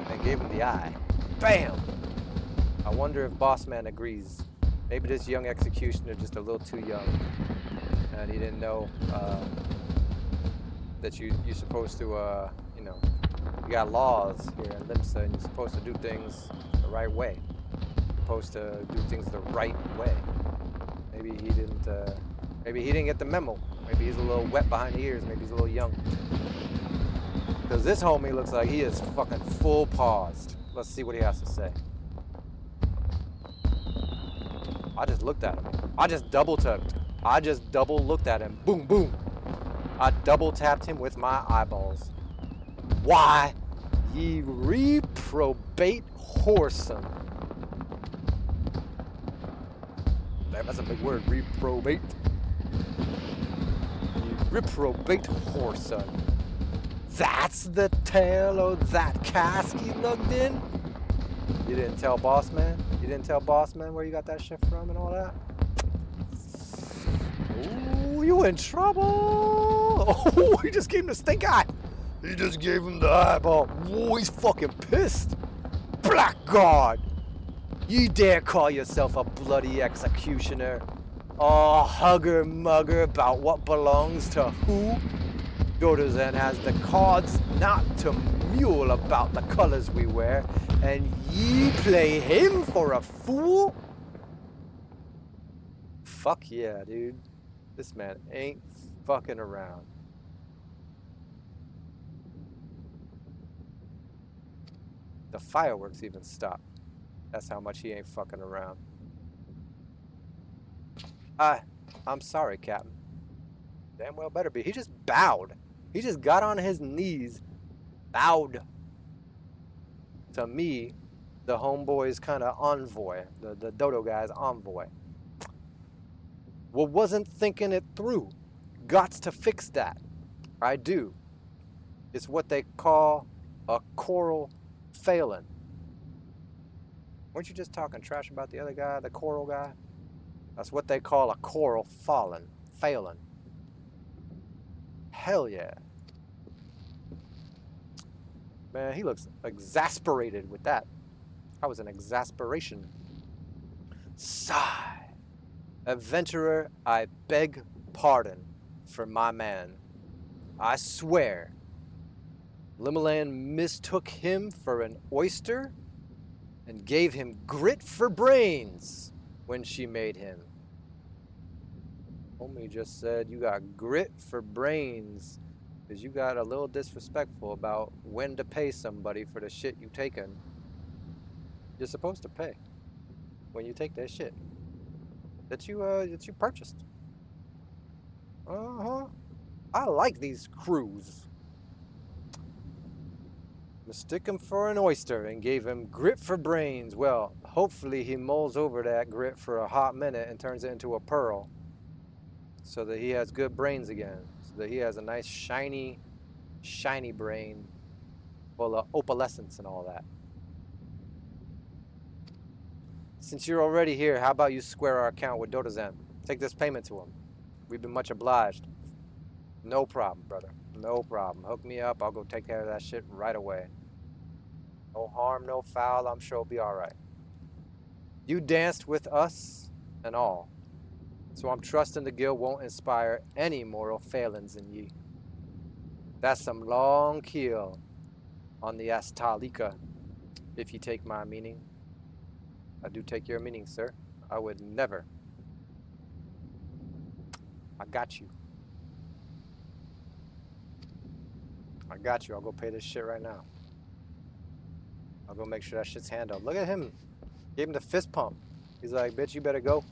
and gave him the eye. Bam! I wonder if Boss Man agrees. Maybe this young executioner just a little too young, and he didn't know that you're supposed to, you know, you got laws here in Limsa, and you're supposed to do things the right way. Supposed to do things the right way. Maybe he didn't get the memo. Maybe he's a little wet behind the ears. Maybe he's a little young. Because this homie looks like he is fucking full paused. Let's see what he has to say. I just looked at him. I just double tapped. I just double looked at him. Boom, boom. I double tapped him with my eyeballs. Why, ye reprobate whoreson. That's a big word, reprobate. You reprobate whoreson. That's the tale of that cask he lugged in? You didn't tell Boss Man? You didn't tell Boss Man where you got that shit from and all that? Ooh, you in trouble! Oh, he just gave him the stink eye. He just gave him the eyeball. Whoa, he's fucking pissed. Blackguard! You dare call yourself a bloody executioner? Oh, hugger mugger about what belongs to who? Dodazen has the cards not to mule about the colors we wear, and ye play him for a fool? Fuck yeah, dude. This man ain't fucking around. The fireworks even stopped. That's how much he ain't fucking around. I'm sorry, Captain. Damn well better be. He just bowed. He just got on his knees, bowed to me, the homeboy's kind of envoy, the Dodo guy's envoy. Well, wasn't thinking it through. Gots to fix that. I do. It's what they call a choral failing. Weren't you just talking trash about the other guy, the choral guy? That's what they call a choral failing. Hell yeah. Man, he looks exasperated with that. That was an exasperation. Sigh. Adventurer, I beg pardon for my man. I swear, Limeland mistook him for an oyster and gave him grit for brains when she made him. Homie just said you got grit for brains because you got a little disrespectful about when to pay somebody for the shit you taken. You're supposed to pay when you take that shit that you purchased. I like these crews. Mistook him for an oyster and gave him grit for brains. Well, hopefully he mulls over that grit for a hot minute and turns it into a pearl. So that he has good brains again. So that he has a nice shiny brain full of opalescence and all that. Since you're already here, how about you square our account with Dotazan? Take this payment to him. We've been much obliged. No problem, brother. No problem. Hook me up. I'll go take care of that shit right away. No harm, no foul. I'm sure it'll be all right. You danced with us and all. So I'm trusting the guild won't inspire any moral failings in ye. That's some long keel on the Astalika, if you take my meaning. I do take your meaning, sir. I would never. I got you. I got you. I'll go pay this shit right now. I'll go make sure that shit's handled. Look at him. Gave him the fist pump. He's like, bitch, you better go.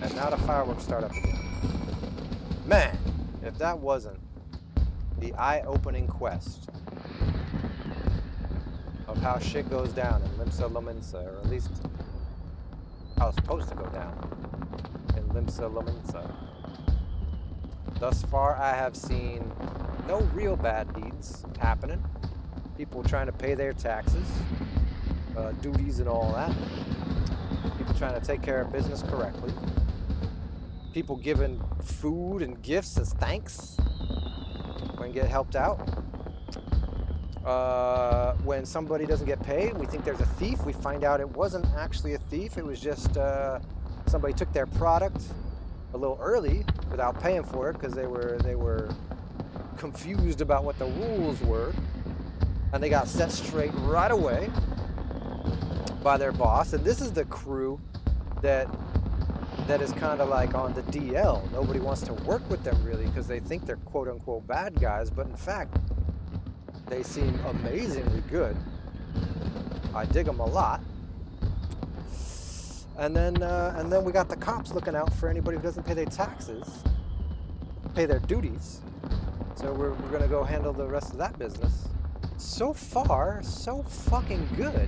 And now the fireworks start up again. Man, if that wasn't the eye-opening quest of how shit goes down in Limsa Lominsa, or at least how it's supposed to go down in Limsa Lominsa. Thus far, I have seen no real bad deeds happening. People trying to pay their taxes, duties and all that. People trying to take care of business correctly. People giving food and gifts as thanks when get helped out. When somebody doesn't get paid, we think there's a thief. We find out it wasn't actually a thief. It was just somebody took their product a little early without paying for it because they were confused about what the rules were, and they got set straight right away by their boss. And this is the crew that is kind of like on the DL. Nobody wants to work with them really because they think they're quote-unquote bad guys, but in fact they seem amazingly good. I dig them a lot. And then we got the cops looking out for anybody who doesn't pay their taxes, pay their duties. So we're gonna go handle the rest of that business. So far, so fucking good.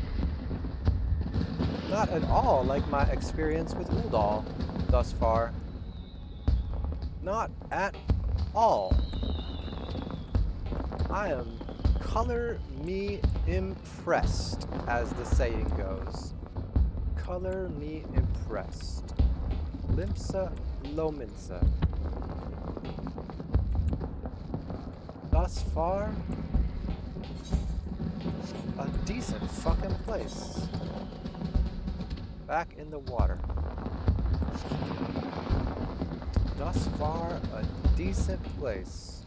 Not at all like my experience with ul'dahn thus far. Not at all. I am color me impressed, as the saying goes. Color me impressed. Limsa Lominsa. Thus far, a decent fucking place. Back in the water. Thus far, a decent place.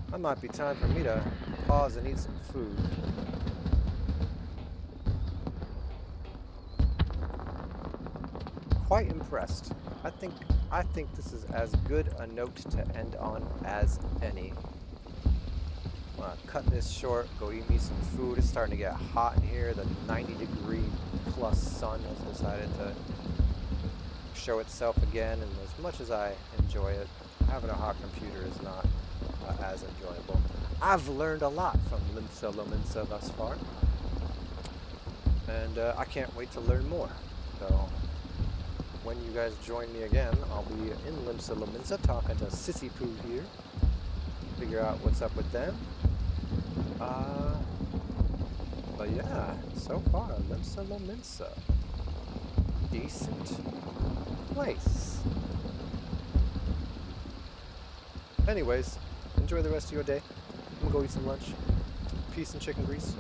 That might be time for me to pause and eat some food. Quite impressed. I think this is as good a note to end on as any. I'm gonna cut this short, go eat me some food. It's starting to get hot in here. The 90-degree plus sun has decided to show itself again, and as much as I enjoy it, having a hot computer is not as enjoyable. I've learned a lot from Limsa Lominsa thus far, and I can't wait to learn more. So when you guys join me again, I'll be in Limsa Lominsa talking to Sissy Poo here, figure out what's up with them. But yeah, so far, Limsa Lominsa. Decent place. Anyways, enjoy the rest of your day. I'm gonna go eat some lunch. Peace and chicken grease.